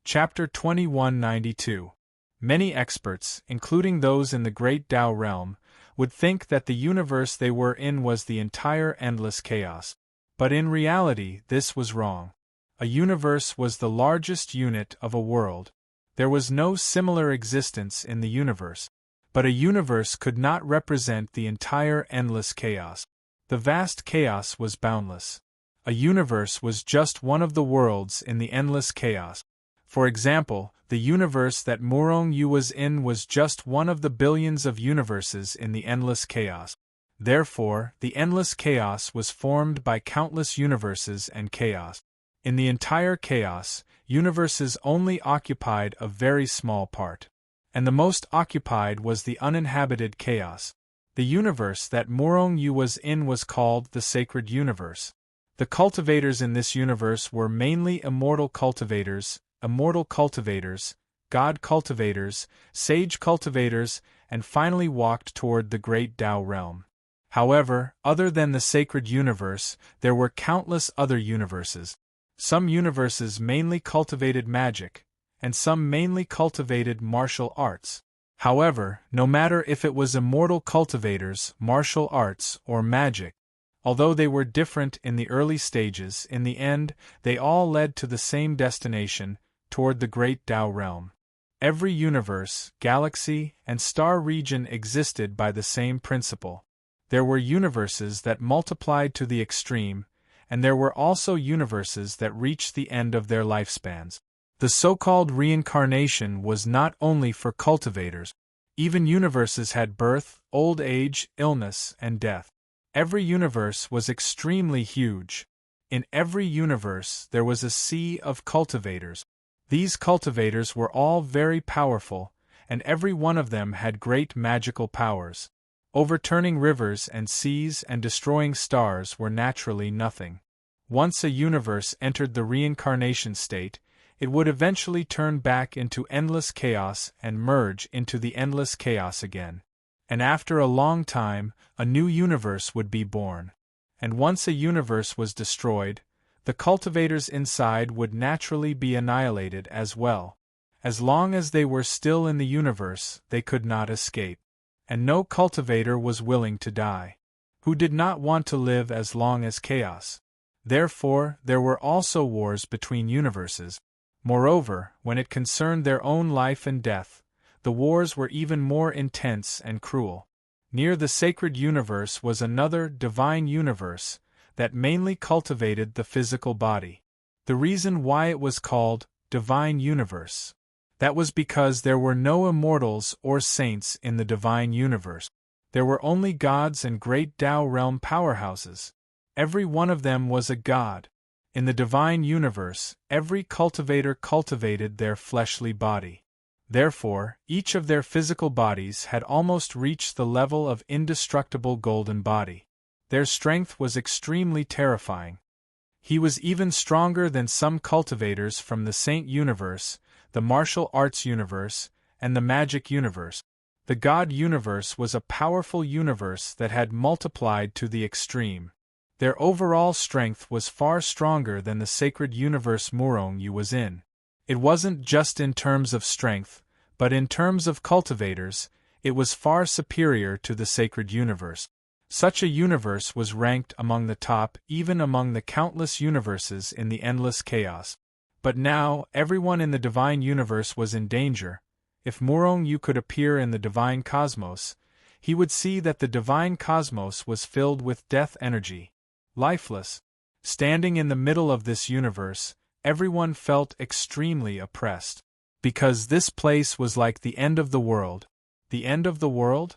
Chapter 2192. Many experts, including those in the Great Tao realm, would think that the universe they were in was the entire endless chaos. But in reality, this was wrong. A universe was the largest unit of a world. There was no similar existence in the universe. But a universe could not represent the entire endless chaos. The vast chaos was boundless. A universe was just one of the worlds in the endless chaos. For example, the universe that Murong Yu was in was just one of the billions of universes in the endless chaos. Therefore, the endless chaos was formed by countless universes and chaos. In the entire chaos, universes only occupied a very small part. And the most occupied was the uninhabited chaos. The universe that Murong Yu was in was called the sacred universe. The cultivators in this universe were mainly immortal cultivators, God cultivators, sage cultivators, and finally walked toward the great Tao realm. However, other than the sacred universe, there were countless other universes. Some universes mainly cultivated magic, and some mainly cultivated martial arts. However, no matter if it was immortal cultivators, martial arts, or magic, although they were different in the early stages, in the end, they all led to the same destination, toward the great Tao realm. Every universe, galaxy, and star region existed by the same principle. There were universes that multiplied to the extreme, and there were also universes that reached the end of their lifespans. The so-called reincarnation was not only for cultivators. Even universes had birth, old age, illness, and death. Every universe was extremely huge. In every universe there was a sea of cultivators. These cultivators were all very powerful, and every one of them had great magical powers. Overturning rivers and seas and destroying stars were naturally nothing. Once a universe entered the reincarnation state, it would eventually turn back into endless chaos and merge into the endless chaos again. And after a long time, a new universe would be born. And once a universe was destroyed, the cultivators inside would naturally be annihilated as well. As long as they were still in the universe, they could not escape. And no cultivator was willing to die. Who did not want to live as long as chaos? Therefore, there were also wars between universes. Moreover, when it concerned their own life and death, the wars were even more intense and cruel. Near the sacred universe was another divine universe that mainly cultivated the physical body. The reason why it was called divine universe, that was because there were no immortals or saints in the divine universe. There were only gods and great Tao realm powerhouses. Every one of them was a god. In the divine universe, every cultivator cultivated their fleshly body. Therefore, each of their physical bodies had almost reached the level of indestructible golden body. Their strength was extremely terrifying. He was even stronger than some cultivators from the Saint universe, the martial arts universe, and the magic universe. The God universe was a powerful universe that had multiplied to the extreme. Their overall strength was far stronger than the sacred universe Murong Yu was in. It wasn't just in terms of strength, but in terms of cultivators, it was far superior to the sacred universe. Such a universe was ranked among the top even among the countless universes in the endless chaos. But now, everyone in the divine universe was in danger. If Murong Yu could appear in the divine cosmos, he would see that the divine cosmos was filled with death energy, lifeless. Standing in the middle of this universe, everyone felt extremely oppressed. Because this place was like the end of the world. The end of the world?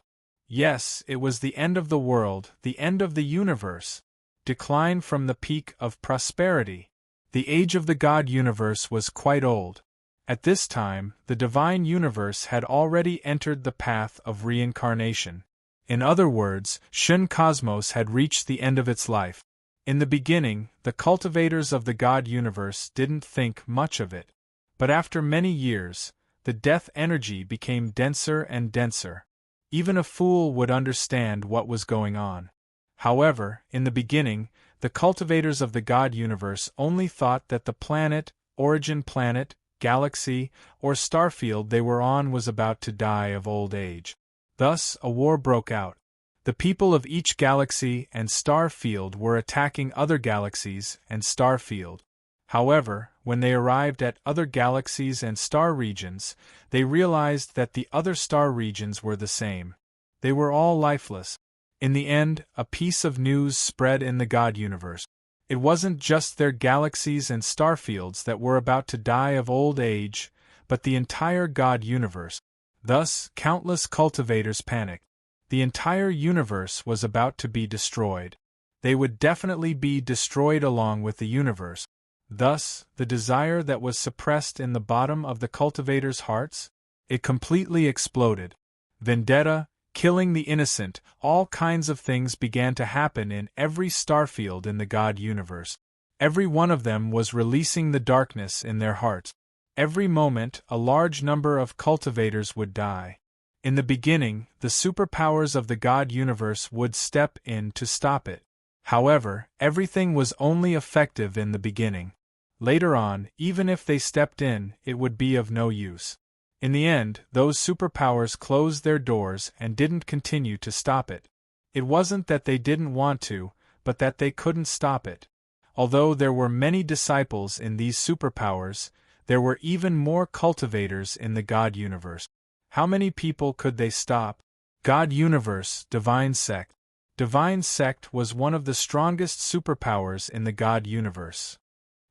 Yes, it was the end of the world, the end of the universe. Decline from the peak of prosperity. The age of the God universe was quite old. At this time, the divine universe had already entered the path of reincarnation. In other words, Shun Cosmos had reached the end of its life. In the beginning, the cultivators of the God universe didn't think much of it. But after many years, the death energy became denser and denser. Even a fool would understand what was going on. However, in the beginning, the cultivators of the God universe only thought that the planet, origin planet, galaxy, or starfield they were on was about to die of old age. Thus, a war broke out. The people of each galaxy and star field were attacking other galaxies and star field. However, when they arrived at other galaxies and star regions, they realized that the other star regions were the same. They were all lifeless. In the end, a piece of news spread in the God universe. It wasn't just their galaxies and star fields that were about to die of old age, but the entire God universe. Thus, countless cultivators panicked. The entire universe was about to be destroyed. They would definitely be destroyed along with the universe. Thus, the desire that was suppressed in the bottom of the cultivators' hearts, it completely exploded. Vendetta, killing the innocent, all kinds of things began to happen in every starfield in the God universe. Every one of them was releasing the darkness in their hearts. Every moment, a large number of cultivators would die. In the beginning, the superpowers of the God universe would step in to stop it. However, everything was only effective in the beginning. Later on, even if they stepped in, it would be of no use. In the end, those superpowers closed their doors and didn't continue to stop it. It wasn't that they didn't want to, but that they couldn't stop it. Although there were many disciples in these superpowers, there were even more cultivators in the God universe. How many people could they stop? God universe, divine sect. Divine sect was one of the strongest superpowers in the God universe.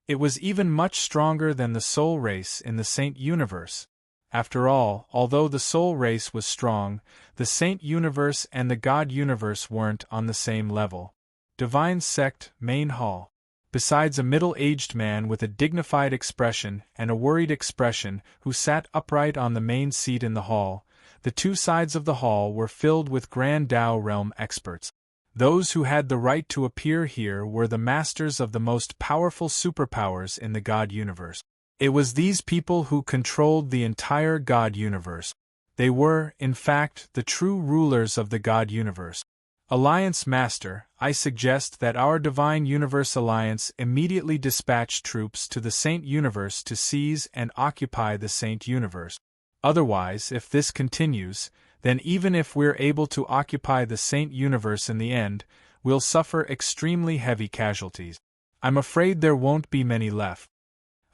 It was even much stronger than the soul race in the saint universe. After all, although the soul race was strong, the saint universe and the God universe weren't on the same level. Divine sect, main hall. Besides a middle-aged man with a dignified expression and a worried expression who sat upright on the main seat in the hall, the two sides of the hall were filled with Grand Tao realm experts. Those who had the right to appear here were the masters of the most powerful superpowers in the God universe. It was these people who controlled the entire God universe. They were, in fact, the true rulers of the God universe. Alliance Master, I suggest that our Divine Universe Alliance immediately dispatch troops to the Saint Universe to seize and occupy the Saint Universe. Otherwise, if this continues, then even if we're able to occupy the Saint Universe in the end, we'll suffer extremely heavy casualties. I'm afraid there won't be many left.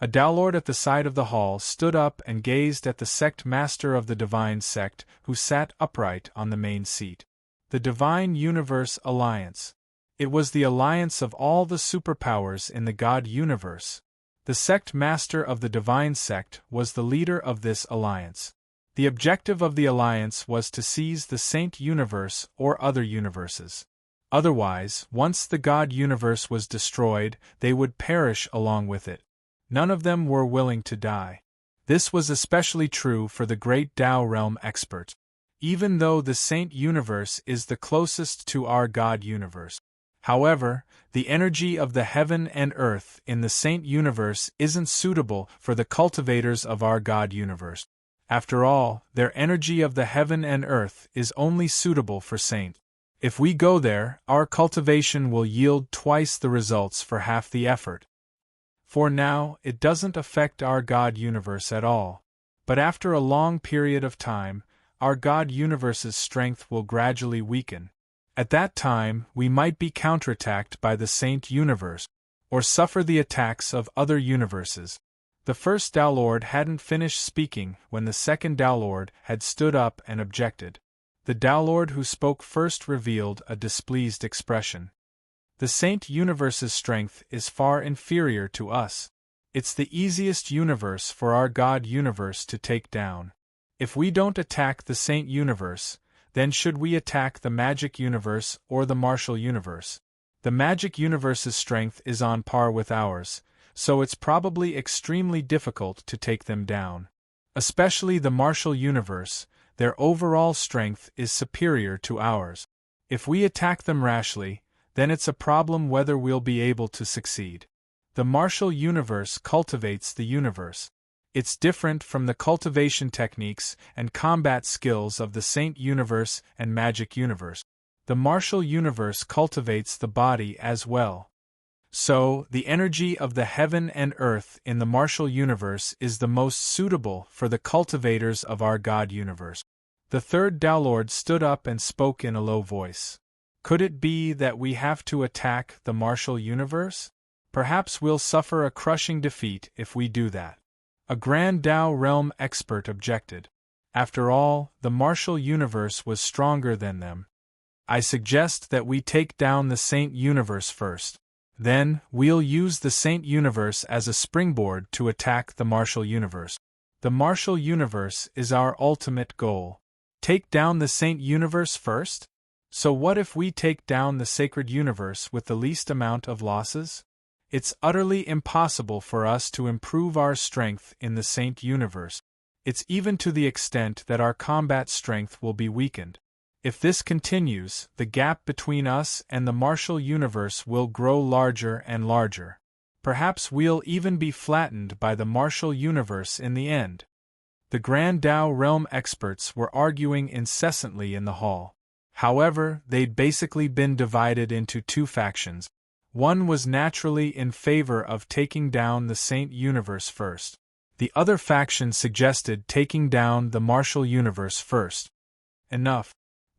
A Dowlord at the side of the hall stood up and gazed at the sect master of the Divine Sect, who sat upright on the main seat. The Divine Universe Alliance. It was the alliance of all the superpowers in the God universe. The sect master of the Divine Sect was the leader of this alliance. The objective of the alliance was to seize the Saint Universe or other universes. Otherwise, once the God universe was destroyed, they would perish along with it. None of them were willing to die. This was especially true for the great Tao realm expert. Even though the Saint Universe is the closest to our God universe. However, the energy of the heaven and earth in the Saint Universe isn't suitable for the cultivators of our God universe. After all, their energy of the heaven and earth is only suitable for Saint. If we go there, our cultivation will yield twice the results for half the effort. For now, it doesn't affect our God universe at all. But after a long period of time, our God universe's strength will gradually weaken. At that time, we might be counterattacked by the Saint Universe, or suffer the attacks of other universes. The first Dowlord hadn't finished speaking when the second Dowlord had stood up and objected. The Dowlord who spoke first revealed a displeased expression. The Saint Universe's strength is far inferior to us. It's the easiest universe for our God universe to take down. If we don't attack the Saint Universe, then should we attack the Magic Universe or the Martial Universe? The Magic Universe's strength is on par with ours, so it's probably extremely difficult to take them down. Especially the Martial Universe, their overall strength is superior to ours. If we attack them rashly, then it's a problem whether we'll be able to succeed. The Martial Universe cultivates the universe. It's different from the cultivation techniques and combat skills of the Saint Universe and Magic Universe. The Martial Universe cultivates the body as well. So, the energy of the heaven and earth in the martial universe is the most suitable for the cultivators of our God universe. The third Tao Lord stood up and spoke in a low voice. Could it be that we have to attack the martial universe? Perhaps we'll suffer a crushing defeat if we do that. A Grand Tao Realm expert objected. After all, the martial universe was stronger than them. I suggest that we take down the Saint Universe first. Then, we'll use the Saint Universe as a springboard to attack the martial universe. The martial universe is our ultimate goal. Take down the Saint Universe first? So what if we take down the sacred universe with the least amount of losses? It's utterly impossible for us to improve our strength in the Saint Universe. It's even to the extent that our combat strength will be weakened. If this continues, the gap between us and the martial universe will grow larger and larger. Perhaps we'll even be flattened by the martial universe in the end. The Grand Tao Realm experts were arguing incessantly in the hall. However, they'd basically been divided into two factions. One was naturally in favor of taking down the Saint Universe first. The other faction suggested taking down the martial universe first. Enough.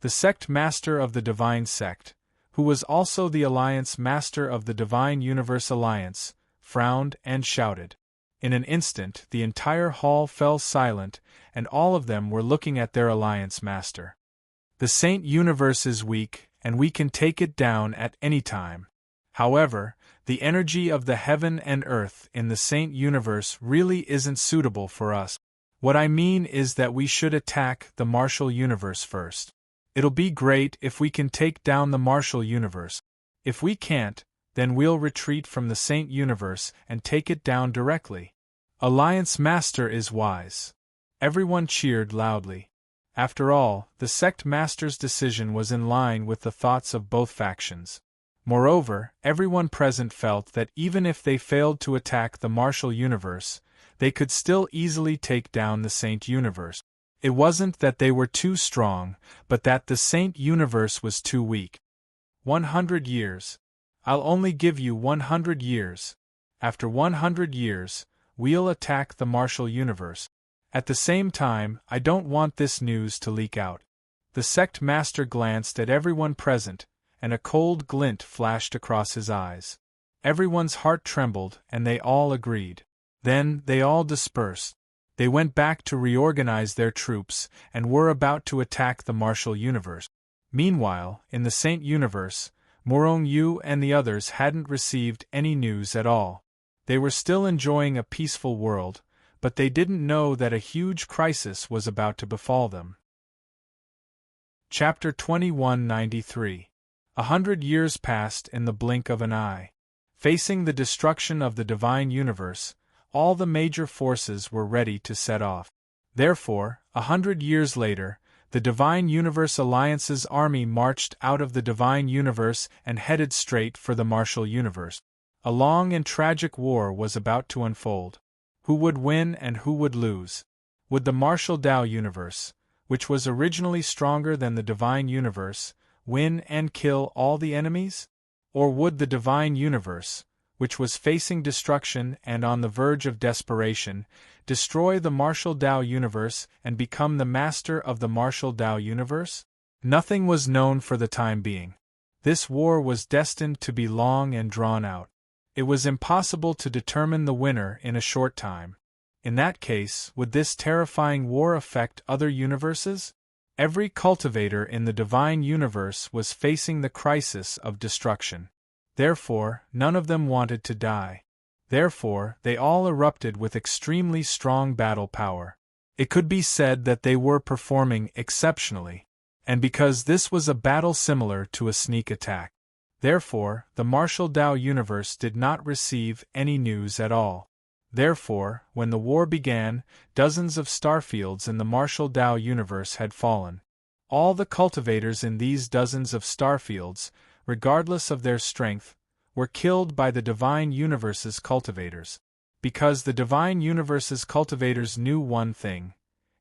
The sect master of the Divine Sect, who was also the alliance master of the Divine Universe Alliance, frowned and shouted. In an instant, the entire hall fell silent, and all of them were looking at their alliance master. The Saint Universe is weak, and we can take it down at any time. However, the energy of the heaven and earth in the Saint Universe really isn't suitable for us. What I mean is that we should attack the martial universe first. It'll be great if we can take down the martial universe. If we can't, then we'll retreat from the Saint Universe and take it down directly. Alliance Master is wise. Everyone cheered loudly. After all, the sect master's decision was in line with the thoughts of both factions. Moreover, everyone present felt that even if they failed to attack the martial universe, they could still easily take down the Saint Universe. It wasn't that they were too strong, but that the Saint Universe was too weak. 100 years. I'll only give you 100 years. After 100 years, we'll attack the martial universe. At the same time, I don't want this news to leak out. The sect master glanced at everyone present, and a cold glint flashed across his eyes. Everyone's heart trembled, and they all agreed. Then they all dispersed. They went back to reorganize their troops and were about to attack the martial universe. Meanwhile, in the Saint Universe, Morong Yu and the others hadn't received any news at all. They were still enjoying a peaceful world, but they didn't know that a huge crisis was about to befall them. Chapter 2193. 100 years passed in the blink of an eye. Facing the destruction of the divine universe, all the major forces were ready to set off. Therefore, 100 years later, the Divine Universe Alliance's army marched out of the Divine Universe and headed straight for the martial universe. A long and tragic war was about to unfold. Who would win and who would lose? Would the martial Tao universe, which was originally stronger than the Divine Universe, win and kill all the enemies? Or would the Divine Universe, which was facing destruction and on the verge of desperation, destroy the martial Tao universe and become the master of the martial Tao universe? Nothing was known for the time being. This war was destined to be long and drawn out. It was impossible to determine the winner in a short time. In that case, would this terrifying war affect other universes? Every cultivator in the divine universe was facing the crisis of destruction. Therefore, none of them wanted to die. Therefore, they all erupted with extremely strong battle power. It could be said that they were performing exceptionally. And because this was a battle similar to a sneak attack. Therefore, the martial Tao universe did not receive any news at all. Therefore, when the war began, dozens of starfields in the martial Tao universe had fallen. All the cultivators in these dozens of starfields, regardless of their strength, were killed by the Divine Universe's cultivators. Because the Divine Universe's cultivators knew one thing.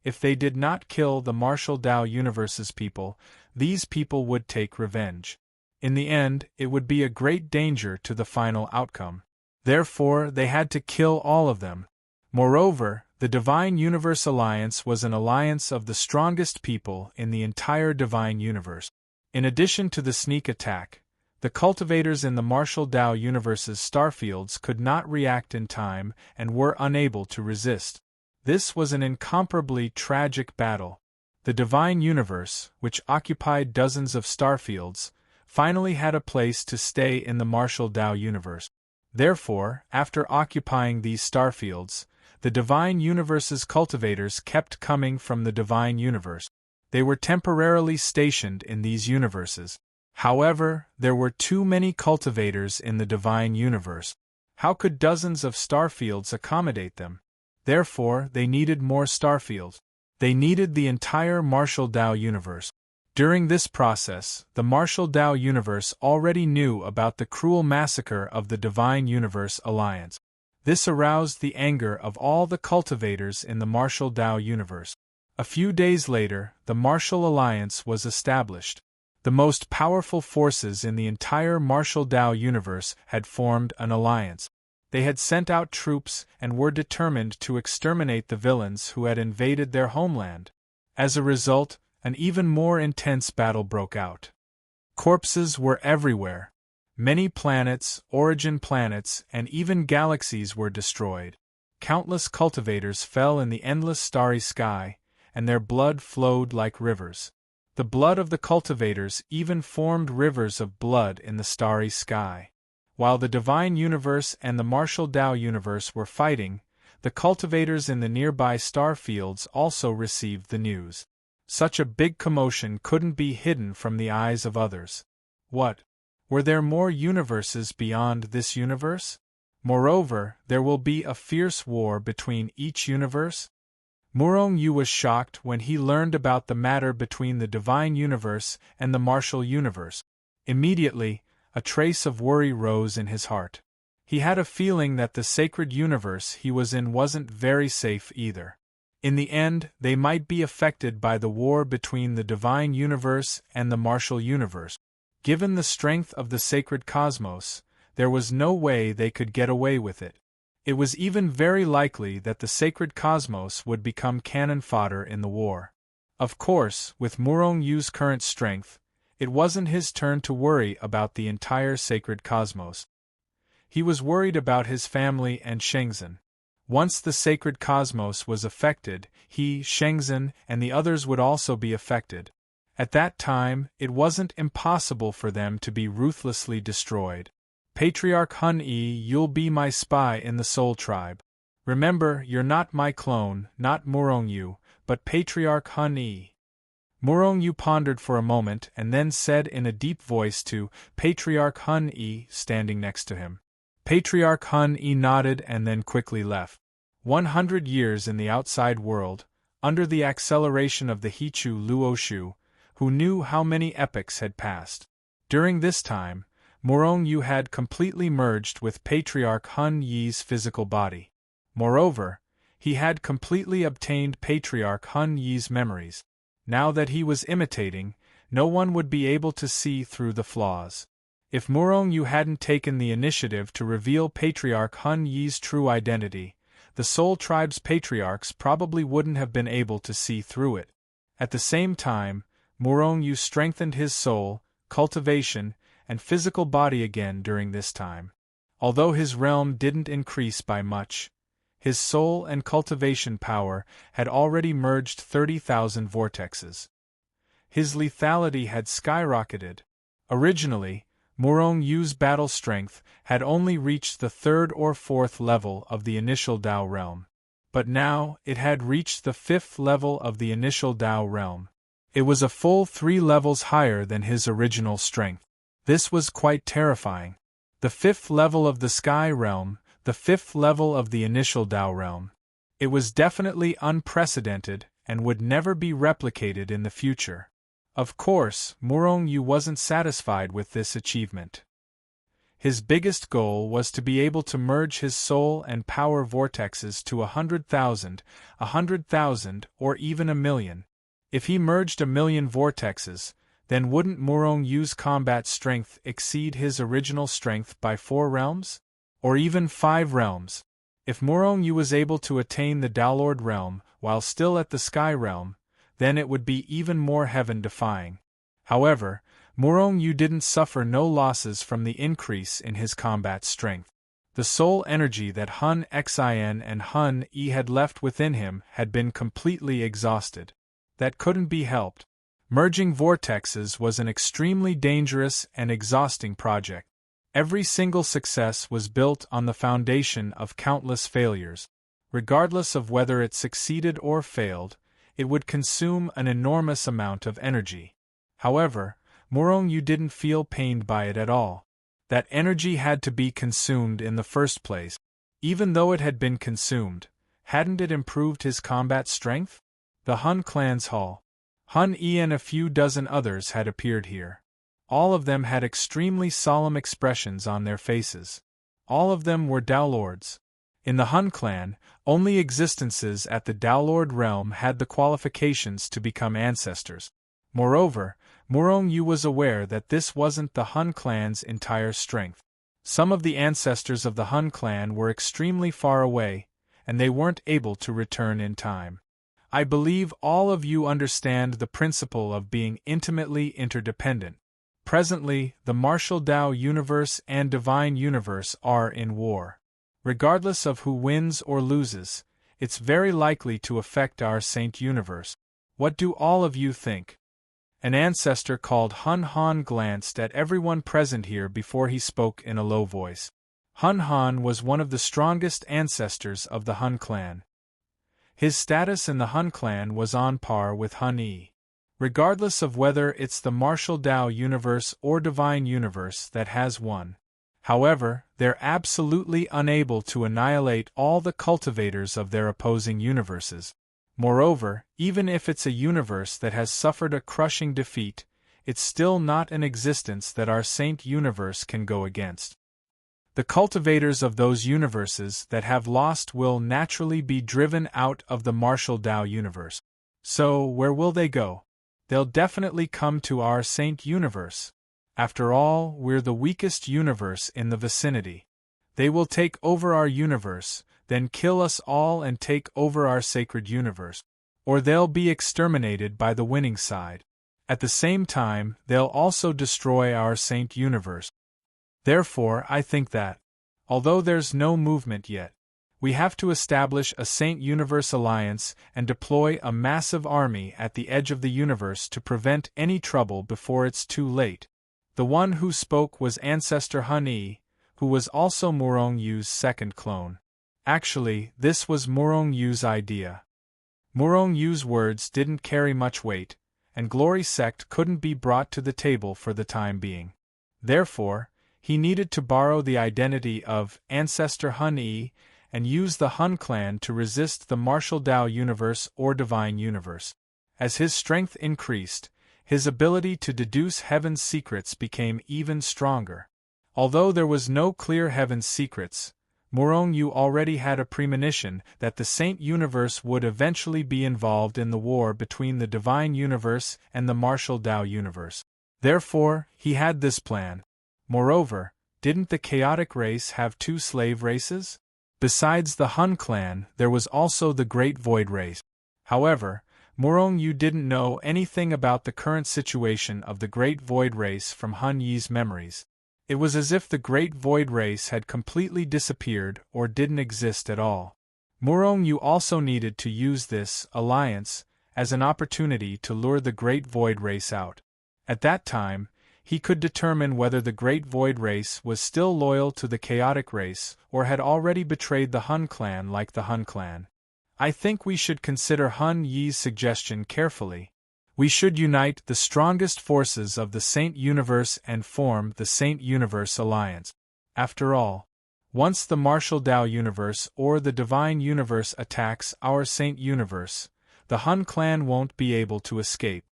If they did not kill the martial Tao Universe's people, these people would take revenge. In the end, it would be a great danger to the final outcome. Therefore, they had to kill all of them. Moreover, the Divine Universe Alliance was an alliance of the strongest people in the entire Divine Universe. In addition to the sneak attack, the cultivators in the Martial Tao Universe's starfields could not react in time and were unable to resist. This was an incomparably tragic battle. The Divine Universe, which occupied dozens of starfields, finally had a place to stay in the Martial Tao Universe. Therefore, after occupying these starfields, the Divine Universe's cultivators kept coming from the Divine Universe. They were temporarily stationed in these universes. However, there were too many cultivators in the Divine Universe. How could dozens of starfields accommodate them? Therefore, they needed more starfields. They needed the entire Martial Tao Universe. During this process, the Martial Tao Universe already knew about the cruel massacre of the Divine Universe Alliance. This aroused the anger of all the cultivators in the Martial Tao Universe. A few days later, the Martial Alliance was established. The most powerful forces in the entire Martial Tao Universe had formed an alliance. They had sent out troops and were determined to exterminate the villains who had invaded their homeland. As a result, an even more intense battle broke out. Corpses were everywhere. Many planets, origin planets, and even galaxies were destroyed. Countless cultivators fell in the endless starry sky, and their blood flowed like rivers. The blood of the cultivators even formed rivers of blood in the starry sky. While the Divine Universe and the Martial Tao Universe were fighting, the cultivators in the nearby star fields also received the news. Such a big commotion couldn't be hidden from the eyes of others. What? Were there more universes beyond this universe? Moreover, there will be a fierce war between each universe? Murong Yu was shocked when he learned about the matter between the Divine Universe and the Martial Universe. Immediately, a trace of worry rose in his heart. He had a feeling that the sacred universe he was in wasn't very safe either. In the end, they might be affected by the war between the Divine Universe and the Martial Universe. Given the strength of the sacred cosmos, there was no way they could get away with it. It was even very likely that the sacred cosmos would become cannon fodder in the war. Of course, with Murong Yu's current strength, it wasn't his turn to worry about the entire sacred cosmos. He was worried about his family and Shenzhen. Once the sacred cosmos was affected, he, Shenzhen, and the others would also be affected. At that time, it wasn't impossible for them to be ruthlessly destroyed. Patriarch Hun-Yi, you'll be my spy in the Soul Tribe. Remember, you're not my clone, not Murong Yu, but Patriarch Hun-Yi. Murong Yu pondered for a moment and then said in a deep voice to Patriarch Hun-Yi standing next to him. Patriarch Hun-Yi nodded and then quickly left. 100 years in the outside world, under the acceleration of the Hichu Luoshu, who knew how many epochs had passed. During this time, Murong Yu had completely merged with Patriarch Hun-Yi's physical body. Moreover, he had completely obtained Patriarch Hun-Yi's memories. Now that he was imitating, no one would be able to see through the flaws. If Murong Yu hadn't taken the initiative to reveal Patriarch Hun-Yi's true identity, the Soul Tribe's patriarchs probably wouldn't have been able to see through it. At the same time, Murong Yu strengthened his soul, cultivation, and physical body again during this time. Although his realm didn't increase by much, his soul and cultivation power had already merged 30,000 vortexes. His lethality had skyrocketed. Originally, Murong Yu's battle strength had only reached the 3rd or 4th level of the initial Dao realm. But now, it had reached the 5th level of the initial Dao realm. It was a full 3 levels higher than his original strength. This was quite terrifying. The 5th level of the Sky realm, the 5th level of the initial Dao realm. It was definitely unprecedented and would never be replicated in the future. Of course, Murong Yu wasn't satisfied with this achievement. His biggest goal was to be able to merge his soul and power vortexes to 100,000, 100,000, or even 1,000,000. If he merged 1,000,000 vortexes, then wouldn't Murong Yu's combat strength exceed his original strength by 4 realms? Or even 5 realms? If Murong Yu was able to attain the Downlord realm while still at the Sky realm, then it would be even more heaven-defying. However, Murong Yu didn't suffer no losses from the increase in his combat strength. The soul energy that Hun Xin and Hun E had left within him had been completely exhausted. That couldn't be helped. Merging vortexes was an extremely dangerous and exhausting project. Every single success was built on the foundation of countless failures. Regardless of whether it succeeded or failed, it would consume an enormous amount of energy. However, Murong Yu didn't feel pained by it at all. That energy had to be consumed in the first place. Even though it had been consumed, hadn't it improved his combat strength? The Hun clan's hall. Hun E and a few dozen others had appeared here. All of them had extremely solemn expressions on their faces. All of them were Downlords. In the Hun clan, only existences at the Downlord realm had the qualifications to become ancestors. Moreover, Murong Yu was aware that this wasn't the Hun clan's entire strength. Some of the ancestors of the Hun clan were extremely far away, and they weren't able to return in time. I believe all of you understand the principle of being intimately interdependent. Presently, the martial Dao universe and divine universe are in war. Regardless of who wins or loses, it's very likely to affect our Saint Universe. What do all of you think? An ancestor called Hun Han glanced at everyone present here before he spoke in a low voice. Hun Han was one of the strongest ancestors of the Hun clan. His status in the Hun clan was on par with Hun E. Regardless of whether it's the martial Dao universe or divine universe that has won. However, they're absolutely unable to annihilate all the cultivators of their opposing universes. Moreover, even if it's a universe that has suffered a crushing defeat, it's still not an existence that our Saint Universe can go against. The cultivators of those universes that have lost will naturally be driven out of the martial Dao universe. So, where will they go? They'll definitely come to our Saint Universe. After all, we're the weakest universe in the vicinity. They will take over our universe, then kill us all and take over our sacred universe. Or they'll be exterminated by the winning side. At the same time, they'll also destroy our Saint Universe. Therefore, I think that, although there's no movement yet, we have to establish a Saint Universe alliance and deploy a massive army at the edge of the universe to prevent any trouble before it's too late. The one who spoke was Ancestor Hun E, who was also Murong Yu's second clone. Actually, this was Murong Yu's idea. Murong Yu's words didn't carry much weight, and Glory Sect couldn't be brought to the table for the time being. Therefore, he needed to borrow the identity of Ancestor Hun E and use the Hun clan to resist the martial Dao universe or divine universe. As his strength increased, his ability to deduce heaven's secrets became even stronger. Although there was no clear heaven's secrets, Murong Yu already had a premonition that the Saint Universe would eventually be involved in the war between the divine universe and the martial Dao universe. Therefore, he had this plan. Moreover, didn't the chaotic race have 2 slave races? Besides the Hun clan, there was also the Great Void race. However, Murong Yu didn't know anything about the current situation of the Great Void race from Hun Yi's memories. It was as if the Great Void race had completely disappeared or didn't exist at all. Murong Yu also needed to use this alliance as an opportunity to lure the Great Void race out. At that time, he could determine whether the Great Void race was still loyal to the chaotic race or had already betrayed the Hun clan like the Hun clan. I think we should consider Hun Yi's suggestion carefully. We should unite the strongest forces of the Saint Universe and form the Saint Universe Alliance. After all, once the martial Dao universe or the divine universe attacks our Saint Universe, the Hun clan won't be able to escape.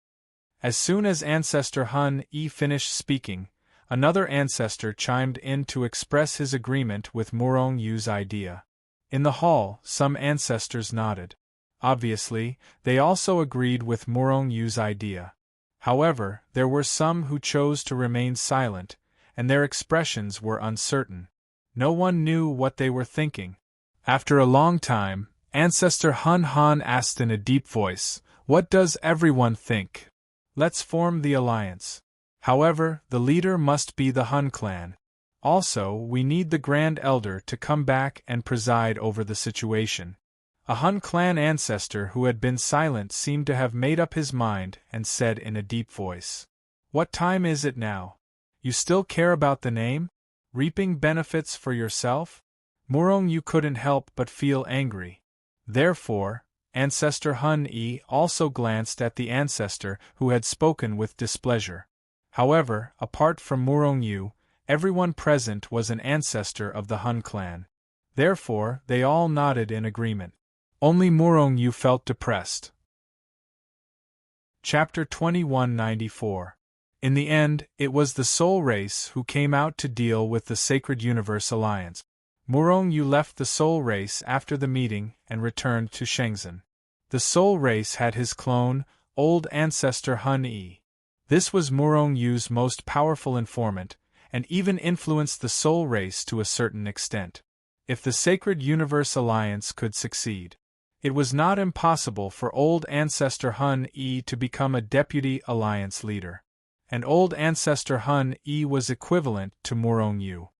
As soon as Ancestor Hun E finished speaking, another ancestor chimed in to express his agreement with Murong Yu's idea. In the hall, some ancestors nodded. Obviously, they also agreed with Murong Yu's idea. However, there were some who chose to remain silent, and their expressions were uncertain. No one knew what they were thinking. After a long time, Ancestor Hun Han asked in a deep voice, "What does everyone think? Let's form the alliance. However, the leader must be the Hun clan. Also, we need the Grand Elder to come back and preside over the situation." A Hun clan ancestor who had been silent seemed to have made up his mind and said in a deep voice, "What time is it now? You still care about the name? Reaping benefits for yourself?" Murong Yu couldn't help but feel angry. Therefore, Ancestor Hun Yi also glanced at the ancestor who had spoken with displeasure. However, apart from Murong Yu, everyone present was an ancestor of the Hun clan. Therefore, they all nodded in agreement. Only Murong Yu felt depressed. Chapter 2194. In the end, it was the Soul Race who came out to deal with the Sacred Universe Alliance. Murong Yu left the Soul Race after the meeting and returned to Shenzhen. The Soul Race had his clone, old ancestor Hun Yi. This was Murong Yu's most powerful informant, and even influenced the Soul Race to a certain extent. If the Sacred Universe Alliance could succeed, it was not impossible for old ancestor Hun Yi to become a deputy alliance leader. And old ancestor Hun Yi was equivalent to Murong Yu.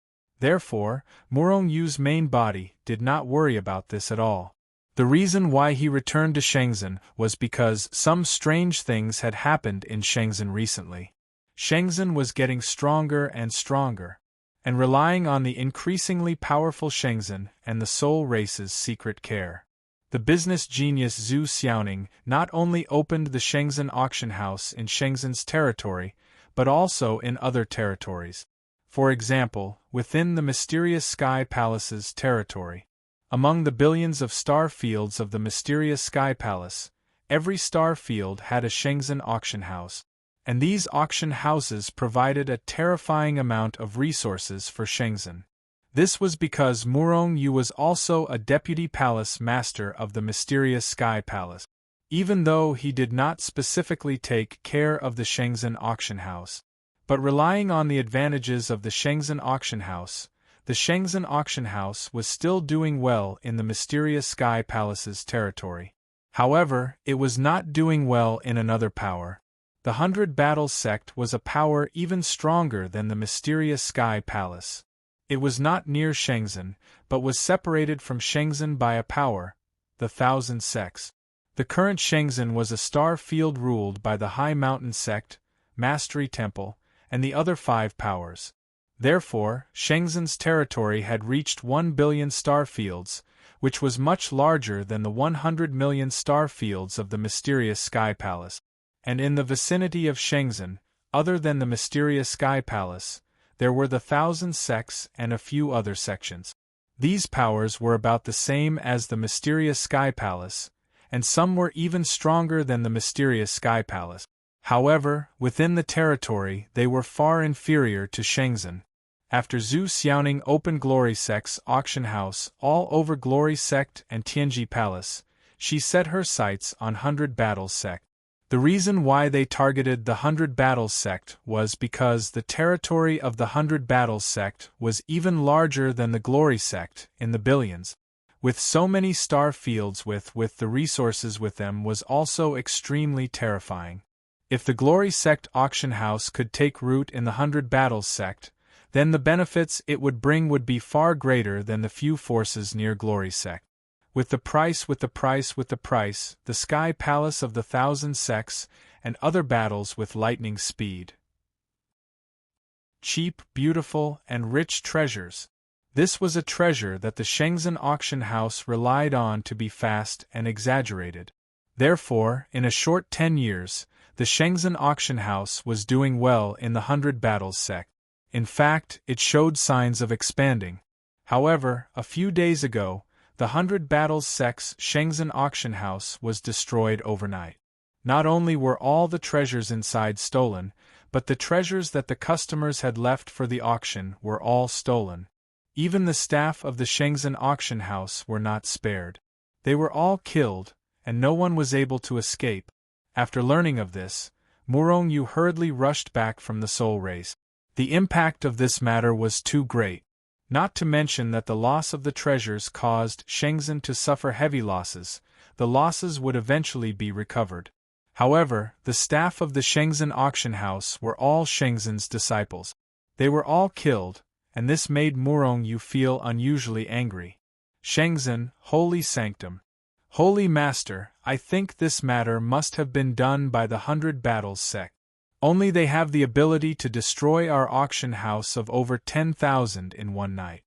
Therefore, Murong Yu's main body did not worry about this at all. The reason why he returned to Shenzhen was because some strange things had happened in Shenzhen recently. Shenzhen was getting stronger and stronger, and relying on the increasingly powerful Shenzhen and the Soul Race's secret care. The business genius Zhu Xiaoning not only opened the Shenzhen auction house in Shenzhen's territory, but also in other territories. For example, within the Mysterious Sky Palace's territory. Among the billions of star fields of the Mysterious Sky Palace, every star field had a Shenzhen auction house. And these auction houses provided a terrifying amount of resources for Shenzhen. This was because Murong Yu was also a deputy palace master of the Mysterious Sky Palace. Even though he did not specifically take care of the Shenzhen auction house, but relying on the advantages of the Shenzhen auction house, the Shenzhen auction house was still doing well in the Mysterious Sky Palace's territory. However, it was not doing well in another power. The 100 Battles sect was a power even stronger than the Mysterious Sky Palace. It was not near Shenzhen, but was separated from Shenzhen by a power, the 1,000 sects. The current Shenzhen was a star field ruled by the High Mountain sect, Mastery Temple, and the other 5 powers. Therefore, Shenzhen's territory had reached 1 billion star fields, which was much larger than the 100 million star fields of the Mysterious Sky Palace. And in the vicinity of Shenzhen, other than the Mysterious Sky Palace, there were the 1,000 sects and a few other sections. These powers were about the same as the Mysterious Sky Palace, and some were even stronger than the Mysterious Sky Palace. However, within the territory they were far inferior to Shenzhen. After Zhu Xiaoning opened Glory Sect's auction house all over Glory Sect and Tianji Palace, she set her sights on 100 Battles sect. The reason why they targeted the 100 Battles sect was because the territory of the 100 Battles sect was even larger than the Glory sect, in the billions. With so many star fields with the resources with them was also extremely terrifying. If the Glory sect auction house could take root in the 100 Battles sect, then the benefits it would bring would be far greater than the few forces near Glory sect. With the price, the Sky Palace of the 1,000 sects, and other battles with lightning speed. Cheap, beautiful, and rich treasures. This was a treasure that the Shenzhen auction house relied on to be fast and exaggerated. Therefore, in a short 10 years, the Shenzhen auction house was doing well in the 100 Battles sect. In fact, it showed signs of expanding. However, a few days ago, the 100 Battles sect's Shenzhen auction house was destroyed overnight. Not only were all the treasures inside stolen, but the treasures that the customers had left for the auction were all stolen. Even the staff of the Shenzhen auction house were not spared. They were all killed, and no one was able to escape. After learning of this, Murong-yu hurriedly rushed back from the soul race. The impact of this matter was too great. Not to mention that the loss of the treasures caused Shenzhen to suffer heavy losses. The losses would eventually be recovered. However, the staff of the Shenzhen auction house were all Shenzhen's disciples. They were all killed, and this made Murong-yu feel unusually angry. Shenzhen, holy sanctum. Holy Master, I think this matter must have been done by the 100 Battles sect. Only they have the ability to destroy our auction house of over 10,000 in one night.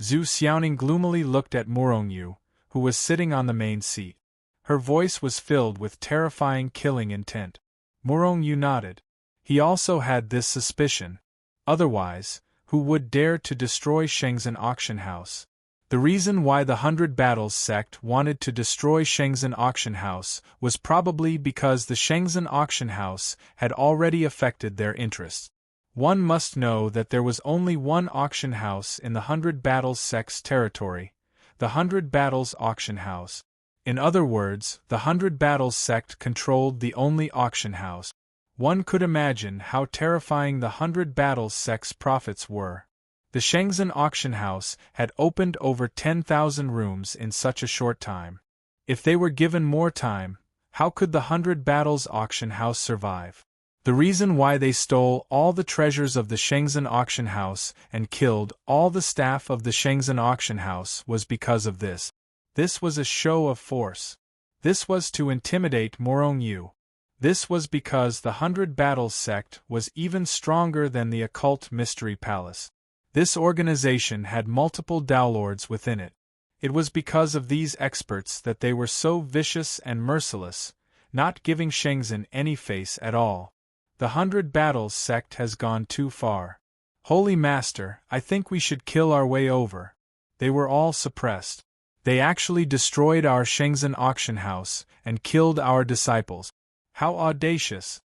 Zhu Xiaoning gloomily looked at Murong-yu, who was sitting on the main seat. Her voice was filled with terrifying killing intent. Murong-yu nodded. He also had this suspicion. Otherwise, who would dare to destroy Shenzhen auction house? The reason why the 100 Battles sect wanted to destroy Shenzhen auction house was probably because the Shenzhen auction house had already affected their interests. One must know that there was only one auction house in the 100 Battles sect's territory, the 100 Battles auction house. In other words, the 100 Battles sect controlled the only auction house. One could imagine how terrifying the 100 Battles sect's profits were. The Shenzhen auction house had opened over 10,000 rooms in such a short time. If they were given more time, how could the 100 Battles auction house survive? The reason why they stole all the treasures of the Shenzhen auction house and killed all the staff of the Shenzhen auction house was because of this. This was a show of force. This was to intimidate Murong-yu. This was because the 100 Battles sect was even stronger than the occult mystery palace. This organization had multiple Daolords within it. It was because of these experts that they were so vicious and merciless, not giving Shenzhen any face at all. The 100 Battles sect has gone too far. Holy Master, I think we should kill our way over. They were all suppressed. They actually destroyed our Shenzhen auction house and killed our disciples. How audacious!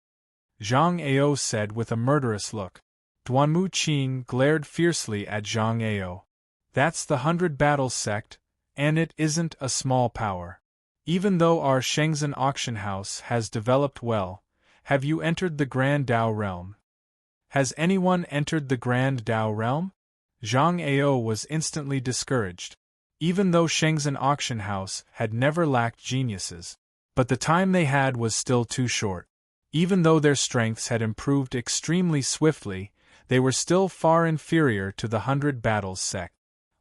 Zhang Ao said with a murderous look. Duanmu Qin glared fiercely at Zhang Ao. That's the 100 Battles sect, and it isn't a small power. Even though our Shenzhen auction house has developed well, have you entered the Grand Dao realm? Has anyone entered the Grand Dao realm? Zhang Ao was instantly discouraged. Even though Shenzhen auction house had never lacked geniuses, but the time they had was still too short. Even though their strengths had improved extremely swiftly, they were still far inferior to the 100 Battles sect.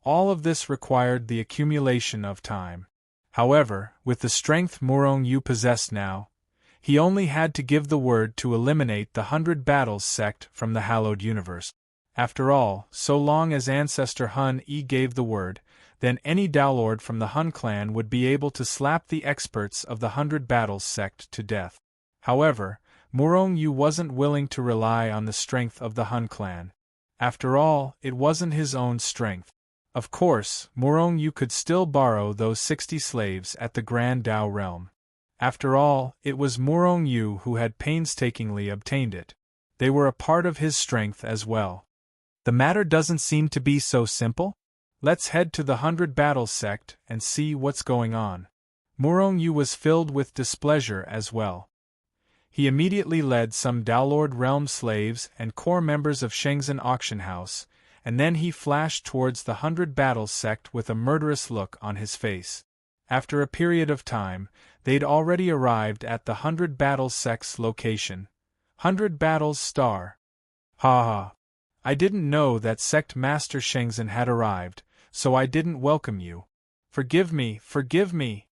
All of this required the accumulation of time. However, with the strength Murong-yu possessed now, he only had to give the word to eliminate the 100 Battles sect from the hallowed universe. After all, so long as Ancestor Hun Yi gave the word, then any Daolord from the Hun clan would be able to slap the experts of the 100 Battles sect to death. However, Murong-yu wasn't willing to rely on the strength of the Hun clan. After all, it wasn't his own strength. Of course, Murong-yu could still borrow those 60 slaves at the Grand Dao realm. After all, it was Murong-yu who had painstakingly obtained it. They were a part of his strength as well. The matter doesn't seem to be so simple? Let's head to the 100 Battles sect and see what's going on. Murong-yu was filled with displeasure as well. He immediately led some Daolord realm slaves and core members of Shenzhen auction house, and then he flashed towards the 100 Battles sect with a murderous look on his face. After a period of time, they'd already arrived at the 100 Battles sect's location. 100 Battles Star. Ha ha. I didn't know that sect master Shenzhen had arrived, so I didn't welcome you. Forgive me, forgive me.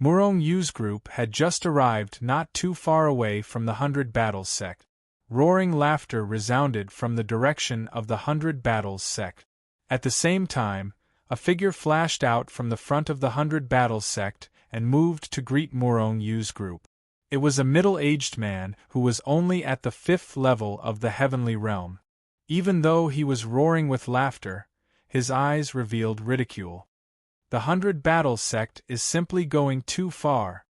Murong-yu's group had just arrived not too far away from the 100 Battles sect. Roaring laughter resounded from the direction of the 100 Battles sect. At the same time, a figure flashed out from the front of the 100 Battles sect and moved to greet Murong-yu's group. It was a middle-aged man who was only at the 5th level of the heavenly realm. Even though he was roaring with laughter, his eyes revealed ridicule. The 100 Battles sect is simply going too far.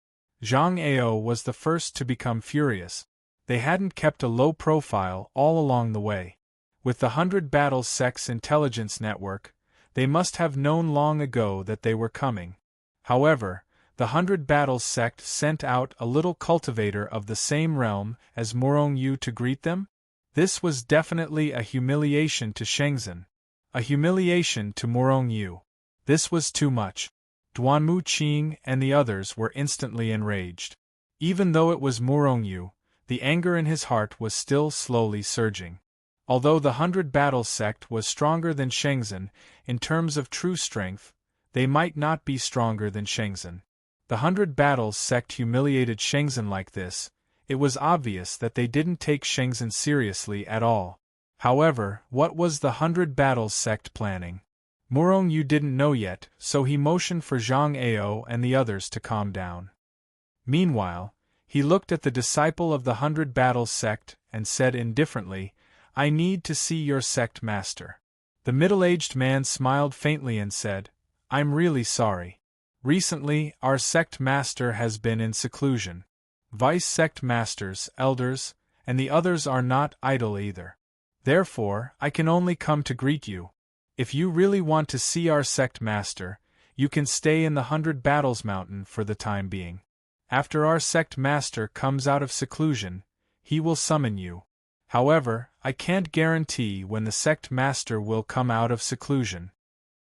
Zhang Ao was the first to become furious. They hadn't kept a low profile all along the way. With the 100 Battles sect's intelligence network, they must have known long ago that they were coming. However, The 100 Battles sect sent out a little cultivator of the same realm as Morong Yu to greet them? This was definitely a humiliation to Shengzhen. A humiliation to Morong Yu. This was too much. Duanmu Qing and the others were instantly enraged. Even though it was Morong Yu, the anger in his heart was still slowly surging. Although the 100 Battles sect was stronger than Shengzhen, in terms of true strength, they might not be stronger than Shengzhen. The 100 Battles sect humiliated Shengzhen like this. It was obvious that they didn't take Shengzhen seriously at all. However, what was the 100 Battles sect planning? Morong Yu didn't know yet, so he motioned for Zhang Ao and the others to calm down. Meanwhile, he looked at the disciple of the 100 Battles sect and said indifferently, "I need to see your sect master." The middle-aged man smiled faintly and said, "I'm really sorry. Recently, our sect master has been in seclusion. Vice sect masters, elders, and the others are not idle either. Therefore, I can only come to greet you. If you really want to see our sect master, you can stay in the 100 Battles Mountain for the time being. After our sect master comes out of seclusion, he will summon you. However, I can't guarantee when the sect master will come out of seclusion."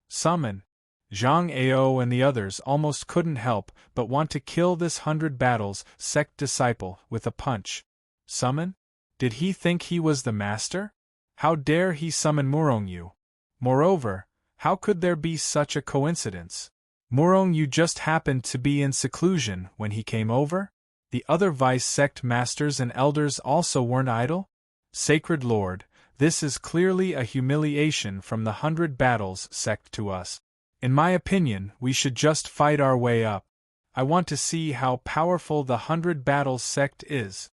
Summon? Zhang Ao and the others almost couldn't help but want to kill this 100 Battles sect disciple with a punch. Summon? Did he think he was the master? How dare he summon Morong Yu? Moreover, how could there be such a coincidence? Morong Yu just happened to be in seclusion when he came over? The other vice sect masters and elders also weren't idle? Sacred Lord, this is clearly a humiliation from the 100 Battles sect to us. In my opinion, we should just fight our way up. I want to see how powerful the 100 Battles sect is.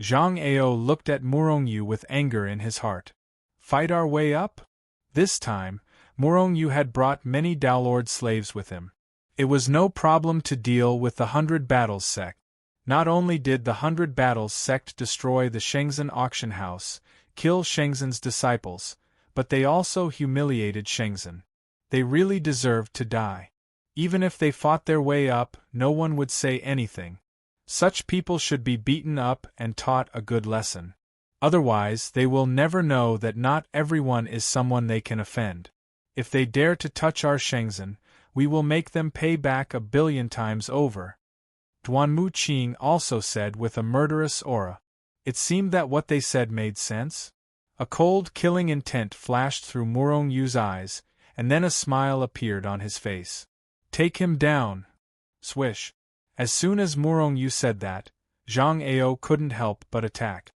Zhang Ao looked at Morong Yu with anger in his heart. Fight our way up? This time, Morong Yu had brought many Daolord slaves with him. It was no problem to deal with the 100 Battles sect. Not only did the 100 Battles sect destroy the Shengzhen auction house, kill Shengzhen's disciples, but they also humiliated Shengzhen. They really deserved to die. Even if they fought their way up, no one would say anything. Such people should be beaten up and taught a good lesson. Otherwise, they will never know that not everyone is someone they can offend. If they dare to touch our Shengzhen, we will make them pay back 1,000,000,000 times over. Duanmu Qing also said with a murderous aura. It seemed that what they said made sense. A cold, killing intent flashed through Morong Yu's eyes, and then a smile appeared on his face. Take him down. Swish. As soon as Morong Yu said that, Zhang Ao couldn't help but attack.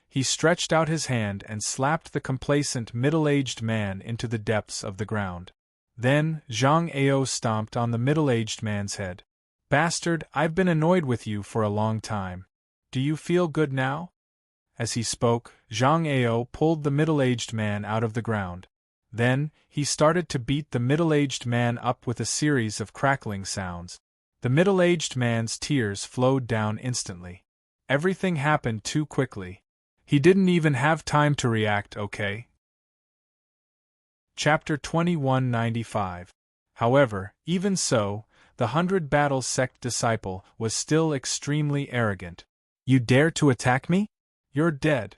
He stretched out his hand and slapped the complacent middle-aged man into the depths of the ground. Then, Zhang Ao stomped on the middle-aged man's head. Bastard, I've been annoyed with you for a long time. Do you feel good now? As he spoke, Zhang Ao pulled the middle-aged man out of the ground. Then, he started to beat the middle-aged man up with a series of crackling sounds. The middle-aged man's tears flowed down instantly. Everything happened too quickly. He didn't even have time to react, okay? Chapter 2195. However, even so, the 100 Battles sect disciple was still extremely arrogant. You dare to attack me? You're dead.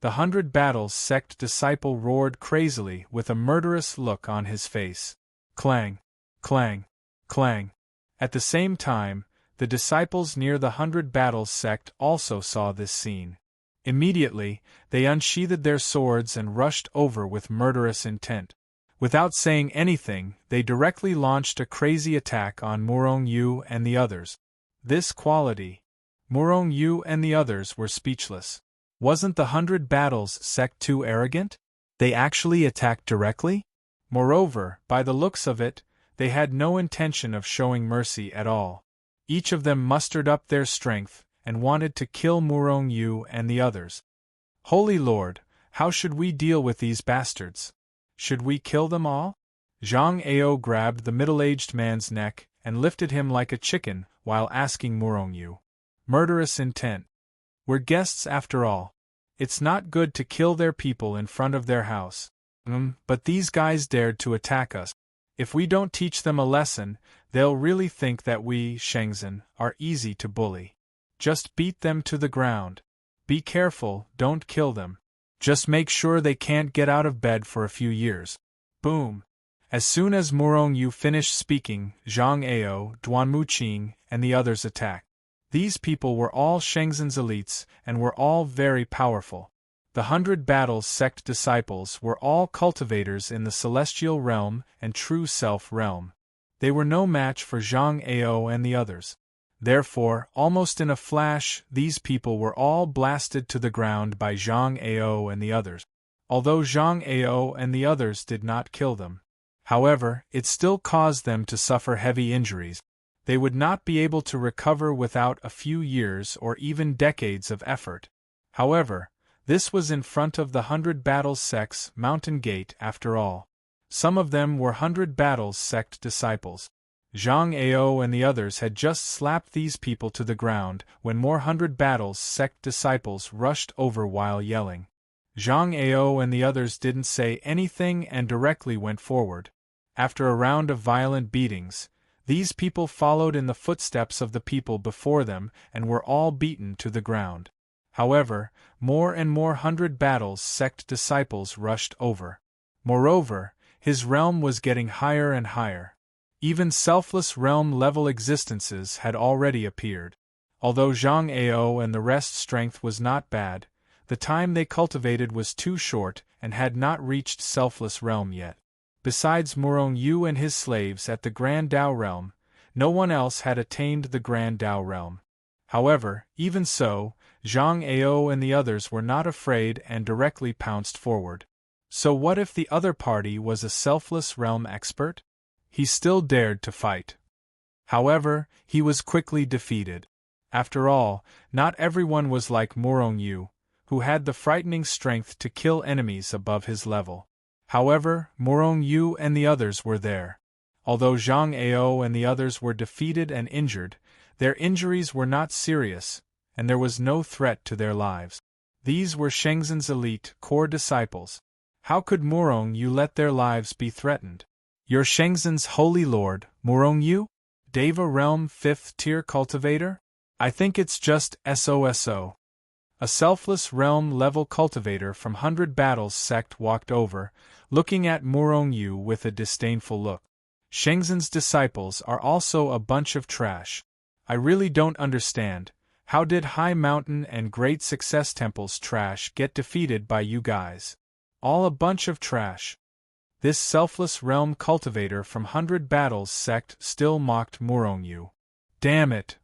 The 100 Battles sect disciple roared crazily with a murderous look on his face. Clang, clang, clang. At the same time, the disciples near the 100 Battles sect also saw this scene. Immediately, they unsheathed their swords and rushed over with murderous intent. Without saying anything, they directly launched a crazy attack on Morong Yu and the others. This quality. Morong Yu and the others were speechless. Wasn't the 100 Battles sect too arrogant? They actually attacked directly? Moreover, by the looks of it, they had no intention of showing mercy at all. Each of them mustered up their strength and wanted to kill Morong Yu and the others. Holy Lord, how should we deal with these bastards? Should we kill them all? Zhang Ao grabbed the middle-aged man's neck and lifted him like a chicken while asking Morong Yu. Murderous intent. We're guests after all. It's not good to kill their people in front of their house. But these guys dared to attack us. If we don't teach them a lesson, They'll really think that we, Shenzhen, are easy to bully. Just beat them to the ground. Be careful, don't kill them. Just make sure they can't get out of bed for a few years. Boom! As soon as Murong Yu finished speaking, Zhang Ao, Duan Muqing, and the others attacked. These people were all Shenzhen's elites and were all very powerful. The 100 Battles sect disciples were all cultivators in the celestial realm and true self realm. They were no match for Zhang Ao and the others. Therefore, almost in a flash, these people were all blasted to the ground by Zhang Ao and the others. Although Zhang Ao and the others did not kill them. However, it still caused them to suffer heavy injuries. They would not be able to recover without a few years or even decades of effort. However, this was in front of the 100 Battles sect's mountain gate after all. Some of them were 100 Battles sect disciples. Zhang Ao and the others had just slapped these people to the ground when more 100 Battles sect disciples rushed over while yelling. Zhang Ao and the others didn't say anything and directly went forward. After a round of violent beatings, these people followed in the footsteps of the people before them and were all beaten to the ground. However, more and more 100 Battles sect disciples rushed over. Moreover, his realm was getting higher and higher. Even selfless realm-level existences had already appeared. Although Zhang Ao and the rest's strength was not bad, the time they cultivated was too short and had not reached selfless realm yet. Besides Murong Yu and his slaves at the Grand Dao realm, no one else had attained the Grand Dao realm. However, even so, Zhang Ao and the others were not afraid and directly pounced forward. So what if the other party was a selfless realm expert? He still dared to fight. However, he was quickly defeated. After all, not everyone was like Murong Yu, who had the frightening strength to kill enemies above his level. However, Murong Yu and the others were there. Although Zhang Ao and the others were defeated and injured, their injuries were not serious, and there was no threat to their lives. These were Shenzhen's elite, core disciples. How could Murong Yu let their lives be threatened? You're Shenzhen's holy lord, Murong Yu? Deva Realm 5th tier cultivator? I think it's just SOSO. A selfless realm-level cultivator from 100 Battles sect walked over, looking at Murong Yu with a disdainful look. Shenzhen's disciples are also a bunch of trash. I really don't understand, how did High Mountain and Great Success Temple's trash get defeated by you guys? All a bunch of trash. This selfless realm cultivator from 100 Battles sect still mocked Murong Yu. Damn it!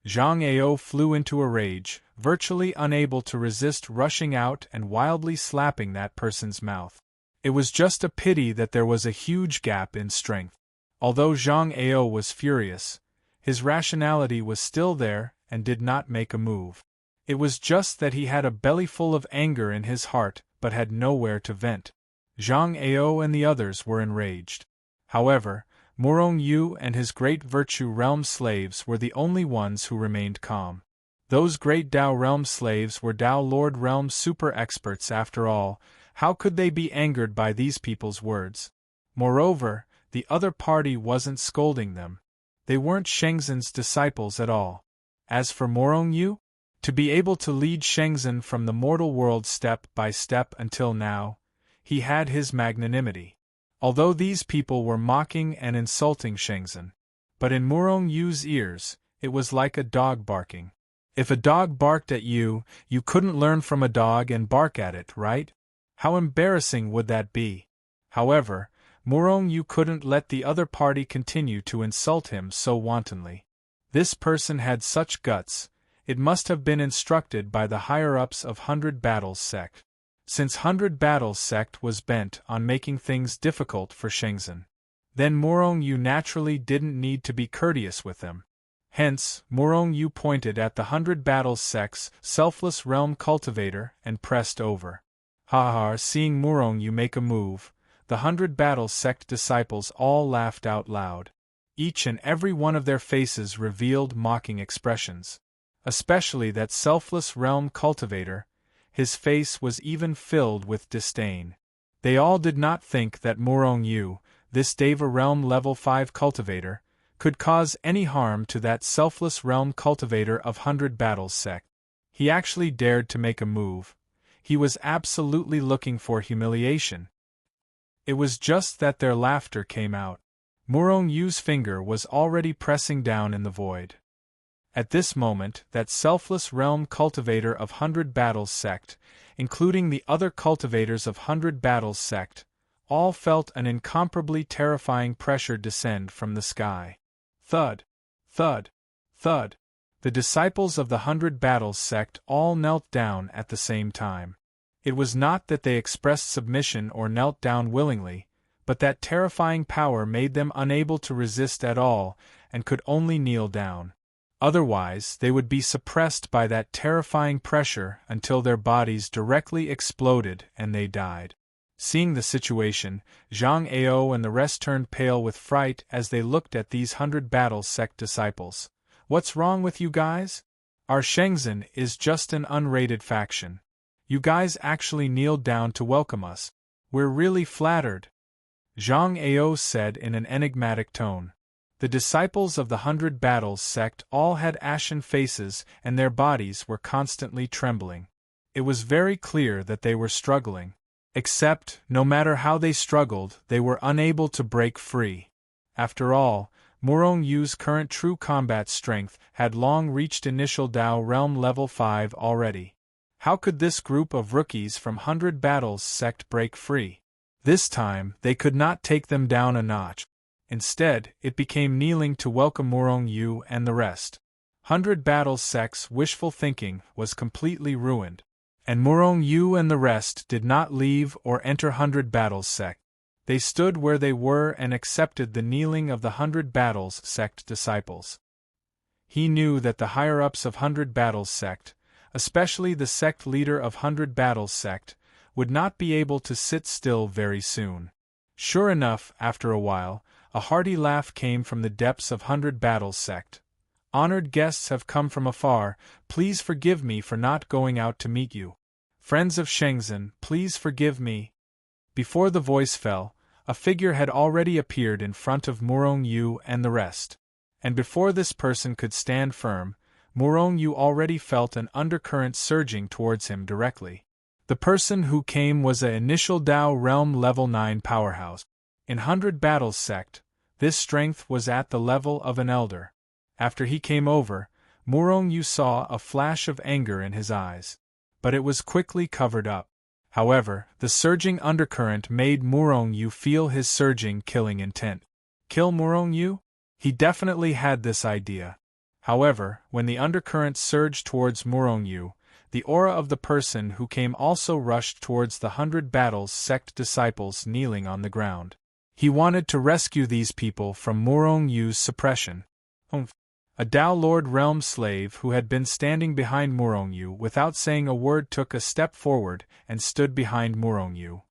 Zhang Ao flew into a rage, virtually unable to resist rushing out and wildly slapping that person's mouth. It was just a pity that there was a huge gap in strength. Although Zhang Ao was furious, his rationality was still there and did not make a move. It was just that he had a belly full of anger in his heart but had nowhere to vent. Zhang Ao and the others were enraged. However, Murong Yu and his Great Virtue Realm slaves were the only ones who remained calm. Those Great Dao Realm slaves were Dao Lord Realm super experts after all. How could they be angered by these people's words? Moreover, the other party wasn't scolding them. They weren't Shenzhen's disciples at all. As for Murong Yu, to be able to lead Shenzhen from the mortal world step by step until now, he had his magnanimity. Although these people were mocking and insulting Shenzhen, but in Murong Yu's ears, it was like a dog barking. If a dog barked at you, you couldn't learn from a dog and bark at it, right? How embarrassing would that be? However, Murong Yu couldn't let the other party continue to insult him so wantonly. This person had such guts, it must have been instructed by the higher-ups of 100 Battles sect. Since 100 Battles sect was bent on making things difficult for Shenzhen, then Murong Yu naturally didn't need to be courteous with them. Hence, Murong Yu pointed at the 100 Battles sect's selfless realm cultivator and pressed over. Ha! Seeing Murong Yu make a move, the 100 Battles sect disciples all laughed out loud. Each and every one of their faces revealed mocking expressions. Especially that selfless realm cultivator. His face was even filled with disdain. They all did not think that Murong Yu, this Deva Realm Level 5 cultivator, could cause any harm to that selfless realm cultivator of 100 Battles sect. He actually dared to make a move. He was absolutely looking for humiliation. It was just that their laughter came out. Murong Yu's finger was already pressing down in the void. At this moment, that selfless realm cultivator of 100 Battles sect, including the other cultivators of 100 Battles sect, all felt an incomparably terrifying pressure descend from the sky. Thud, thud, thud. The disciples of the 100 Battles sect all knelt down at the same time. It was not that they expressed submission or knelt down willingly, but that terrifying power made them unable to resist at all and could only kneel down. Otherwise, they would be suppressed by that terrifying pressure until their bodies directly exploded and they died. Seeing the situation, Zhang Ao and the rest turned pale with fright as they looked at these 100 Battles sect disciples. What's wrong with you guys? Our Shenzhen is just an unrated faction. You guys actually kneeled down to welcome us. We're really flattered. Zhang Ao said in an enigmatic tone. The disciples of the 100 Battles sect all had ashen faces and their bodies were constantly trembling. It was very clear that they were struggling. Except, no matter how they struggled, they were unable to break free. After all, Murong Yu's current true combat strength had long reached initial Dao Realm level 5 already. How could this group of rookies from 100 Battles sect break free? This time, they could not take them down a notch. Instead, it became kneeling to welcome Murong Yu and the rest. 100 Battles sect's wishful thinking was completely ruined. And Murong Yu and the rest did not leave or enter 100 Battles sect. They stood where they were and accepted the kneeling of the 100 Battles sect disciples. He knew that the higher-ups of 100 Battles sect, especially the sect leader of 100 Battles sect, would not be able to sit still very soon. Sure enough, after a while, a hearty laugh came from the depths of 100 Battles sect. Honored guests have come from afar, please forgive me for not going out to meet you. Friends of Shenzhen, please forgive me. Before the voice fell, a figure had already appeared in front of Murong Yu and the rest. And before this person could stand firm, Murong Yu already felt an undercurrent surging towards him directly. The person who came was an initial Dao Realm level 9 powerhouse. In 100 Battles sect, this strength was at the level of an elder. After he came over, Murong Yu saw a flash of anger in his eyes. But it was quickly covered up. However, the surging undercurrent made Murong Yu feel his surging killing intent. Kill Murong Yu? He definitely had this idea. However, when the undercurrent surged towards Murong Yu, the aura of the person who came also rushed towards the 100 Battles sect disciples kneeling on the ground. He wanted to rescue these people from Murong Yu's suppression. A Dao Lord Realm slave who had been standing behind Murong Yu without saying a word took a step forward and stood behind Murong Yu.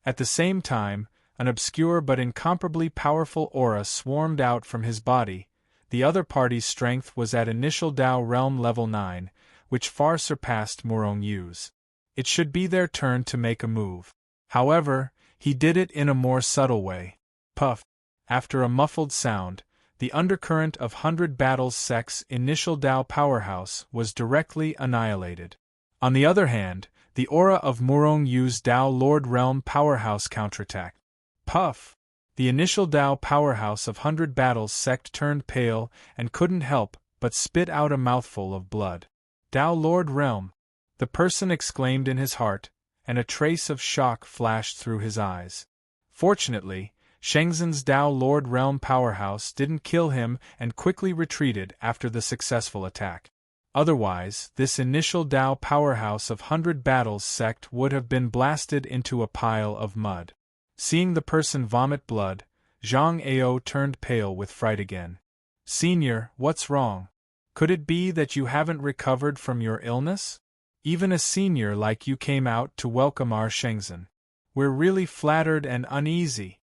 At the same time, an obscure but incomparably powerful aura swarmed out from his body. The other party's strength was at initial Dao Realm level 9, which far surpassed Murong Yu's. It should be their turn to make a move. However, he did it in a more subtle way. Puff. After a muffled sound, the undercurrent of 100 Battles sect's initial Dao powerhouse was directly annihilated. On the other hand, the aura of Murong Yu's Dao Lord Realm powerhouse counterattacked. Puff! The initial Dao powerhouse of 100 Battles sect turned pale and couldn't help but spit out a mouthful of blood. Dao Lord Realm! The person exclaimed in his heart, and a trace of shock flashed through his eyes. Fortunately, Shenzhen's Dao Lord Realm powerhouse didn't kill him and quickly retreated after the successful attack. Otherwise, this initial Dao powerhouse of 100 Battles sect would have been blasted into a pile of mud. Seeing the person vomit blood, Zhang Ao turned pale with fright again. Senior, what's wrong? Could it be that you haven't recovered from your illness? Even a senior like you came out to welcome our Shenzhen. We're really flattered and uneasy.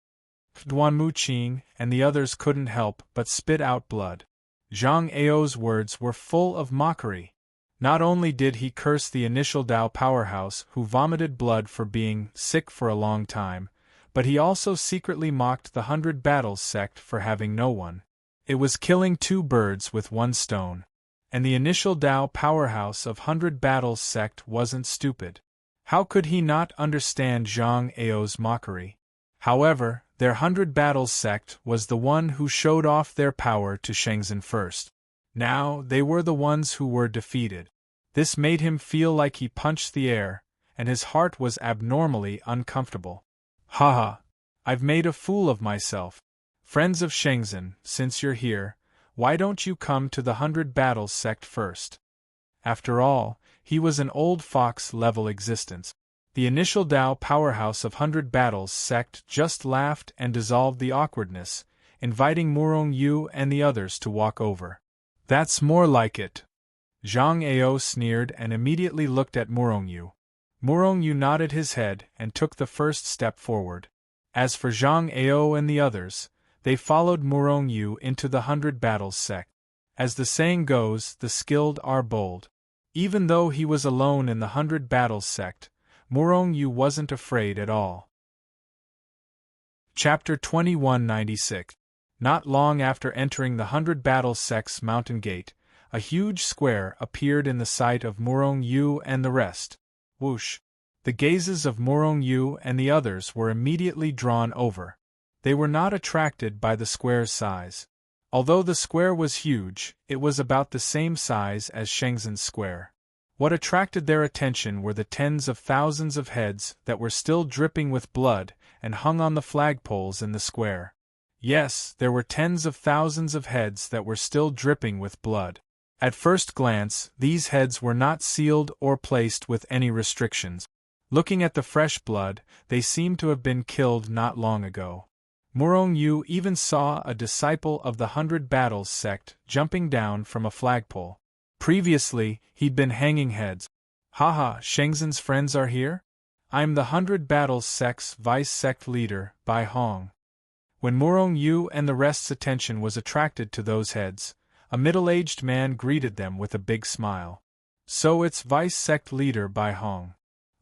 Duan Muqing and the others couldn't help but spit out blood. Zhang Ao's words were full of mockery. Not only did he curse the initial Dao powerhouse who vomited blood for being sick for a long time, but he also secretly mocked the 100 Battles sect for having no one. It was killing two birds with one stone. And the initial Tao powerhouse of 100 Battles sect wasn't stupid. How could he not understand Zhang Ao's mockery? However, their 100 Battles sect was the one who showed off their power to Shenzhen first. Now, they were the ones who were defeated. This made him feel like he punched the air, and his heart was abnormally uncomfortable. Haha! I've made a fool of myself. Friends of Shenzhen, since you're here, why don't you come to the 100 Battles sect first? After all, he was an old fox-level existence. The initial Tao powerhouse of 100 Battles sect just laughed and dissolved the awkwardness, inviting Murong Yu and the others to walk over. That's more like it. Zhang Ao sneered and immediately looked at Murong Yu. Murong Yu nodded his head and took the first step forward. As for Zhang Ao and the others, they followed Murong Yu into the 100 Battles sect. As the saying goes, the skilled are bold. Even though he was alone in the 100 Battles sect, Murong Yu wasn't afraid at all. Chapter 2196. Not long after entering the 100 Battles sect's mountain gate, a huge square appeared in the sight of Murong Yu and the rest. Whoosh! The gazes of Murong Yu and the others were immediately drawn over. They were not attracted by the square's size. Although the square was huge, it was about the same size as Shenzhen's square. What attracted their attention were the tens of thousands of heads that were still dripping with blood and hung on the flagpoles in the square. Yes, there were tens of thousands of heads that were still dripping with blood. At first glance, these heads were not sealed or placed with any restrictions. Looking at the fresh blood, they seemed to have been killed not long ago. Murong Yu even saw a disciple of the 100 Battles sect jumping down from a flagpole. Previously, he'd been hanging heads. Haha, Shenzhen's friends are here? I'm the 100 Battles sect's vice-sect leader, Bai Hong. When Murong Yu and the rest's attention was attracted to those heads, a middle-aged man greeted them with a big smile. So it's vice-sect leader Bai Hong.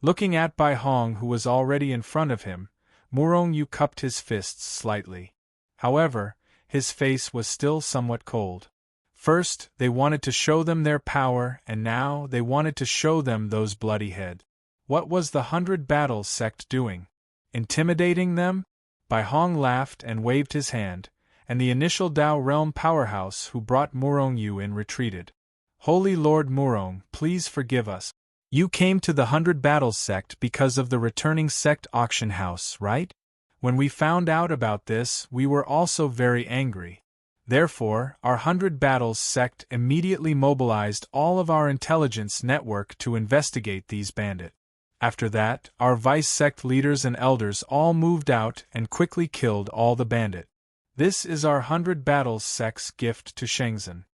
Looking at Bai Hong, who was already in front of him, Murong Yu cupped his fists slightly. However, his face was still somewhat cold. First, they wanted to show them their power, and now they wanted to show them those bloody heads. What was the 100 Battles sect doing? Intimidating them? Bai Hong laughed and waved his hand, and the initial Tao realm powerhouse who brought Murong Yu in retreated. Holy Lord Murong, please forgive us. You came to the 100 Battles sect because of the returning sect auction house, right? When we found out about this, we were also very angry. Therefore, our 100 Battles sect immediately mobilized all of our intelligence network to investigate these bandits. After that, our vice-sect leaders and elders all moved out and quickly killed all the bandits. This is our 100 Battles sect's gift to Shenzhen.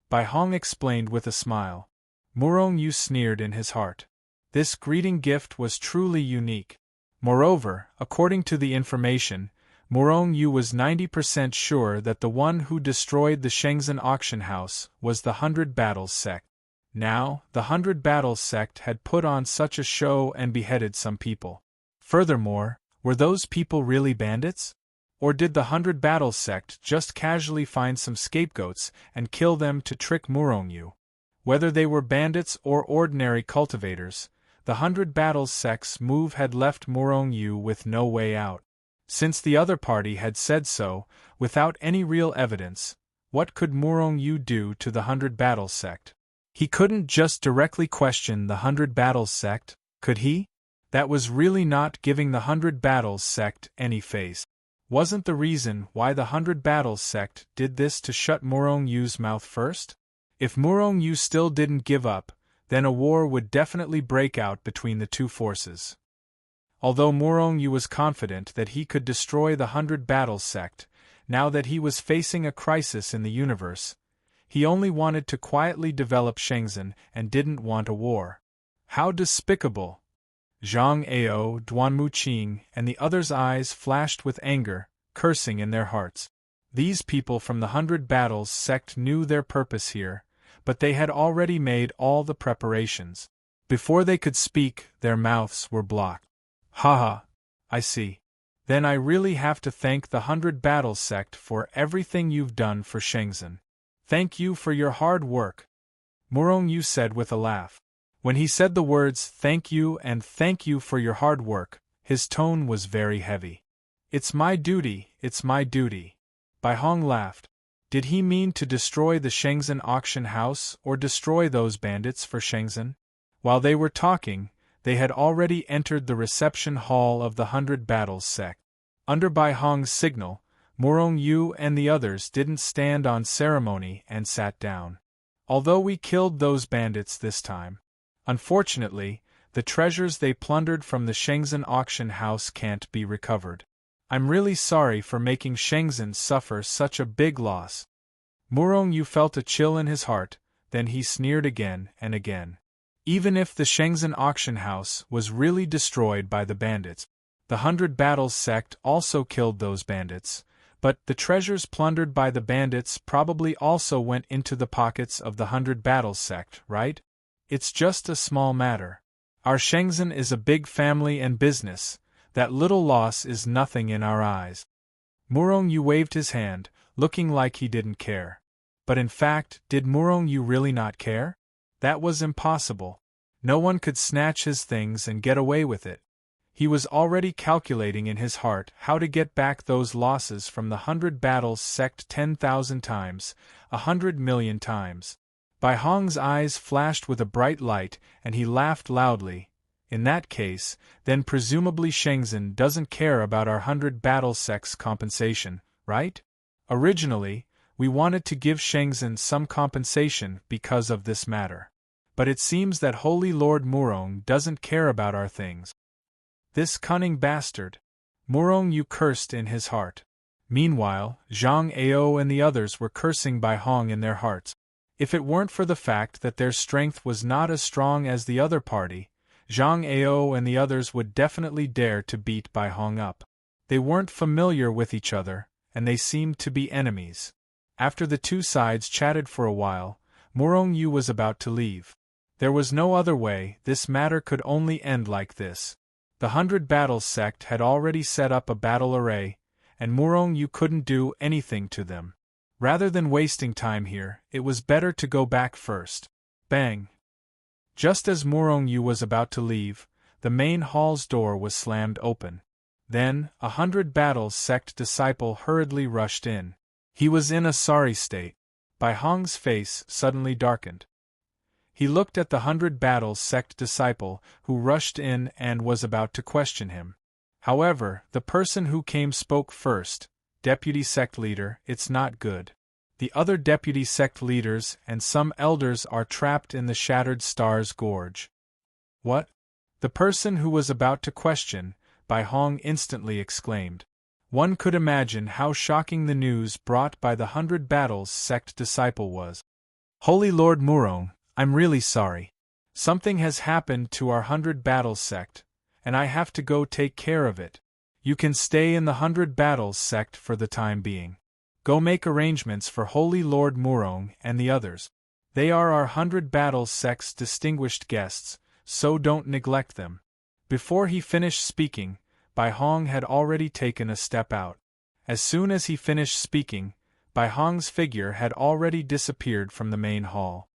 Bai Hong explained with a smile. Murong Yu sneered in his heart. This greeting gift was truly unique. Moreover, according to the information, Murong Yu was 90% sure that the one who destroyed the Shenzhen auction house was the 100 Battles sect. Now, the 100 Battles sect had put on such a show and beheaded some people. Furthermore, were those people really bandits? Or did the 100 Battles sect just casually find some scapegoats and kill them to trick Murong Yu? Whether they were bandits or ordinary cultivators, the 100 Battles sect's move had left Murong Yu with no way out. Since the other party had said so, without any real evidence, what could Murong Yu do to the 100 Battles sect? He couldn't just directly question the 100 Battles sect, could he? That was really not giving the 100 Battles sect any face. Wasn't the reason why the 100 Battles sect did this to shut Murong Yu's mouth first? If Murong Yu still didn't give up, then a war would definitely break out between the two forces. Although Murong Yu was confident that he could destroy the 100 Battles sect, now that he was facing a crisis in the universe, he only wanted to quietly develop Shenzhen and didn't want a war. How despicable! Zhang Ao, Duanmu Qing, and the others' eyes flashed with anger, cursing in their hearts. These people from the 100 Battles sect knew their purpose here, but they had already made all the preparations. Before they could speak, their mouths were blocked. Haha, I see. Then I really have to thank the 100 Battles sect for everything you've done for Shenzhen. Thank you for your hard work, Murong Yu said with a laugh. When he said the words thank you and thank you for your hard work, his tone was very heavy. It's my duty, it's my duty. Bai Hong laughed. Did he mean to destroy the Shenzhen auction house or destroy those bandits for Shenzhen? While they were talking, they had already entered the reception hall of the 100 Battles sect. Under Bai Hong's signal, Murong Yu and the others didn't stand on ceremony and sat down. Although we killed those bandits this time, unfortunately, the treasures they plundered from the Shenzhen auction house can't be recovered. I'm really sorry for making Shenzhen suffer such a big loss. Murong Yu felt a chill in his heart, then he sneered again and again. Even if the Shenzhen auction house was really destroyed by the bandits, the 100 Battles sect also killed those bandits, but the treasures plundered by the bandits probably also went into the pockets of the 100 Battles sect, right? It's just a small matter. Our Shenzhen is a big family and business. That little loss is nothing in our eyes. Murong Yu waved his hand, looking like he didn't care. But in fact, did Murong Yu really not care? That was impossible. No one could snatch his things and get away with it. He was already calculating in his heart how to get back those losses from the 100 Battles sect 10,000 times, 100 million times. Bai Hong's eyes flashed with a bright light, and he laughed loudly. In that case, then presumably Shenzhen doesn't care about our 100 Battles sect's compensation, right? Originally, we wanted to give Shenzhen some compensation because of this matter. But it seems that Holy Lord Murong doesn't care about our things. This cunning bastard! Murong Yu cursed in his heart. Meanwhile, Zhang Ao and the others were cursing Bai Hong in their hearts. If it weren't for the fact that their strength was not as strong as the other party, Zhang Ao and the others would definitely dare to beat Bai Hong up. They weren't familiar with each other, and they seemed to be enemies. After the two sides chatted for a while, Murong Yu was about to leave. There was no other way, this matter could only end like this. The 100 Battles sect had already set up a battle array, and Murong Yu couldn't do anything to them. Rather than wasting time here, it was better to go back first. Bang! Just as Murong Yu was about to leave, the main hall's door was slammed open. Then, a 100 Battles sect disciple hurriedly rushed in. He was in a sorry state. Bai Hong's face suddenly darkened. He looked at the 100 Battles sect disciple, who rushed in and was about to question him. However, the person who came spoke first. Deputy sect leader, it's not good. The other deputy sect leaders and some elders are trapped in the Shattered Stars Gorge. What? The person who was about to question, Bai Hong instantly exclaimed. One could imagine how shocking the news brought by the 100 Battles sect disciple was. Holy Lord Murong, I'm really sorry. Something has happened to our 100 Battles sect, and I have to go take care of it. You can stay in the 100 Battles sect for the time being. Go make arrangements for Holy Lord Murong and the others. They are our 100 Battles sect's distinguished guests, so don't neglect them. Before he finished speaking, Bai Hong had already taken a step out. As soon as he finished speaking, Bai Hong's figure had already disappeared from the main hall.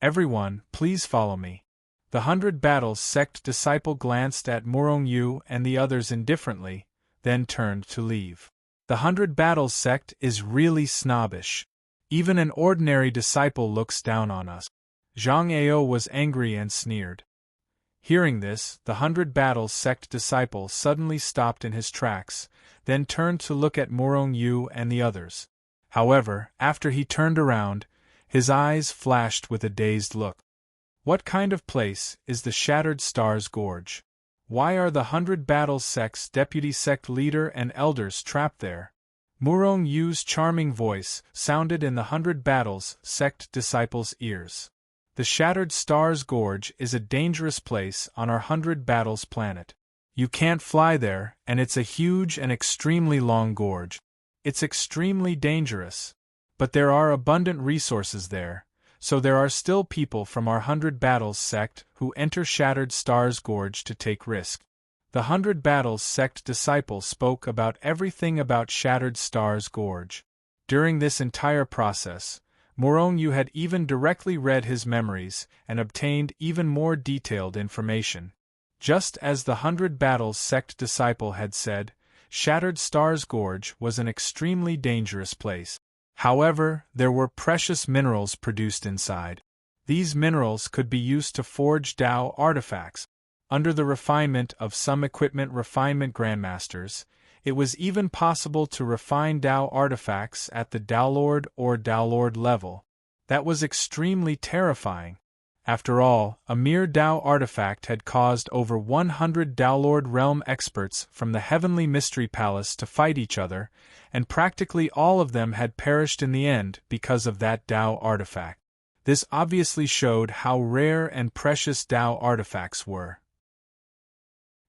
Everyone, please follow me. The 100 Battles sect disciple glanced at Murong Yu and the others indifferently, then turned to leave. The 100 Battles sect is really snobbish. Even an ordinary disciple looks down on us. Zhang Ao was angry and sneered. Hearing this, the 100 Battles sect disciple suddenly stopped in his tracks, then turned to look at Murong Yu and the others. However, after he turned around, his eyes flashed with a dazed look. What kind of place is the Shattered Stars Gorge? Why are the 100 Battles sect's deputy sect leader and elders trapped there? Murong Yu's charming voice sounded in the 100 Battles sect disciples' ears. The Shattered Stars Gorge is a dangerous place on our 100 Battles planet. You can't fly there, and it's a huge and extremely long gorge. It's extremely dangerous. But there are abundant resources there, so there are still people from our 100 Battles sect who enter Shattered Stars Gorge to take risk. The 100 Battles sect disciple spoke about everything about Shattered Stars Gorge. During this entire process, Morongyu had even directly read his memories and obtained even more detailed information. Just as the 100 Battles sect disciple had said, Shattered Stars Gorge was an extremely dangerous place. However, there were precious minerals produced inside. These minerals could be used to forge Dao artifacts. Under the refinement of some equipment refinement grandmasters, it was even possible to refine Dao artifacts at the Daolord or Daolord level. That was extremely terrifying. After all, a mere Dao artifact had caused over 100 Daolord realm experts from the Heavenly Mystery Palace to fight each other, and practically all of them had perished in the end because of that Dao artifact. This obviously showed how rare and precious Dao artifacts were.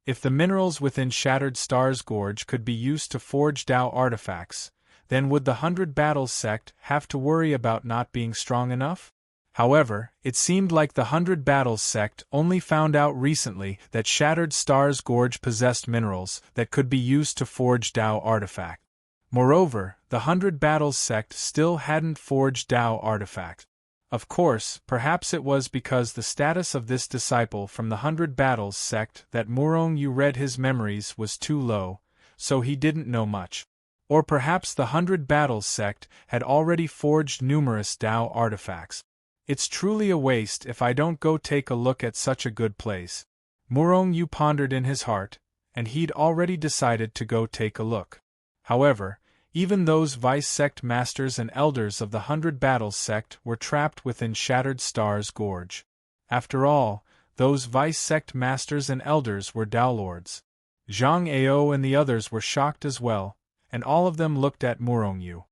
If the minerals within Shattered Stars Gorge could be used to forge Dao artifacts, then would the 100 Battles sect have to worry about not being strong enough? However, it seemed like the 100 Battles sect only found out recently that Shattered Stars Gorge possessed minerals that could be used to forge Dao artifacts. Moreover, the 100 Battles sect still hadn't forged Dao artifacts. Of course, perhaps it was because the status of this disciple from the 100 Battles sect that Morongyu read his memories was too low, so he didn't know much. Or perhaps the 100 Battles sect had already forged numerous Dao artifacts. It's truly a waste if I don't go take a look at such a good place. Morongyu pondered in his heart, and he'd already decided to go take a look. However, even those vice sect masters and elders of the 100 Battles sect were trapped within Shattered Stars Gorge. After all, those vice sect masters and elders were Daolords. Zhang Ao and the others were shocked as well, and all of them looked at Morongyu.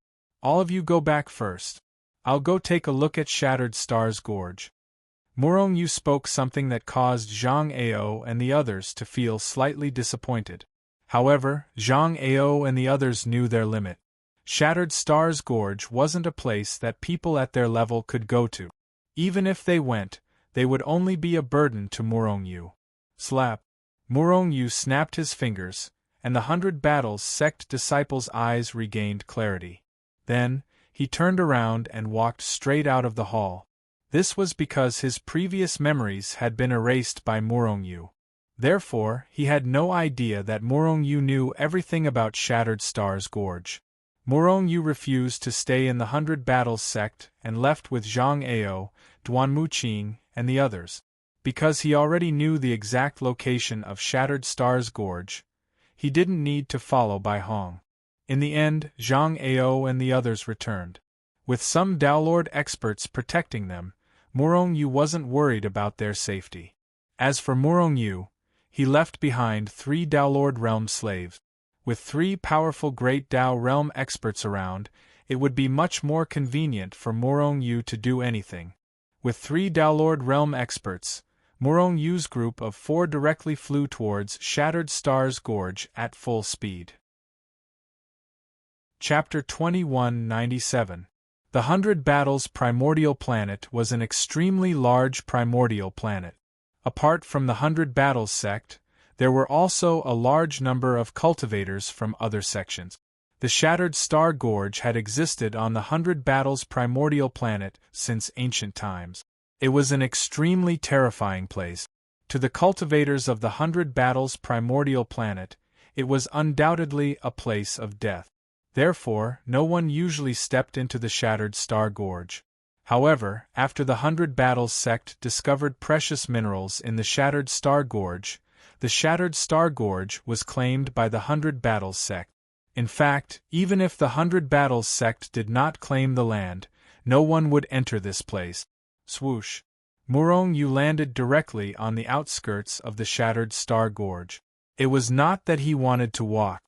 All of you go back first. I'll go take a look at Shattered Stars Gorge. Morongyu spoke something that caused Zhang Ao and the others to feel slightly disappointed. However, Zhang Ao and the others knew their limit. Shattered Stars Gorge wasn't a place that people at their level could go to. Even if they went, they would only be a burden to Morongyu. Slap! Morongyu snapped his fingers, and the 100 Battles sect disciple's eyes regained clarity. Then, he turned around and walked straight out of the hall. This was because his previous memories had been erased by Morongyu. Therefore, he had no idea that Morongyu knew everything about Shattered Stars Gorge. Morongyu refused to stay in the 100 Battles sect and left with Zhang Ao, Duanmu Qing, and the others. Because he already knew the exact location of Shattered Stars Gorge, he didn't need to follow Bai Hong. In the end, Zhang Ao and the others returned. With some Daolord experts protecting them, Morongyu wasn't worried about their safety. As for Morongyu, he left behind 3 Daolord realm slaves. With 3 powerful Great Dao realm experts around, it would be much more convenient for Morongyu to do anything. With 3 Daolord realm experts, Morongyu's group of 4 directly flew towards Shattered Stars Gorge at full speed. Chapter 2197. The 100 Battles Primordial Planet was an extremely large primordial planet. Apart from the 100 Battles sect, there were also a large number of cultivators from other sections. The Shattered Star Gorge had existed on the 100 Battles Primordial Planet since ancient times. It was an extremely terrifying place. To the cultivators of the 100 Battles Primordial Planet, it was undoubtedly a place of death. Therefore, no one usually stepped into the Shattered Star Gorge. However, after the 100 Battles sect discovered precious minerals in the Shattered Star Gorge, the Shattered Star Gorge was claimed by the 100 Battles sect. In fact, even if the 100 Battles sect did not claim the land, no one would enter this place. Swoosh! Morongyu landed directly on the outskirts of the Shattered Star Gorge. It was not that he wanted to walk.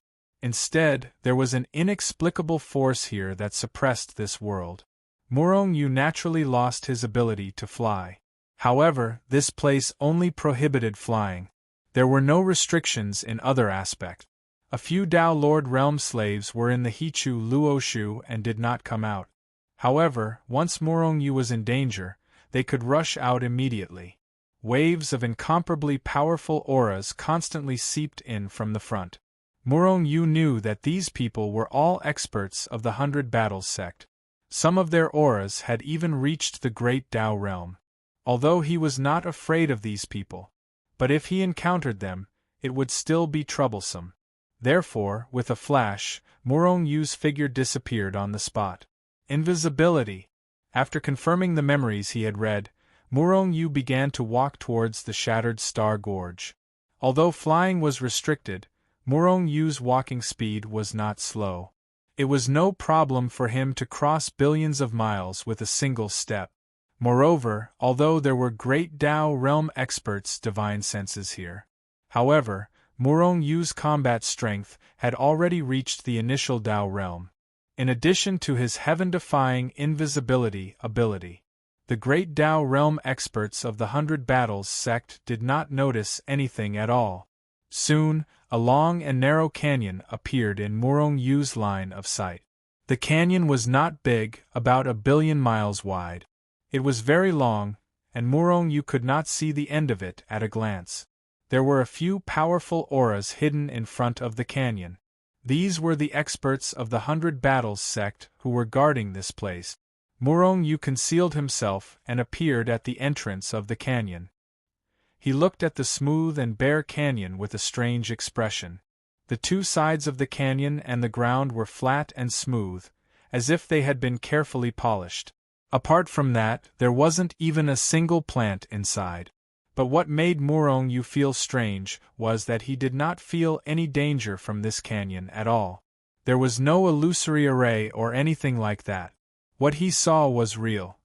Instead, there was an inexplicable force here that suppressed this world. Morongyu naturally lost his ability to fly. However, this place only prohibited flying. There were no restrictions in other aspects. A few Daolord realm slaves were in the Hichu Luoshu and did not come out. However, once Morongyu was in danger, they could rush out immediately. Waves of incomparably powerful auras constantly seeped in from the front. Murong Yu knew that these people were all experts of the 100 Battles sect. Some of their auras had even reached the great Tao realm. Although he was not afraid of these people, but if he encountered them, it would still be troublesome. Therefore, with a flash, Murong Yu's figure disappeared on the spot. Invisibility. After confirming the memories he had read, Murong Yu began to walk towards the shattered star gorge. Although flying was restricted, Murong Yu's walking speed was not slow. It was no problem for him to cross billions of miles with a single step. Moreover, although there were great Tao realm experts' divine senses here. However, Murong Yu's combat strength had already reached the initial Tao realm. In addition to his heaven-defying invisibility ability, the great Tao realm experts of the 100 Battles sect did not notice anything at all. Soon, a long and narrow canyon appeared in Murong Yu's line of sight. The canyon was not big, about 1 billion miles wide. It was very long, and Murong Yu could not see the end of it at a glance. There were a few powerful auras hidden in front of the canyon. These were the experts of the 100 Battles sect who were guarding this place. Murong Yu concealed himself and appeared at the entrance of the canyon. He looked at the smooth and bare canyon with a strange expression. The two sides of the canyon and the ground were flat and smooth, as if they had been carefully polished. Apart from that, there wasn't even a single plant inside. But what made Murong Yu feel strange was that he did not feel any danger from this canyon at all. There was no illusory array or anything like that. What he saw was real.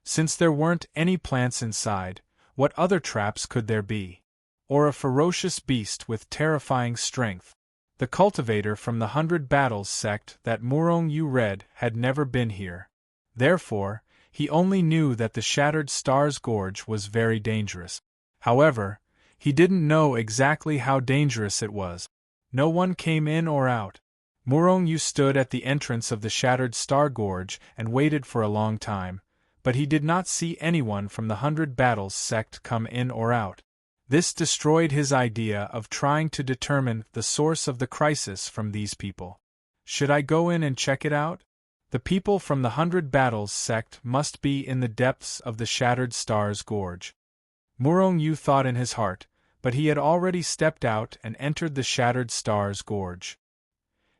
Since there weren't any plants inside, what other traps could there be? Or a ferocious beast with terrifying strength? The cultivator from the 100 Battles sect that Murong Yu read had never been here. Therefore, he only knew that the Shattered Stars Gorge was very dangerous. However, he didn't know exactly how dangerous it was. No one came in or out. Murong Yu stood at the entrance of the Shattered Star Gorge and waited for a long time, but he did not see anyone from the 100 Battles sect come in or out. This destroyed his idea of trying to determine the source of the crisis from these people. Should I go in and check it out? The people from the 100 Battles sect must be in the depths of the Shattered Stars Gorge. Murong Yu thought in his heart, but he had already stepped out and entered the Shattered Stars Gorge.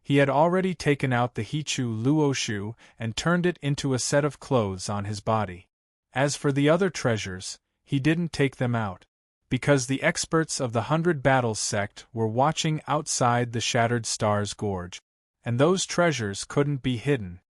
He had already taken out the Hichu Luoshu and turned it into a set of clothes on his body. As for the other treasures, he didn't take them out, because the experts of the 100 Battles sect were watching outside the Shattered Stars Gorge, and those treasures couldn't be hidden.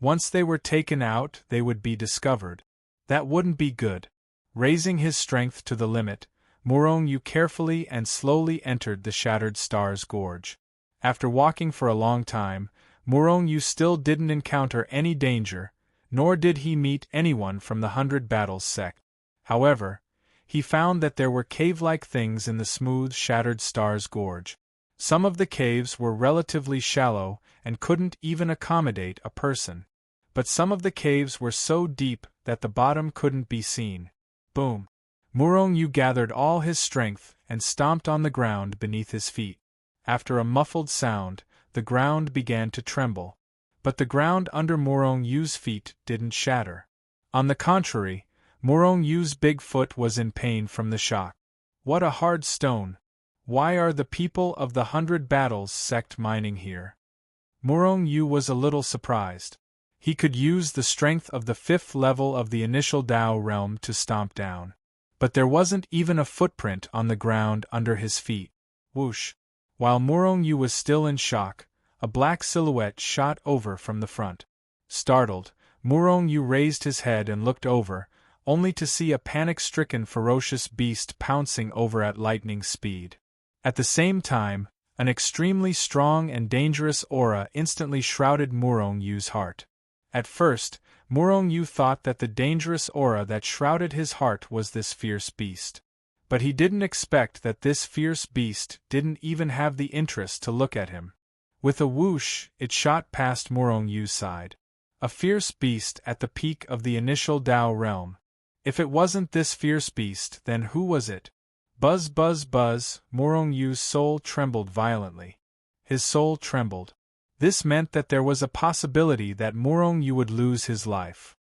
Once they were taken out, they would be discovered. That wouldn't be good. Raising his strength to the limit, Murong Yu carefully and slowly entered the Shattered Stars Gorge. After walking for a long time, Murong Yu still didn't encounter any danger, nor did he meet anyone from the 100 Battles sect. However, he found that there were cave-like things in the smooth Shattered Stars Gorge. Some of the caves were relatively shallow and couldn't even accommodate a person. But some of the caves were so deep that the bottom couldn't be seen. Boom! Murong Yu gathered all his strength and stomped on the ground beneath his feet. After a muffled sound, the ground began to tremble. But the ground under Murong Yu's feet didn't shatter. On the contrary, Murong Yu's big foot was in pain from the shock. What a hard stone! Why are the people of the 100 Battles sect mining here? Murong Yu was a little surprised. He could use the strength of the 5th level of the initial Tao realm to stomp down. But there wasn't even a footprint on the ground under his feet. Whoosh! While Murong Yu was still in shock, a black silhouette shot over from the front. Startled, Murong Yu raised his head and looked over, only to see a panic-stricken ferocious beast pouncing over at lightning speed. At the same time, an extremely strong and dangerous aura instantly shrouded Murong Yu's heart. At first, Murong Yu thought that the dangerous aura that shrouded his heart was this fierce beast. But he didn't expect that this fierce beast didn't even have the interest to look at him. With a whoosh, it shot past Murong Yu's side. A fierce beast at the peak of the initial Tao realm. If it wasn't this fierce beast, then who was it? Buzz, buzz, buzz, Morong Yu's soul trembled violently. His soul trembled. This meant that there was a possibility that Morong Yu would lose his life.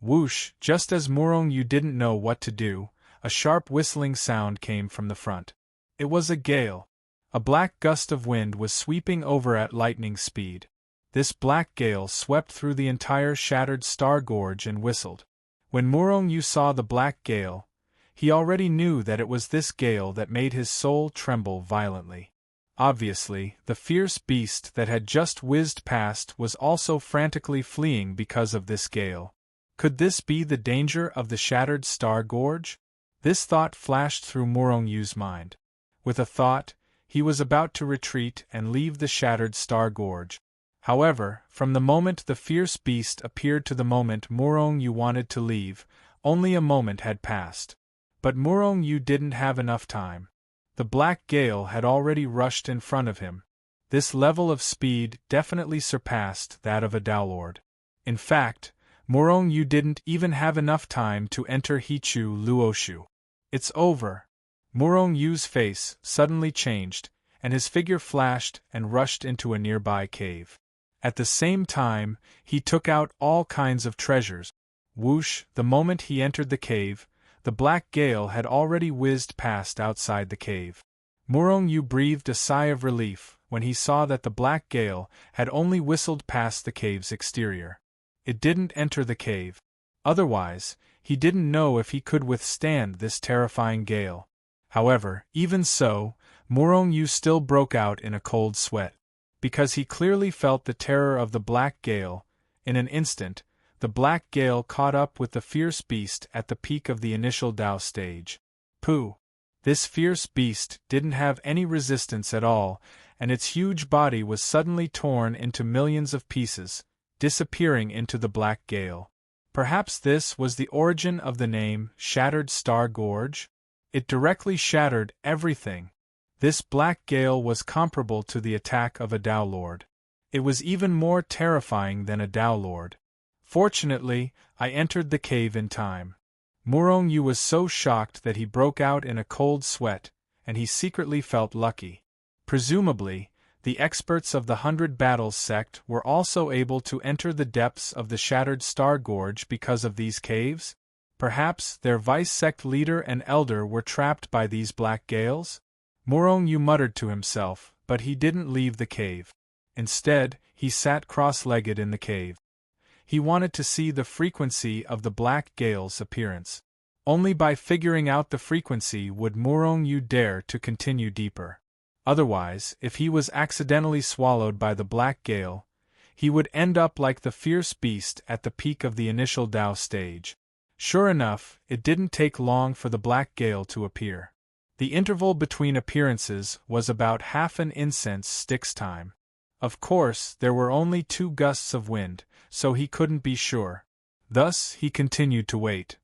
Whoosh, just as Morong Yu didn't know what to do, a sharp whistling sound came from the front. It was a gale. A black gust of wind was sweeping over at lightning speed. This black gale swept through the entire shattered star gorge and whistled. When Morong Yu saw the black gale, he already knew that it was this gale that made his soul tremble violently. Obviously, the fierce beast that had just whizzed past was also frantically fleeing because of this gale. Could this be the danger of the shattered star gorge? This thought flashed through Morong Yu's mind. With a thought, he was about to retreat and leave the shattered star gorge. However, from the moment the fierce beast appeared to the moment Morong Yu wanted to leave, only a moment had passed. But Morong Yu didn't have enough time. The black gale had already rushed in front of him. This level of speed definitely surpassed that of a Dowlord. In fact, Morong Yu didn't even have enough time to enter Hichu Luoshu. It's over. Morong Yu's face suddenly changed, and his figure flashed and rushed into a nearby cave. At the same time, he took out all kinds of treasures. Whoosh, the moment he entered the cave, the black gale had already whizzed past outside the cave. Morong Yu breathed a sigh of relief when he saw that the black gale had only whistled past the cave's exterior. It didn't enter the cave. Otherwise, he didn't know if he could withstand this terrifying gale. However, even so, Morong Yu still broke out in a cold sweat. Because he clearly felt the terror of the black gale, in an instant, the black gale caught up with the fierce beast at the peak of the initial Dao stage. Pooh! This fierce beast didn't have any resistance at all, and its huge body was suddenly torn into millions of pieces, disappearing into the black gale. Perhaps this was the origin of the name Shattered Star Gorge? It directly shattered everything. This black gale was comparable to the attack of a Dowlord. It was even more terrifying than a Dowlord. Fortunately, I entered the cave in time. Morong Yu was so shocked that he broke out in a cold sweat, and he secretly felt lucky. Presumably, the experts of the 100 Battles sect were also able to enter the depths of the Shattered Star Gorge because of these caves? Perhaps their vice-sect leader and elder were trapped by these black gales? Morong Yu muttered to himself, but he didn't leave the cave. Instead, he sat cross-legged in the cave. He wanted to see the frequency of the black gale's appearance. Only by figuring out the frequency would Morong Yu dare to continue deeper. Otherwise, if he was accidentally swallowed by the black gale, he would end up like the fierce beast at the peak of the initial Dao stage. Sure enough, it didn't take long for the black gale to appear. The interval between appearances was about half an incense stick's time. Of course, there were only 2 gusts of wind, so he couldn't be sure. Thus, he continued to wait.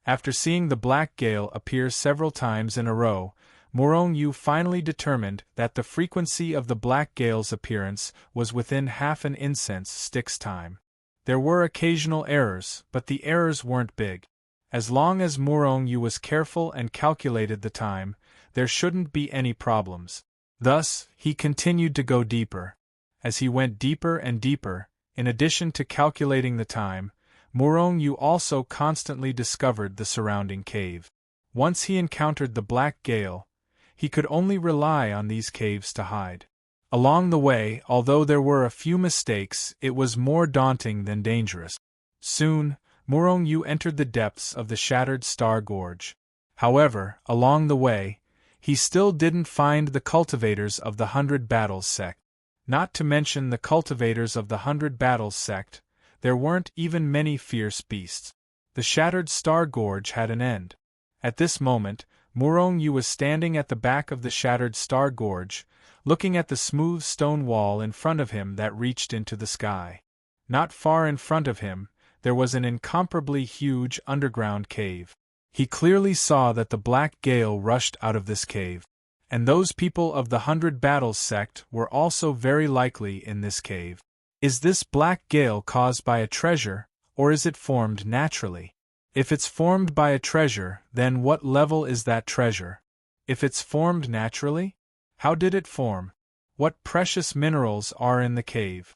After seeing the black gale appear several times in a row, Morong Yu finally determined that the frequency of the black gale's appearance was within half an incense stick's time. There were occasional errors, but the errors weren't big. As long as Morong Yu was careful and calculated the time, there shouldn't be any problems. Thus, he continued to go deeper. As he went deeper and deeper, in addition to calculating the time, Morong Yu also constantly discovered the surrounding cave. Once he encountered the black gale, he could only rely on these caves to hide. Along the way, although there were a few mistakes, it was more daunting than dangerous. Soon, Morong Yu entered the depths of the Shattered Star Gorge. However, along the way, he still didn't find the cultivators of the 100 Battles sect. Not to mention the cultivators of the 100 Battles sect, there weren't even many fierce beasts. The Shattered Star Gorge had an end. At this moment, Morong Yu was standing at the back of the Shattered Star Gorge, looking at the smooth stone wall in front of him that reached into the sky. Not far in front of him, there was an incomparably huge underground cave. He clearly saw that the black gale rushed out of this cave. And those people of the 100 Battles sect were also very likely in this cave. Is this black gale caused by a treasure, or is it formed naturally? If it's formed by a treasure, then what level is that treasure? If it's formed naturally? How did it form? What precious minerals are in the cave?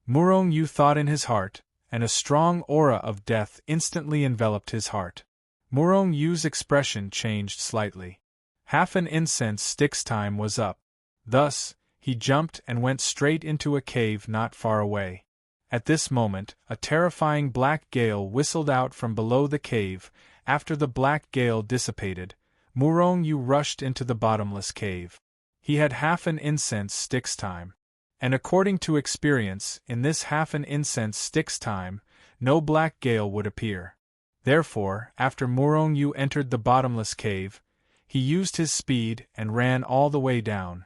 Murong Yu thought in his heart, and a strong aura of death instantly enveloped his heart. Murong Yu's expression changed slightly. Half an incense stick's time was up. Thus, he jumped and went straight into a cave not far away. At this moment, a terrifying black gale whistled out from below the cave. After the black gale dissipated, Murong Yu rushed into the bottomless cave. He had half an incense stick's time. And according to experience, in this half an incense stick's time, no black gale would appear. Therefore, after Murong Yu entered the bottomless cave, he used his speed and ran all the way down.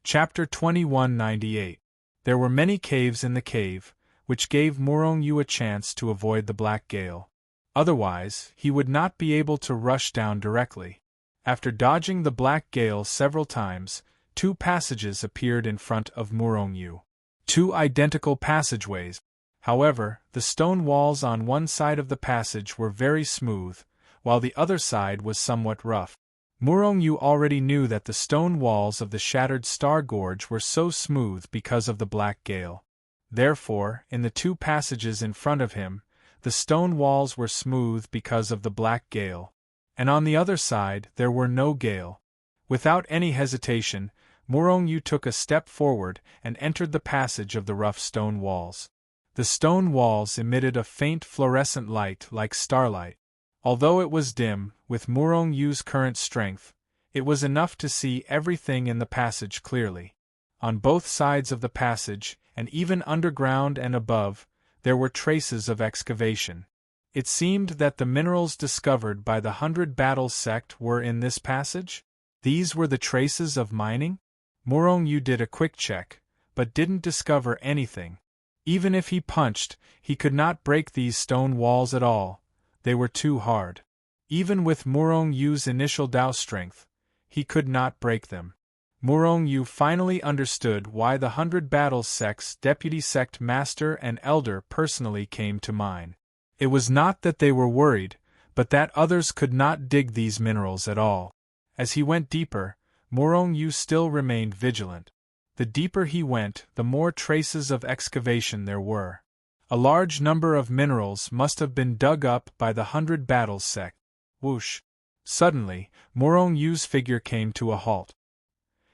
Chapter 2198. There were many caves in the cave, which gave Murong Yu a chance to avoid the black gale. Otherwise, he would not be able to rush down directly. After dodging the black gale several times, 2 passages appeared in front of Murong Yu. 2 identical passageways. However, the stone walls on one side of the passage were very smooth, while the other side was somewhat rough. Murong Yu already knew that the stone walls of the shattered Star Gorge were so smooth because of the black gale. Therefore, in the 2 passages in front of him, the stone walls were smooth because of the black gale. And on the other side there were no gale. Without any hesitation, Murong Yu took a step forward and entered the passage of the rough stone walls. The stone walls emitted a faint fluorescent light like starlight. Although it was dim, with Murong Yu's current strength, it was enough to see everything in the passage clearly. On both sides of the passage, and even underground and above, there were traces of excavation. It seemed that the minerals discovered by the 100 Battles sect were in this passage? These were the traces of mining? Murong Yu did a quick check, but didn't discover anything. Even if he punched, he could not break these stone walls at all. They were too hard. Even with Murong Yu's initial Dao strength, he could not break them. Murong Yu finally understood why the 100 Battles sect's deputy sect master and elder personally came to mine. It was not that they were worried, but that others could not dig these minerals at all. As he went deeper, Murong Yu still remained vigilant. The deeper he went, the more traces of excavation there were. A large number of minerals must have been dug up by the 100 Battles sect. Whoosh! Suddenly, Murong Yu's figure came to a halt.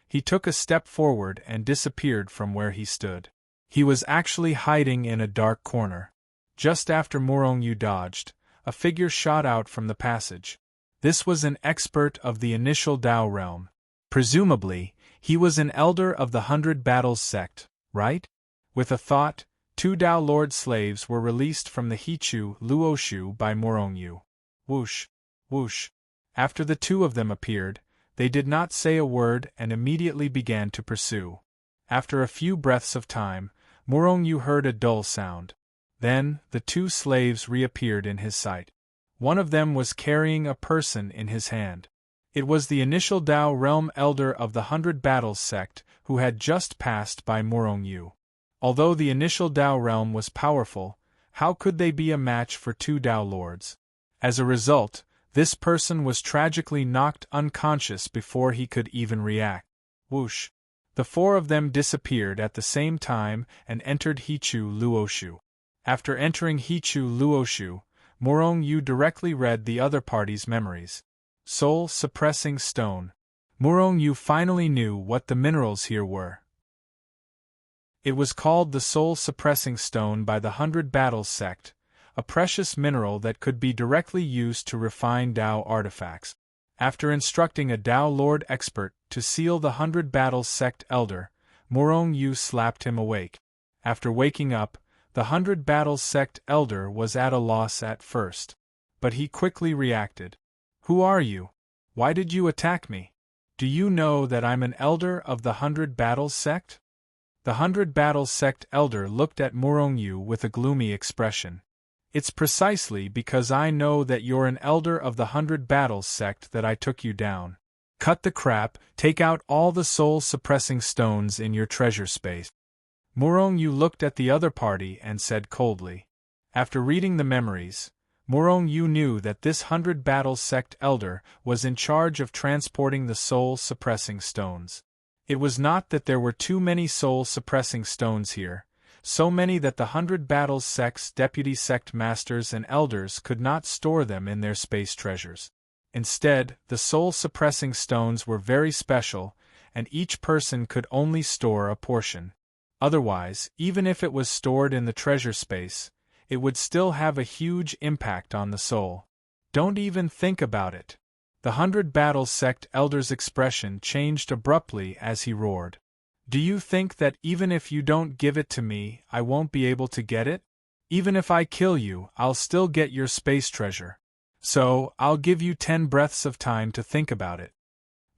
He took a step forward and disappeared from where he stood. He was actually hiding in a dark corner. Just after Murong Yu dodged, a figure shot out from the passage. This was an expert of the initial Dao realm. Presumably, he was an elder of the 100 Battles sect, right? With a thought, 2 Dao Lord slaves were released from the Hichu Luoshu by Murong Yu. Whoosh! Whoosh! After the 2 of them appeared, they did not say a word and immediately began to pursue. After a few breaths of time, Murong Yu heard a dull sound. Then, the 2 slaves reappeared in his sight. One of them was carrying a person in his hand. It was the initial Dao realm elder of the 100 Battles sect who had just passed by Murong Yu. Although the initial Dao realm was powerful, how could they be a match for 2 Dao lords? As a result, this person was tragically knocked unconscious before he could even react. Whoosh! The 4 of them disappeared at the same time and entered Hichu Luoshu. After entering Hichu Luoshu, Murong Yu directly read the other party's memories. Soul-suppressing stone. Murong Yu finally knew what the minerals here were. It was called the soul-suppressing stone by the 100 Battles sect, a precious mineral that could be directly used to refine Dao artifacts. After instructing a Dao Lord expert to seal the 100 Battles sect elder, Murong Yu slapped him awake. After waking up, the 100 Battles sect elder was at a loss at first. But he quickly reacted. Who are you? Why did you attack me? Do you know that I'm an elder of the 100 Battles sect? The 100 Battles sect elder looked at Murong Yu with a gloomy expression. It's precisely because I know that you're an elder of the 100 Battles sect that I took you down. Cut the crap, take out all the soul-suppressing stones in your treasure space. Murong Yu looked at the other party and said coldly. After reading the memories, Morong Yu knew that this 100 Battles sect elder was in charge of transporting the soul-suppressing stones. It was not that there were too many soul-suppressing stones here, so many that the 100 Battles sect's deputy sect masters and elders could not store them in their space treasures. Instead, the soul-suppressing stones were very special, and each person could only store a portion. Otherwise, even if it was stored in the treasure space, it would still have a huge impact on the soul. Don't even think about it. The 100 Battles sect elder's expression changed abruptly as he roared. Do you think that even if you don't give it to me, I won't be able to get it? Even if I kill you, I'll still get your space treasure. So, I'll give you 10 breaths of time to think about it.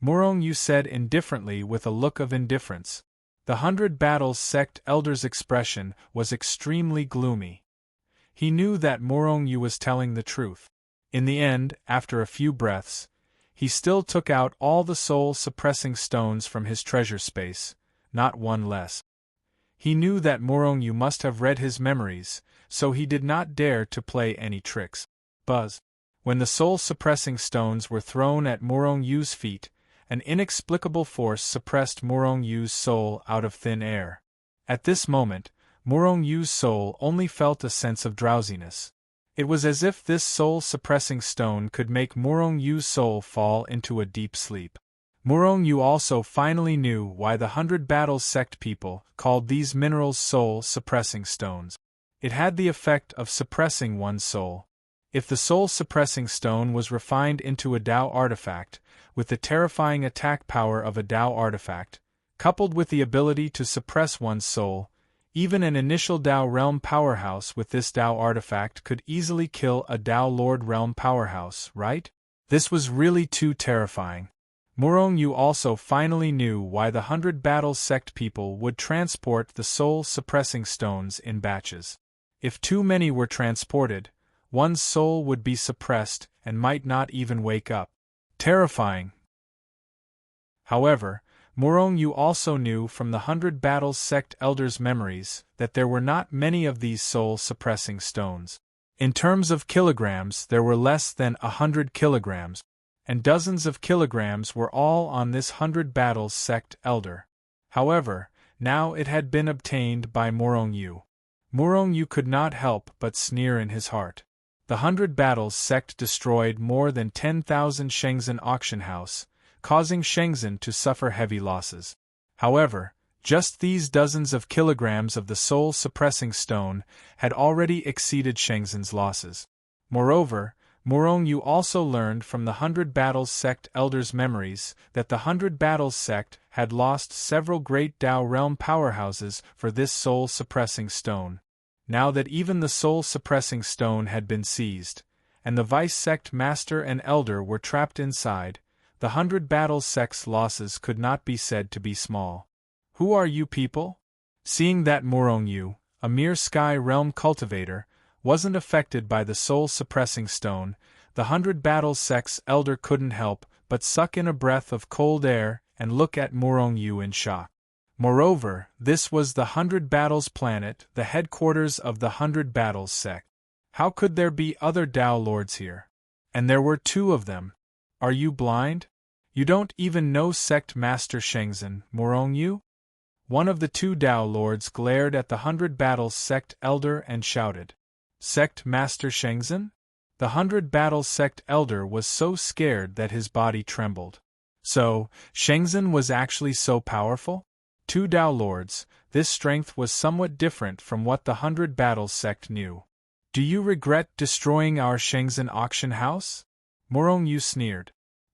Morong Yu said indifferently with a look of indifference. The 100 Battles sect elder's expression was extremely gloomy. He knew that Morong Yu was telling the truth. In the end, after a few breaths, he still took out all the soul-suppressing stones from his treasure space, not one less. He knew that Morong Yu must have read his memories, so he did not dare to play any tricks. Buzz. When the soul-suppressing stones were thrown at Morong Yu's feet, an inexplicable force suppressed Morong Yu's soul out of thin air. At this moment, Morong Yu's soul only felt a sense of drowsiness. It was as if this soul-suppressing stone could make Morong Yu's soul fall into a deep sleep. Morong Yu also finally knew why the 100 Battles sect people called these minerals soul-suppressing stones. It had the effect of suppressing one's soul. If the soul-suppressing stone was refined into a Tao artifact, with the terrifying attack power of a Tao artifact, coupled with the ability to suppress one's soul, even an initial Tao realm powerhouse with this Tao artifact could easily kill a Tao Lord realm powerhouse, right? This was really too terrifying. Morong Yu also finally knew why the 100 Battles sect people would transport the soul-suppressing stones in batches. If too many were transported, one's soul would be suppressed and might not even wake up. Terrifying. However, Morong Yu also knew from the 100 Battles sect elders' memories that there were not many of these soul-suppressing stones. In terms of kilograms, there were less than 100 kilograms, and dozens of kilograms were all on this 100 Battles sect elder. However, now it had been obtained by Morong Yu. Morong Yu could not help but sneer in his heart. The 100 Battles sect destroyed more than 10,000 Shenzhen auction house, causing Shenzhen to suffer heavy losses. However, just these dozens of kilograms of the soul-suppressing stone had already exceeded Shenzhen's losses. Moreover, Morong Yu also learned from the 100 Battles sect elders' memories that the 100 Battles sect had lost several great Tao realm powerhouses for this soul-suppressing stone. Now that even the soul-suppressing stone had been seized, and the vice sect master and elder were trapped inside, the 100 Battles sect's losses could not be said to be small. Who are you people? Seeing that Morong Yu, a mere sky realm cultivator, wasn't affected by the soul-suppressing stone, the 100 Battles sect's elder couldn't help but suck in a breath of cold air and look at Morong Yu in shock. Moreover, this was the 100 Battles planet, the headquarters of the 100 Battles sect. How could there be other Tao Lords here? And there were 2 of them. Are you blind? You don't even know Sect Master Shenzhen, Morong Yu? One of the 2 Tao Lords glared at the 100 Battles sect elder and shouted. Sect Master Shenzhen? The 100 Battles sect elder was so scared that his body trembled. So, Shenzhen was actually so powerful? 2 Tao Lords, this strength was somewhat different from what the 100 Battles sect knew. Do you regret destroying our Shenzhen auction house? Morong Yu sneered.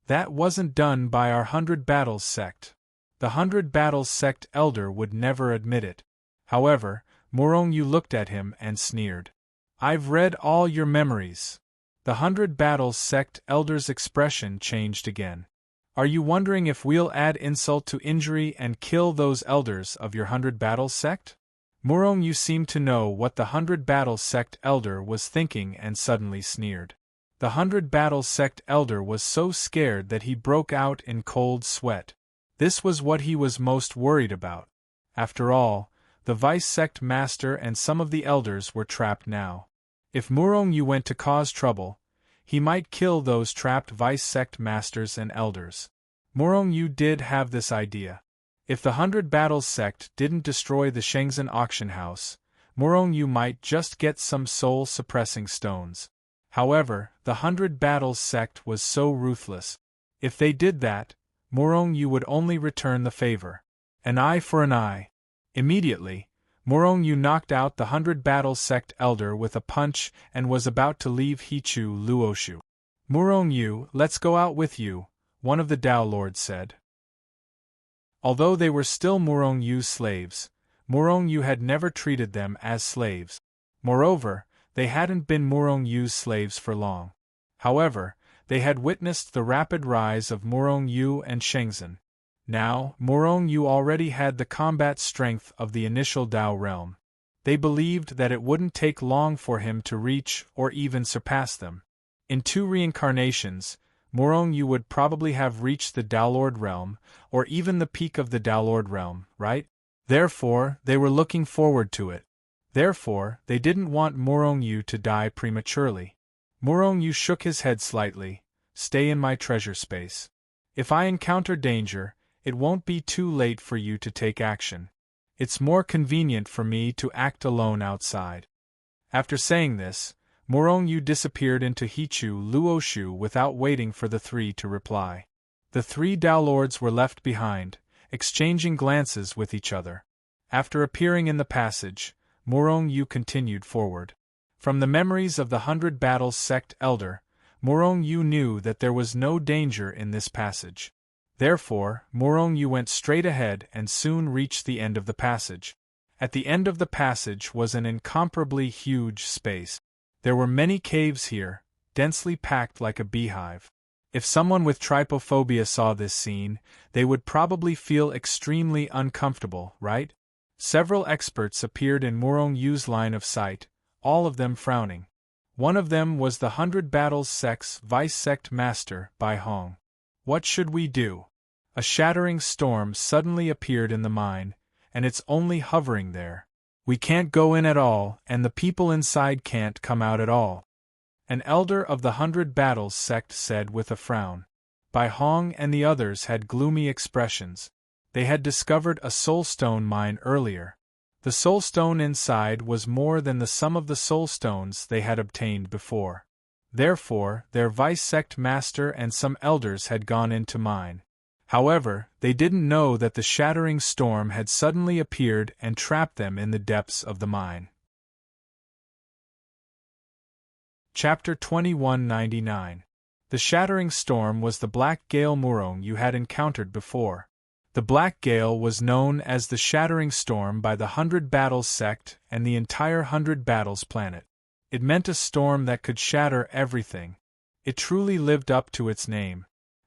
That wasn't done by our 100 Battles sect. The 100 Battles sect elder would never admit it. However, Morong Yu looked at him and sneered. I've read all your memories. The 100 Battles sect elder's expression changed again. Are you wondering if we'll add insult to injury and kill those elders of your 100 Battles sect? Morong Yu seemed to know what the 100 Battles sect elder was thinking and suddenly sneered. The 100 Battles sect elder was so scared that he broke out in cold sweat. This was what he was most worried about. After all, the vice sect master and some of the elders were trapped now. If Murong Yu went to cause trouble, he might kill those trapped vice sect masters and elders. Murong Yu did have this idea. If the 100 Battles sect didn't destroy the Shenzhen auction house, Murong Yu might just get some soul-suppressing stones. However, the 100 Battles sect was so ruthless. If they did that, Murong Yu would only return the favor. An eye for an eye. Immediately, Murong Yu knocked out the 100 Battles sect elder with a punch and was about to leave Hichu Luoshu. Murong Yu, let's go out with you, one of the Dao lords said. Although they were still Murong Yu's slaves, Murong Yu had never treated them as slaves. Moreover, they hadn't been Murong Yu's slaves for long. However, they had witnessed the rapid rise of Murong Yu and Shenzhen. Now, Murong Yu already had the combat strength of the initial Dao realm. They believed that it wouldn't take long for him to reach or even surpass them. In 2 reincarnations, Murong Yu would probably have reached the Daolord realm, or even the peak of the Daolord realm, right? Therefore, they were looking forward to it. Therefore, they didn't want Murong Yu to die prematurely. Murong Yu shook his head slightly. Stay in my treasure space. If I encounter danger, it won't be too late for you to take action. It's more convenient for me to act alone outside. After saying this, Murong Yu disappeared into Hichu Luoshu without waiting for the 3 to reply. The 3 Dao lords were left behind, exchanging glances with each other. After appearing in the passage, Murong Yu continued forward. From the memories of the 100 Battles sect elder, Murong Yu knew that there was no danger in this passage. Therefore, Murong Yu went straight ahead and soon reached the end of the passage. At the end of the passage was an incomparably huge space. There were many caves here, densely packed like a beehive. If someone with trypophobia saw this scene, they would probably feel extremely uncomfortable, right? Several experts appeared in Murong Yu's line of sight, all of them frowning. One of them was the 100 Battles sect's vice sect master, Bai Hong. What should we do? A shattering storm suddenly appeared in the mine, and it's only hovering there. We can't go in at all, and the people inside can't come out at all. An elder of the 100 Battles sect said with a frown. Bai Hong and the others had gloomy expressions. They had discovered a soulstone mine earlier. The soulstone inside was more than the sum of the soulstones they had obtained before. Therefore, their vice sect master and some elders had gone into mine. However, they didn't know that the shattering storm had suddenly appeared and trapped them in the depths of the mine. Chapter 2199. The shattering storm was the black gale Murong Yu had encountered before. The black gale was known as the shattering storm by the 100 Battles sect and the entire 100 Battles planet. It meant a storm that could shatter everything. It truly lived up to its name.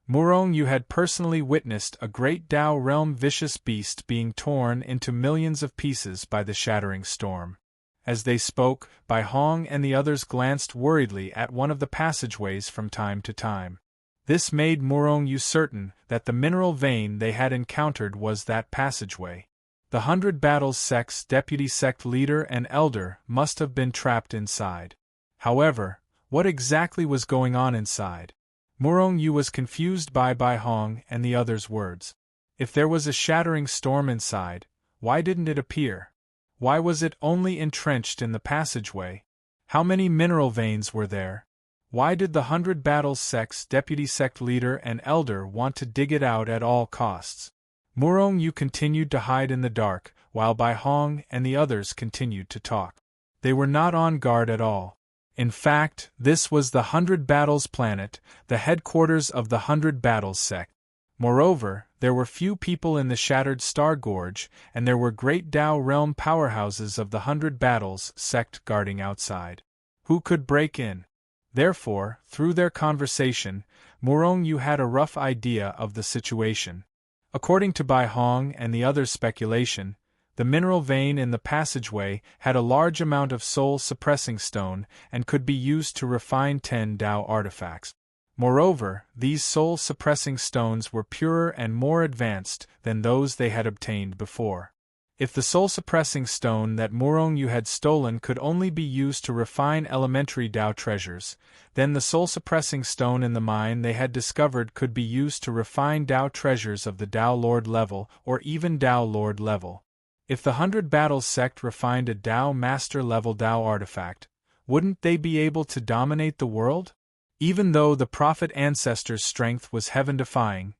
Murong Yu had personally witnessed a great Dao realm vicious beast being torn into millions of pieces by the shattering storm. As they spoke, Bai Hong and the others glanced worriedly at one of the passageways from time to time. This made Murong Yu certain that the mineral vein they had encountered was that passageway. The 100 Battles sect's deputy sect leader and elder must have been trapped inside. However, what exactly was going on inside? Murong Yu was confused by Bai Hong and the others' words. If there was a shattering storm inside, why didn't it appear? Why was it only entrenched in the passageway? How many mineral veins were there? Why did the 100 Battles sect's deputy sect leader and elder want to dig it out at all costs? Murong Yu continued to hide in the dark, while Bai Hong and the others continued to talk. They were not on guard at all. In fact, this was the 100 Battles planet, the headquarters of the 100 Battles sect. Moreover, there were few people in the shattered Star Gorge, and there were great Dao realm powerhouses of the 100 Battles sect guarding outside. Who could break in? Therefore, through their conversation, Murong Yu had a rough idea of the situation. According to Bai Hong and the others' speculation, the mineral vein in the passageway had a large amount of soul-suppressing stone and could be used to refine 10 Dao artifacts. Moreover, these soul-suppressing stones were purer and more advanced than those they had obtained before. If the soul-suppressing stone that Morong-yu had stolen could only be used to refine elementary Tao treasures, then the soul-suppressing stone in the mine they had discovered could be used to refine Tao treasures of the Tao Lord level or even Tao Lord level. If the 100 Battles sect refined a Tao Master level Tao artifact, wouldn't they be able to dominate the world? Even though the Prophet Ancestor's strength was heaven-defying,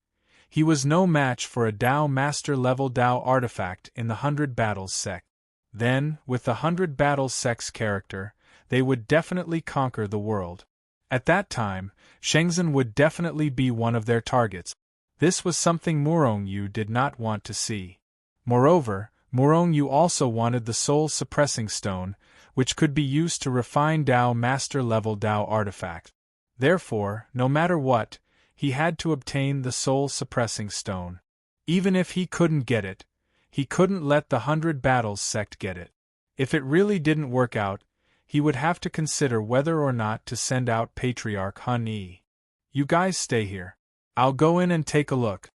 he was no match for a Tao Master level Tao artifact in the 100 Battles sect. Then, with the 100 Battles sect's character, they would definitely conquer the world. At that time, Shenzhen would definitely be one of their targets. This was something Morong-yu did not want to see. Moreover, Morong-yu also wanted the soul-suppressing stone, which could be used to refine Tao Master level Tao artifact. Therefore, no matter what, he had to obtain the soul-suppressing stone. Even if he couldn't get it, he couldn't let the 100 Battles sect get it. If it really didn't work out, he would have to consider whether or not to send out Patriarch Hun Yi. You guys stay here. I'll go in and take a look.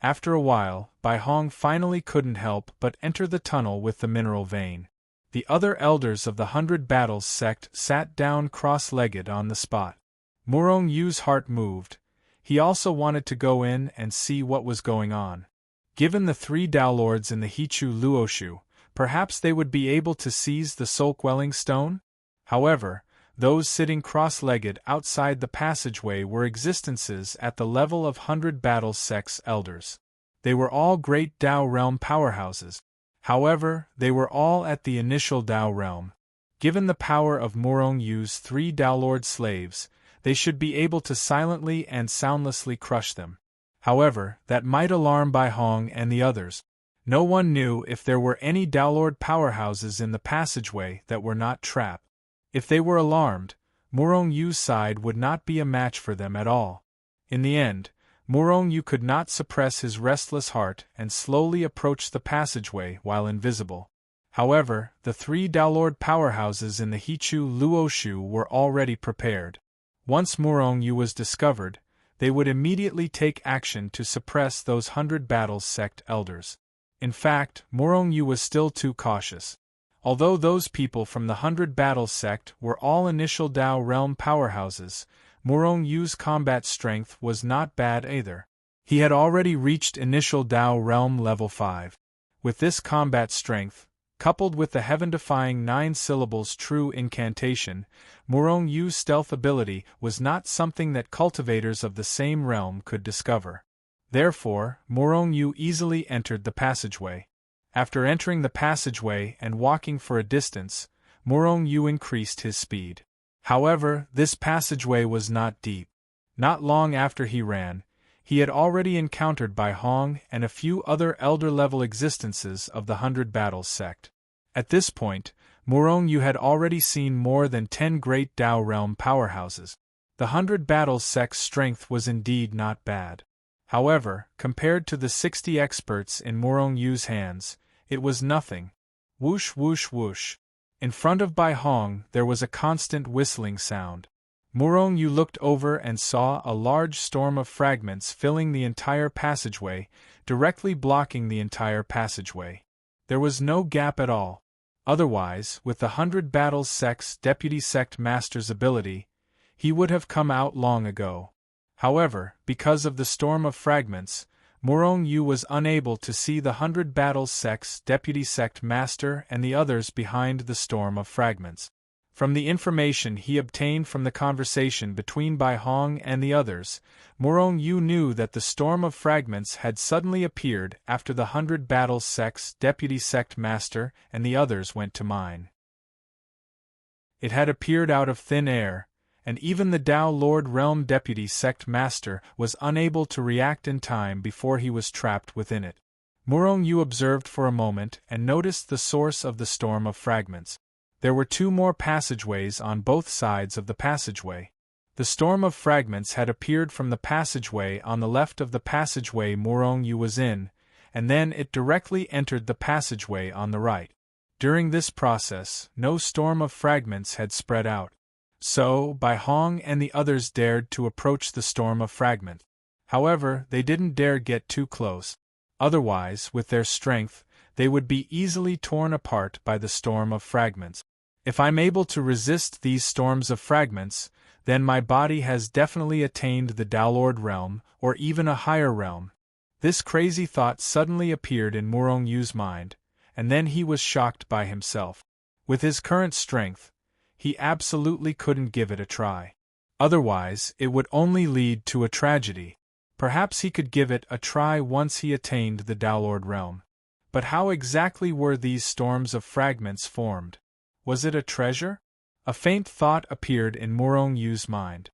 After a while, Bai Hong finally couldn't help but enter the tunnel with the mineral vein. The other elders of the 100 Battles sect sat down cross-legged on the spot. Morong-yu's heart moved. He also wanted to go in and see what was going on. Given the 3 Tao Lords in the Hichu Luoshu, perhaps they would be able to seize the soul-quelling stone? However, those sitting cross-legged outside the passageway were existences at the level of 100 Battles sect's elders. They were all great Tao realm powerhouses. However, they were all at the initial Tao realm. Given the power of Morong-yu's 3 Tao Lord slaves, they should be able to silently and soundlessly crush them. However, that might alarm Bai Hong and the others. No one knew if there were any Tao Lord powerhouses in the passageway that were not trapped. If they were alarmed, Morong-yu's side would not be a match for them at all. In the end, Morong-yu could not suppress his restless heart and slowly approached the passageway while invisible. However, the 3 Tao Lord powerhouses in the Hichu Luoshu were already prepared. Once Morong-yu was discovered, they would immediately take action to suppress those 100 Battles sect elders. In fact, Morong-yu was still too cautious. Although those people from the 100 Battles sect were all initial Tao realm powerhouses, Morong-yu's combat strength was not bad either. He had already reached initial Tao realm level 5. With this combat strength, coupled with the heaven-defying 9 syllables true incantation, Morong-yu's stealth ability was not something that cultivators of the same realm could discover. Therefore, Morong-yu easily entered the passageway. After entering the passageway and walking for a distance, Morong-yu increased his speed. However, this passageway was not deep. Not long after he ran, he had already encountered Bai Hong and a few other elder-level existences of the 100 Battles sect. At this point, Morong-yu had already seen more than 10 great Tao realm powerhouses. The 100 Battles sect's strength was indeed not bad. However, compared to the 60 experts in Morong-yu's hands, it was nothing. Whoosh whoosh whoosh. In front of Bai Hong there was a constant whistling sound. Morong-yu looked over and saw a large storm of fragments filling the entire passageway, directly blocking the entire passageway. There was no gap at all. Otherwise, with the 100 Battles sect's deputy sect master's ability, he would have come out long ago. However, because of the storm of fragments, Morong-yu was unable to see the 100 Battles sect's deputy sect master and the others behind the storm of fragments. From the information he obtained from the conversation between Bai Hong and the others, Morong-yu knew that the storm of fragments had suddenly appeared after the 100 Battles sect's deputy sect master and the others went to mine. It had appeared out of thin air, and even the Tao Lord Realm Deputy Sect Master was unable to react in time before he was trapped within it. Morong-yu observed for a moment and noticed the source of the storm of fragments. There were 2 more passageways on both sides of the passageway. The storm of fragments had appeared from the passageway on the left of the passageway Morong-yu was in, and then it directly entered the passageway on the right. During this process, no storm of fragments had spread out. So, Bai Hong and the others dared to approach the storm of fragment. However, they didn't dare get too close. Otherwise, with their strength, they would be easily torn apart by the storm of fragments. If I'm able to resist these storms of fragments, then my body has definitely attained the Downlord realm, or even a higher realm. This crazy thought suddenly appeared in Murong Yu's mind, and then he was shocked by himself. With his current strength, he absolutely couldn't give it a try. Otherwise, it would only lead to a tragedy. Perhaps he could give it a try once he attained the Downlord realm. But how exactly were these storms of fragments formed? Was it a treasure? A faint thought appeared in Murong Yu's mind.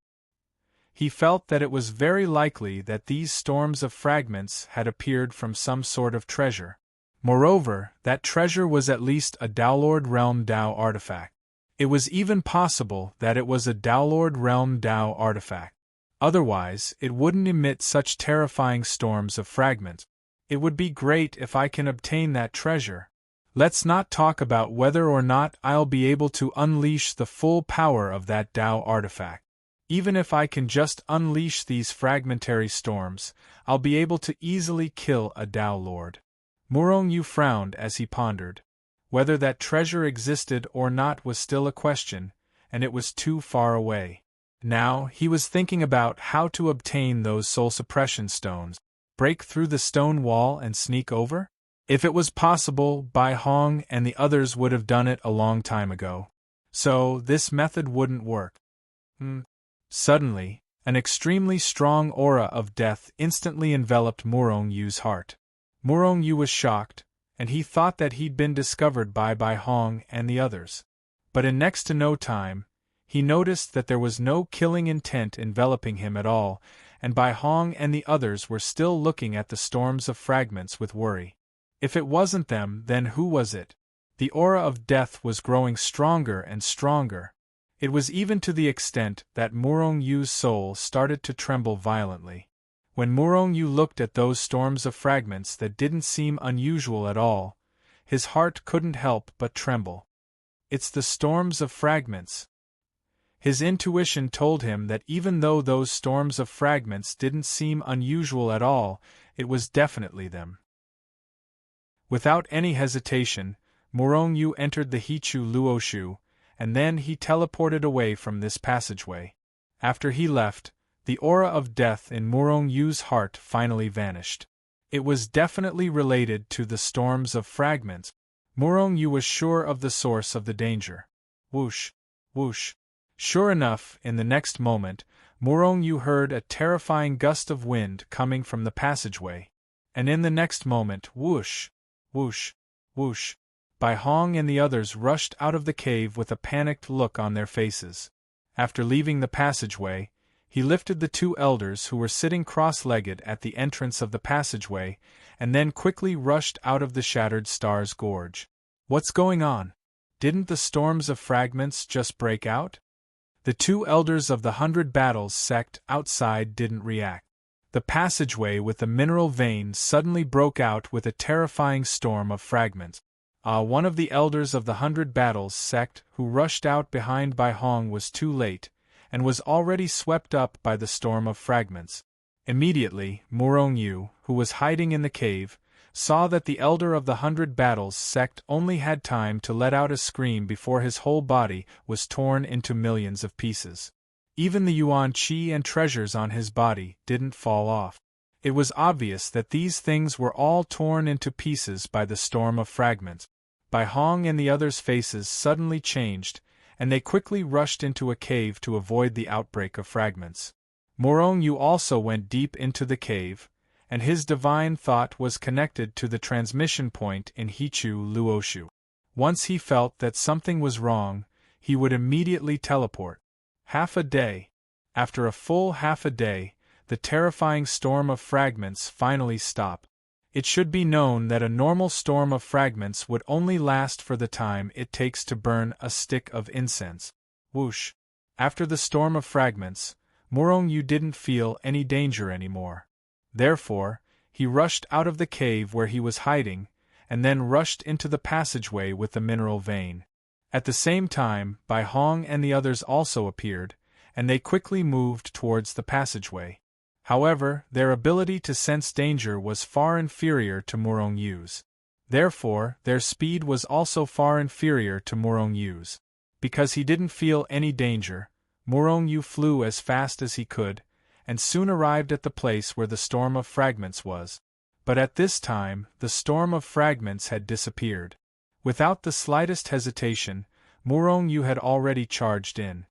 He felt that it was very likely that these storms of fragments had appeared from some sort of treasure. Moreover, that treasure was at least a Downlord realm Dao artifact. It was even possible that it was a Downlord realm Dao artifact. Otherwise, it wouldn't emit such terrifying storms of fragments. It would be great if I can obtain that treasure. Let's not talk about whether or not I'll be able to unleash the full power of that Dao artifact. Even if I can just unleash these fragmentary storms, I'll be able to easily kill a Dao Lord. Murong Yu frowned as he pondered. Whether that treasure existed or not was still a question, and it was too far away. Now, he was thinking about how to obtain those soul suppression stones. Break through the stone wall and sneak over? If it was possible, Bai Hong and the others would have done it a long time ago. So, this method wouldn't work. Suddenly, an extremely strong aura of death instantly enveloped Murong Yu's heart. Murong Yu was shocked, and he thought that he'd been discovered by Bai Hong and the others. But in next to no time, he noticed that there was no killing intent enveloping him at all, and Bai Hong and the others were still looking at the storms of fragments with worry. If it wasn't them, then who was it? The aura of death was growing stronger and stronger. It was even to the extent that Murong Yu's soul started to tremble violently. When Murong Yu looked at those storms of fragments that didn't seem unusual at all, his heart couldn't help but tremble. It's the storms of fragments. His intuition told him that even though those storms of fragments didn't seem unusual at all, it was definitely them. Without any hesitation, Murong Yu entered the Hichu Luoshu, and then he teleported away from this passageway. After he left, the aura of death in Murong Yu's heart finally vanished. It was definitely related to the storms of fragments. Murong Yu was sure of the source of the danger. Whoosh, whoosh. Sure enough, in the next moment, Murong Yu heard a terrifying gust of wind coming from the passageway. And in the next moment, whoosh, whoosh, whoosh. Bai Hong and the others rushed out of the cave with a panicked look on their faces. After leaving the passageway, he lifted the two elders who were sitting cross-legged at the entrance of the passageway, and then quickly rushed out of the shattered star's gorge. What's going on? Didn't the storms of fragments just break out? The two elders of the 100 Battles sect outside didn't react. The passageway with the mineral vein suddenly broke out with a terrifying storm of fragments. One of the elders of the 100 Battles sect who rushed out behind Bai Hong was too late, and was already swept up by the storm of fragments. Immediately, Murong Yu, who was hiding in the cave, saw that the elder of the 100 Battles sect only had time to let out a scream before his whole body was torn into millions of pieces. Even the yuan qi and treasures on his body didn't fall off. It was obvious that these things were all torn into pieces by the storm of fragments. Bai Hong and the others' faces suddenly changed, and they quickly rushed into a cave to avoid the outbreak of fragments. Murong Yu also went deep into the cave, and his divine thought was connected to the transmission point in Hichu Luoshu. Once he felt that something was wrong, he would immediately teleport. Half a day. After a full half a day, the terrifying storm of fragments finally stopped. It should be known that a normal storm of fragments would only last for the time it takes to burn a stick of incense. Whoosh! After the storm of fragments, Murong Yu didn't feel any danger anymore. Therefore, he rushed out of the cave where he was hiding, and then rushed into the passageway with the mineral vein. At the same time, Bai Hong and the others also appeared, and they quickly moved towards the passageway. However, their ability to sense danger was far inferior to Morong Yu's. Therefore, their speed was also far inferior to Morong Yu's. Because he didn't feel any danger, Morong Yu flew as fast as he could, and soon arrived at the place where the storm of fragments was. But at this time, the storm of fragments had disappeared. Without the slightest hesitation, Morong Yu had already charged in.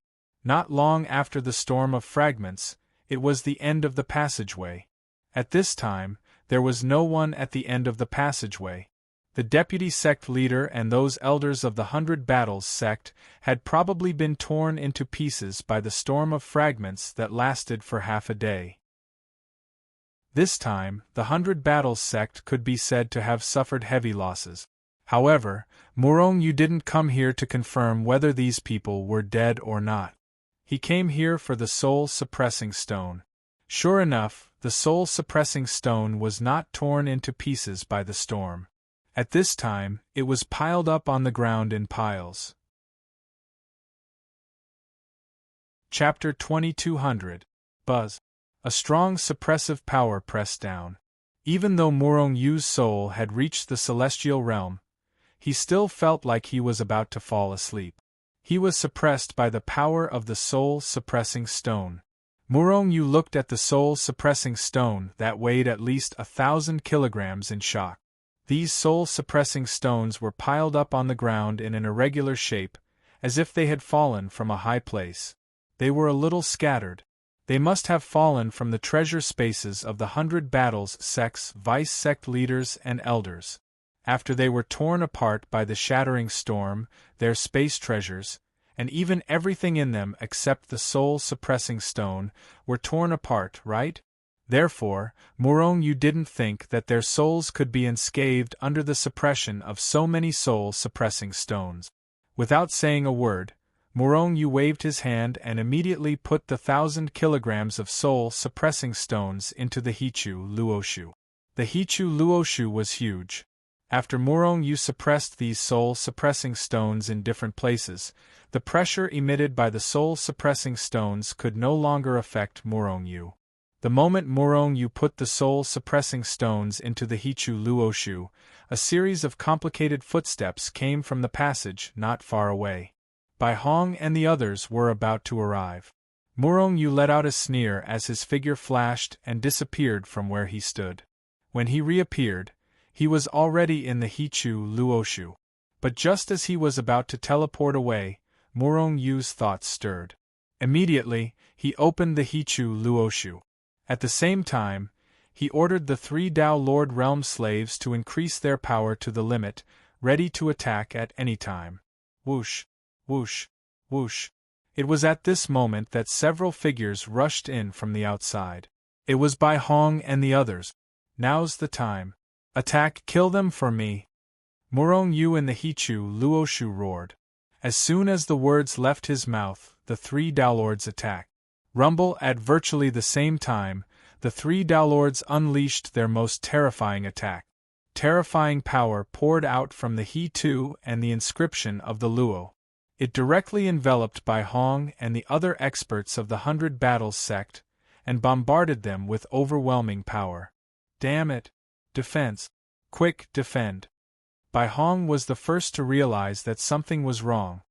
Not long after the storm of fragments, it was the end of the passageway. At this time, there was no one at the end of the passageway. The deputy sect leader and those elders of the 100 Battles sect had probably been torn into pieces by the storm of fragments that lasted for half a day. This time, the 100 Battles sect could be said to have suffered heavy losses. However, Morong Yu didn't come here to confirm whether these people were dead or not. He came here for the soul-suppressing stone. Sure enough, the soul-suppressing stone was not torn into pieces by the storm. At this time, it was piled up on the ground in piles. Chapter 2200. Buzz. A strong suppressive power pressed down. Even though Morong Yu's soul had reached the celestial realm, he still felt like he was about to fall asleep. He was suppressed by the power of the soul-suppressing stone. Morong Yu looked at the soul-suppressing stone that weighed at least 1,000 kilograms in shock. These soul-suppressing stones were piled up on the ground in an irregular shape, as if they had fallen from a high place. They were a little scattered. They must have fallen from the treasure spaces of the 100 Battles sect's vice sect leaders and elders. After they were torn apart by the shattering storm, their space treasures, and even everything in them except the soul-suppressing stone, were torn apart, right? Therefore, Morong Yu didn't think that their souls could be enscathed under the suppression of so many soul-suppressing stones. Without saying a word, Morong Yu waved his hand and immediately put the 1,000 kilograms of soul-suppressing stones into the Hichu Luoshu. The Hichu Luoshu was huge. After Morong Yu suppressed these soul-suppressing stones in different places, the pressure emitted by the soul-suppressing stones could no longer affect Morong Yu. The moment Morong Yu put the soul-suppressing stones into the Hichu Luoshu, a series of complicated footsteps came from the passage not far away. Bai Hong and the others were about to arrive. Morong Yu let out a sneer as his figure flashed and disappeared from where he stood. When he reappeared, he was already in the Hichu Luoshu. But just as he was about to teleport away, Morong Yu's thoughts stirred. Immediately, he opened the Hichu Luoshu. At the same time, he ordered the 3 Dao Lord Realm slaves to increase their power to the limit, ready to attack at any time. Whoosh, whoosh, whoosh. It was at this moment that several figures rushed in from the outside. It was Bai Hong and the others. Now's the time. Attack, kill them for me. Morong Yu in the Hichu Luoshu roared. As soon as the words left his mouth, the 3 Dao Lords attacked. Rumble at virtually the same time, the 3 Dao Lords unleashed their most terrifying attack. Terrifying power poured out from the He-Tu and the inscription of the Luo. It directly enveloped Bai Hong and the other experts of the 100 Battles sect, and bombarded them with overwhelming power. Damn it! Defense! Quick, defend! Bai Hong was the first to realize that something was wrong.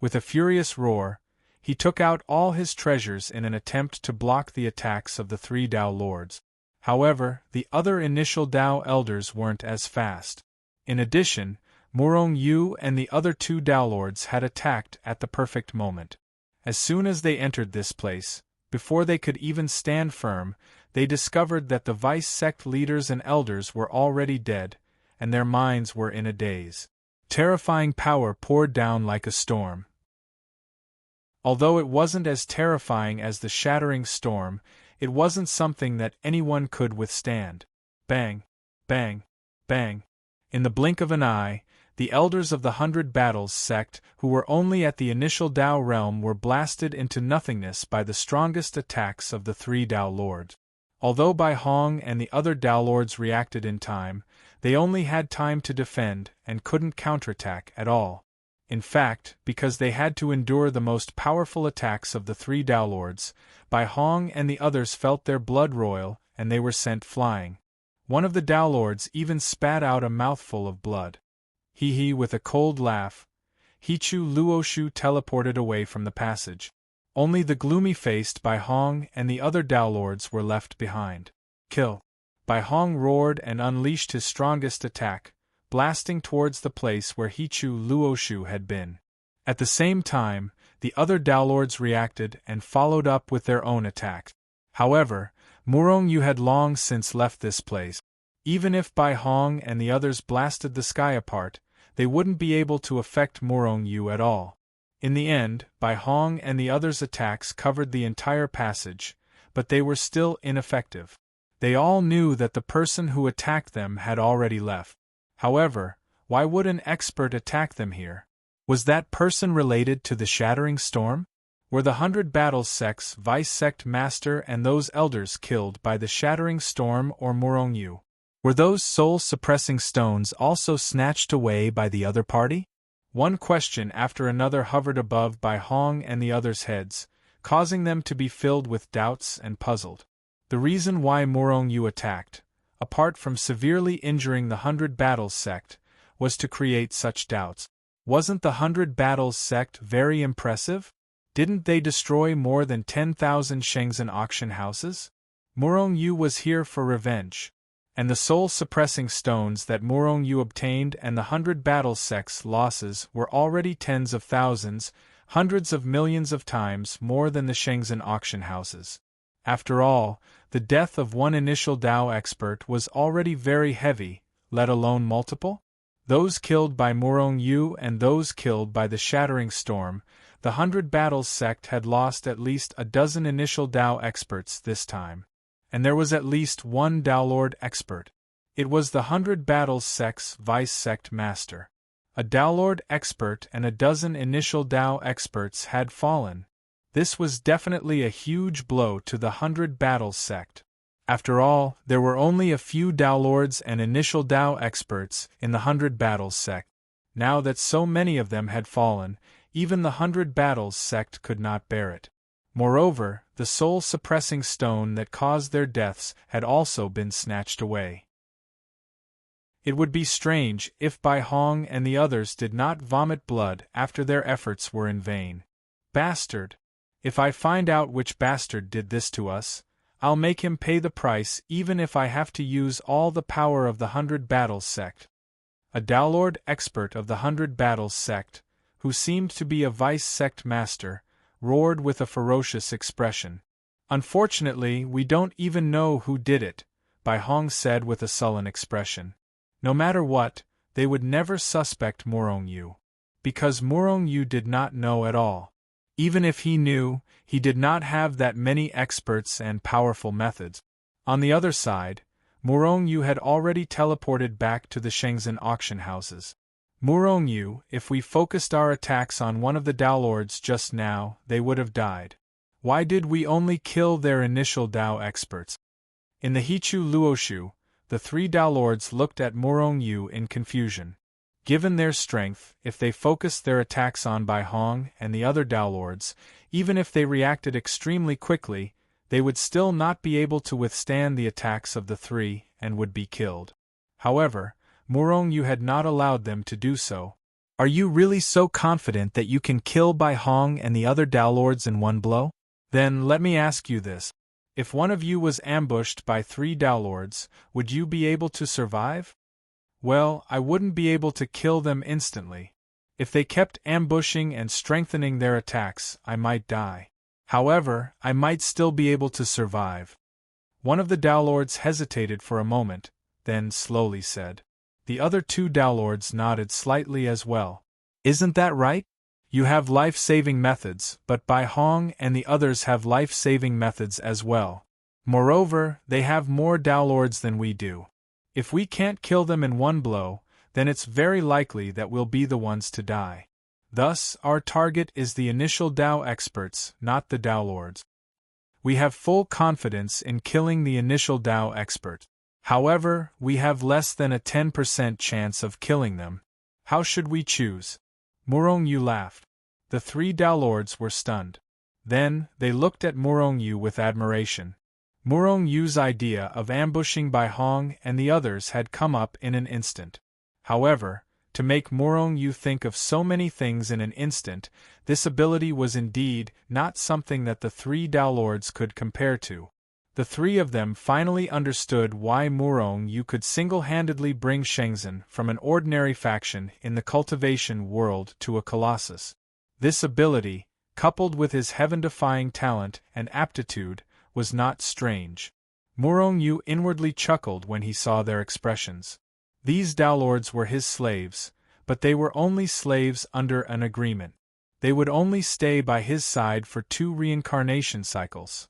With a furious roar, he took out all his treasures in an attempt to block the attacks of the 3 Dao Lords. However, the other initial Dao elders weren't as fast. In addition, Morong Yu and the other 2 Dao Lords had attacked at the perfect moment. As soon as they entered this place, before they could even stand firm, they discovered that the vice sect leaders and elders were already dead, and their minds were in a daze. Terrifying power poured down like a storm. Although it wasn't as terrifying as the shattering storm, it wasn't something that anyone could withstand. Bang, bang, bang. In the blink of an eye, the elders of the 100 Battles sect, who were only at the initial Dao realm, were blasted into nothingness by the strongest attacks of the 3 Dao Lords. Although Bai Hong and the other Dao Lords reacted in time, they only had time to defend and couldn't counterattack at all. In fact, because they had to endure the most powerful attacks of the three Tao Lords, Bai Hong and the others felt their blood roil, and they were sent flying. One of the Tao Lords even spat out a mouthful of blood. He with a cold laugh. Hichu Luoshu teleported away from the passage. Only the gloomy-faced Bai Hong and the other Tao Lords were left behind. Kill! Bai Hong roared and unleashed his strongest attack, blasting towards the place where Hichu Luoshu had been. At the same time, the other Tao Lords reacted and followed up with their own attacks. However, Murong Yu had long since left this place. Even if Bai Hong and the others blasted the sky apart, they wouldn't be able to affect Murong Yu at all. In the end, Bai Hong and the others' attacks covered the entire passage, but they were still ineffective. They all knew that the person who attacked them had already left. However, why would an expert attack them here? Was that person related to the Shattering Storm? Were the 100 Battles Sect's Vice Sect Master and those elders killed by the Shattering Storm or Murong Yu? Were those soul-suppressing stones also snatched away by the other party? One question after another hovered above Bai Hong and the others' heads, causing them to be filled with doubts and puzzled. The reason why Murong Yu attacked, apart from severely injuring the 100 Battles Sect, was to create such doubts. Wasn't the 100 Battles Sect very impressive? Didn't they destroy more than 10,000 Shenzhen auction houses? Murong Yu was here for revenge. And the soul-suppressing stones that Murong Yu obtained and the 100 Battles Sect's losses were already tens of thousands, hundreds of millions of times more than the Shenzhen auction houses. After all, the death of one initial Dao expert was already very heavy, let alone multiple? Those killed by Murong Yu and those killed by the Shattering Storm, the 100 Battles Sect had lost at least a dozen initial Dao experts this time. And there was at least one Dao Lord expert. It was the 100 Battles Sect's Vice Sect Master. A Dao Lord expert and a dozen initial Dao experts had fallen. This was definitely a huge blow to the 100 Battles Sect. After all, there were only a few Dao Lords and initial Dao experts in the 100 Battles Sect. Now that so many of them had fallen, even the 100 Battles Sect could not bear it. Moreover, the soul-suppressing stone that caused their deaths had also been snatched away. It would be strange if Bai Hong and the others did not vomit blood after their efforts were in vain. Bastard! If I find out which bastard did this to us, I'll make him pay the price even if I have to use all the power of the 100 Battles Sect. A Dao Lord expert of the 100 Battles Sect, who seemed to be a Vice Sect Master, roared with a ferocious expression. Unfortunately, we don't even know who did it, Bai Hong said with a sullen expression. No matter what, they would never suspect Murong Yu. Because Murong Yu did not know at all. Even if he knew, he did not have that many experts and powerful methods. On the other side, Murong Yu had already teleported back to the Shenzhen auction houses. Murong Yu, if we focused our attacks on one of the Dao Lords just now, they would have died. Why did we only kill their initial Dao experts? In the Hichu Luoshu, the three Dao Lords looked at Murong Yu in confusion. Given their strength, if they focused their attacks on Bai Hong and the other Dao Lords, even if they reacted extremely quickly, they would still not be able to withstand the attacks of the three and would be killed. However, Murong Yu had not allowed them to do so. Are you really so confident that you can kill Bai Hong and the other Dao Lords in one blow? Then let me ask you this. If one of you was ambushed by 3 Dao Lords, would you be able to survive? Well, I wouldn't be able to kill them instantly. If they kept ambushing and strengthening their attacks, I might die. However, I might still be able to survive. One of the Dao Lords hesitated for a moment, then slowly said. The other 2 Dao Lords nodded slightly as well. Isn't that right? You have life-saving methods, but Bai Hong and the others have life-saving methods as well. Moreover, they have more Dao Lords than we do. If we can't kill them in one blow, then it's very likely that we'll be the ones to die. Thus, our target is the initial Dao experts, not the Dao Lords. We have full confidence in killing the initial Dao expert. However, we have less than a 10% chance of killing them. How should we choose? Murong Yu laughed. The three Tao Lords were stunned. Then, they looked at Murong Yu with admiration. Murong Yu's idea of ambushing Bai Hong and the others had come up in an instant. However, to make Murong Yu think of so many things in an instant, this ability was indeed not something that the three Tao Lords could compare to. The three of them finally understood why Murong Yu could single-handedly bring Shenzhen from an ordinary faction in the cultivation world to a colossus. This ability, coupled with his heaven-defying talent and aptitude, was not strange. Murong Yu inwardly chuckled when he saw their expressions. These Tao Lords were his slaves, but they were only slaves under an agreement. They would only stay by his side for 2 reincarnation cycles.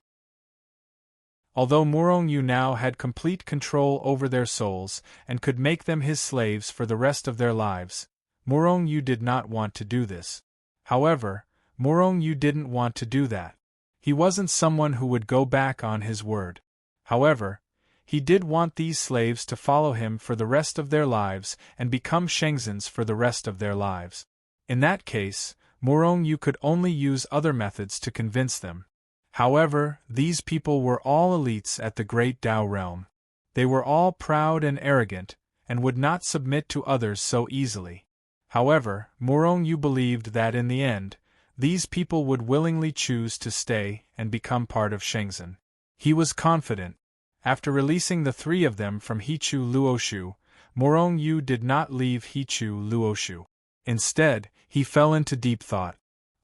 Although Murong Yu now had complete control over their souls and could make them his slaves for the rest of their lives, Murong Yu did not want to do this. However, Murong Yu didn't want to do that. He wasn't someone who would go back on his word. However, he did want these slaves to follow him for the rest of their lives and become Shenzhen's for the rest of their lives. In that case, Murong Yu could only use other methods to convince them. However, these people were all elites at the Great Tao Realm. They were all proud and arrogant, and would not submit to others so easily. However, Murong Yu believed that in the end, these people would willingly choose to stay and become part of Shenzhen. He was confident. After releasing the 3 of them from Hichu Luoshu, Murong Yu did not leave Hichu Luoshu. Instead, he fell into deep thought.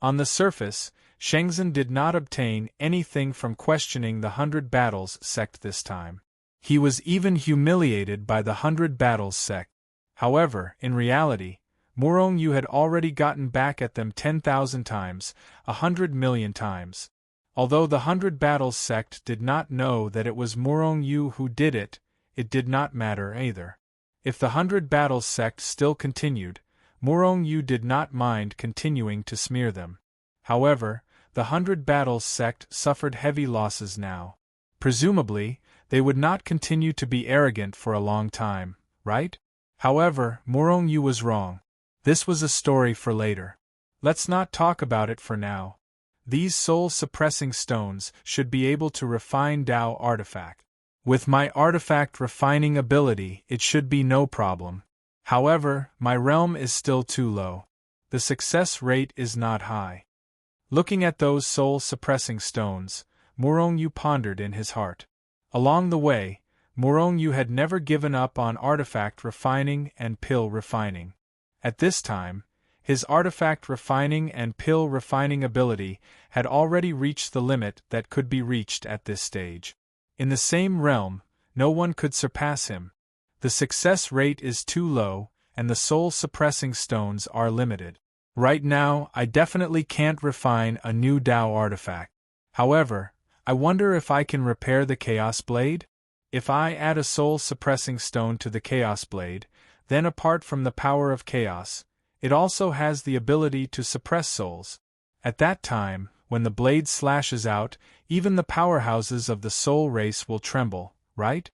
On the surface, Shenzhen did not obtain anything from questioning the 100 Battles sect this time. He was even humiliated by the 100 Battles sect. However, in reality, Murong Yu had already gotten back at them 10,000 times, 100 million times. Although the 100 Battles sect did not know that it was Murong Yu who did it, it did not matter either. If the 100 Battles sect still continued, Murong Yu did not mind continuing to smear them. However, the 100 Battles sect suffered heavy losses now. Presumably, they would not continue to be arrogant for a long time, right? However, Murong Yu was wrong. This was a story for later. Let's not talk about it for now. These soul-suppressing stones should be able to refine Tao artifact. With my artifact refining ability, it should be no problem. However, my realm is still too low. The success rate is not high. Looking at those soul-suppressing stones, Murong Yu pondered in his heart. Along the way, Murong Yu had never given up on artifact refining and pill refining. At this time, his artifact refining and pill refining ability had already reached the limit that could be reached at this stage. In the same realm, no one could surpass him. The success rate is too low, and the soul-suppressing stones are limited. Right now, I definitely can't refine a new Tao artifact. However, I wonder if I can repair the Chaos Blade? If I add a soul-suppressing stone to the Chaos Blade, then apart from the power of chaos, it also has the ability to suppress souls. At that time, when the blade slashes out, even the powerhouses of the soul race will tremble, right?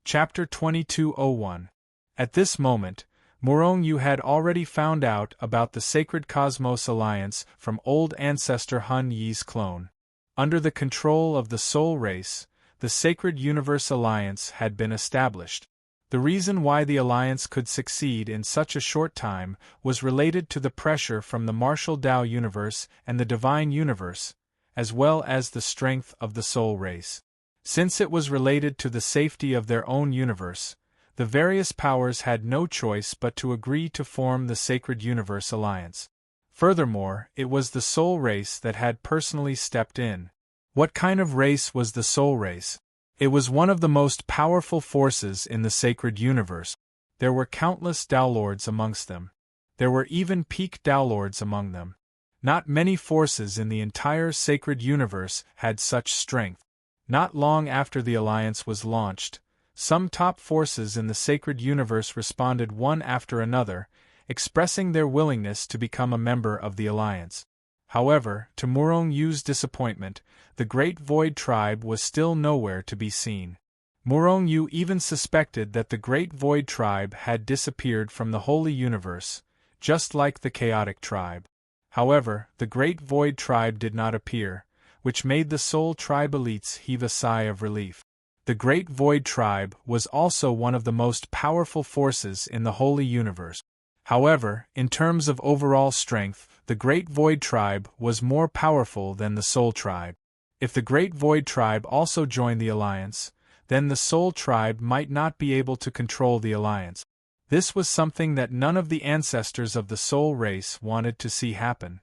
Chapter 2201. At this moment, Murong Yu had already found out about the Sacred Cosmos Alliance from old ancestor Hun Yi's clone. Under the control of the soul race, the Sacred Universe Alliance had been established. The reason why the alliance could succeed in such a short time was related to the pressure from the martial Tao universe and the divine universe, as well as the strength of the soul race. Since it was related to the safety of their own universe, the various powers had no choice but to agree to form the Sacred Universe Alliance. Furthermore, it was the soul race that had personally stepped in. What kind of race was the soul race? It was one of the most powerful forces in the sacred universe. There were countless Tao Lords amongst them. There were even peak Tao Lords among them. Not many forces in the entire sacred universe had such strength. Not long after the alliance was launched, some top forces in the sacred universe responded one after another, expressing their willingness to become a member of the alliance. However, to Murong Yu's disappointment, the Great Void Tribe was still nowhere to be seen. Morong Yu even suspected that the Great Void Tribe had disappeared from the Holy Universe, just like the Chaotic Tribe. However, the Great Void Tribe did not appear, which made the Soul Tribe elites heave a sigh of relief. The Great Void Tribe was also one of the most powerful forces in the Holy Universe. However, in terms of overall strength, the Great Void Tribe was more powerful than the Soul Tribe. If the Great Void Tribe also joined the Alliance, then the Soul Tribe might not be able to control the Alliance. This was something that none of the ancestors of the Soul race wanted to see happen.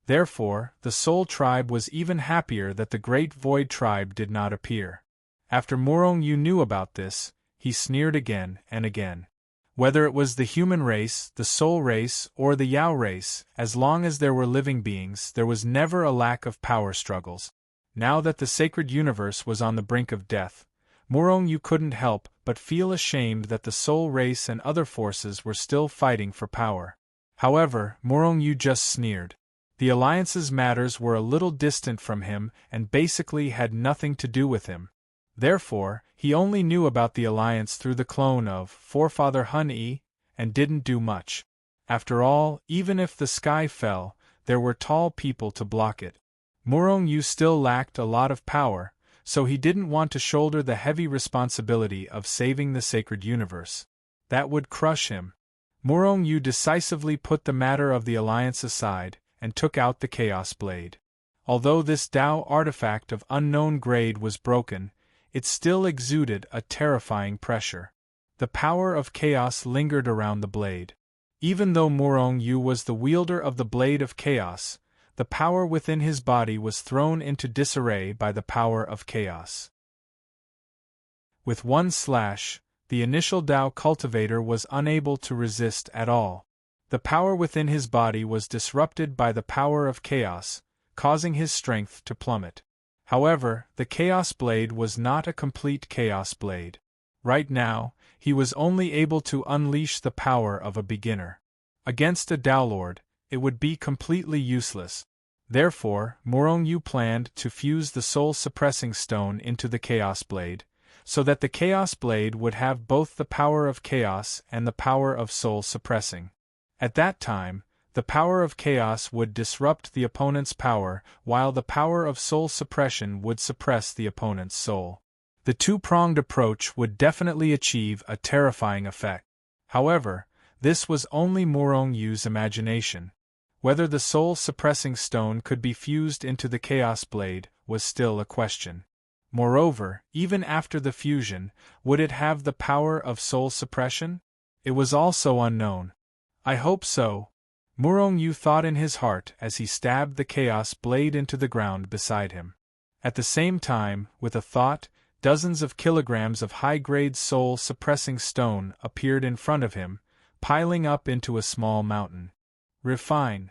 Therefore, the Soul Tribe was even happier that the Great Void Tribe did not appear. After Morong Yu knew about this, he sneered again and again. Whether it was the human race, the Soul race, or the Yao race, as long as there were living beings, there was never a lack of power struggles. Now that the sacred universe was on the brink of death, Morong Yu couldn't help but feel ashamed that the Soul race and other forces were still fighting for power. However, Morong Yu just sneered. The Alliance's matters were a little distant from him and basically had nothing to do with him. Therefore, he only knew about the Alliance through the clone of Forefather Hun Yi, and didn't do much. After all, even if the sky fell, there were tall people to block it. Morong Yu still lacked a lot of power, so he didn't want to shoulder the heavy responsibility of saving the sacred universe. That would crush him. Morong Yu decisively put the matter of the Alliance aside, and took out the Chaos Blade. Although this Tao artifact of unknown grade was broken, it still exuded a terrifying pressure. The power of chaos lingered around the blade. Even though Morong Yu was the wielder of the Blade of Chaos, the power within his body was thrown into disarray by the power of chaos. With one slash, the initial Tao cultivator was unable to resist at all. The power within his body was disrupted by the power of chaos, causing his strength to plummet. However, the Chaos Blade was not a complete Chaos Blade. Right now, he was only able to unleash the power of a beginner. Against a Tao Lord, it would be completely useless. Therefore, Morong Yu planned to fuse the soul-suppressing stone into the Chaos Blade, so that the Chaos Blade would have both the power of chaos and the power of soul-suppressing. At that time, the power of chaos would disrupt the opponent's power, while the power of soul suppression would suppress the opponent's soul. The two-pronged approach would definitely achieve a terrifying effect. However, this was only Morong Yu's imagination. Whether the soul-suppressing stone could be fused into the Chaos Blade was still a question. Moreover, even after the fusion, would it have the power of soul suppression? It was also unknown. I hope so. Morong Yu thought in his heart as he stabbed the Chaos Blade into the ground beside him. At the same time, with a thought, dozens of kilograms of high-grade soul-suppressing stone appeared in front of him, piling up into a small mountain. Refine.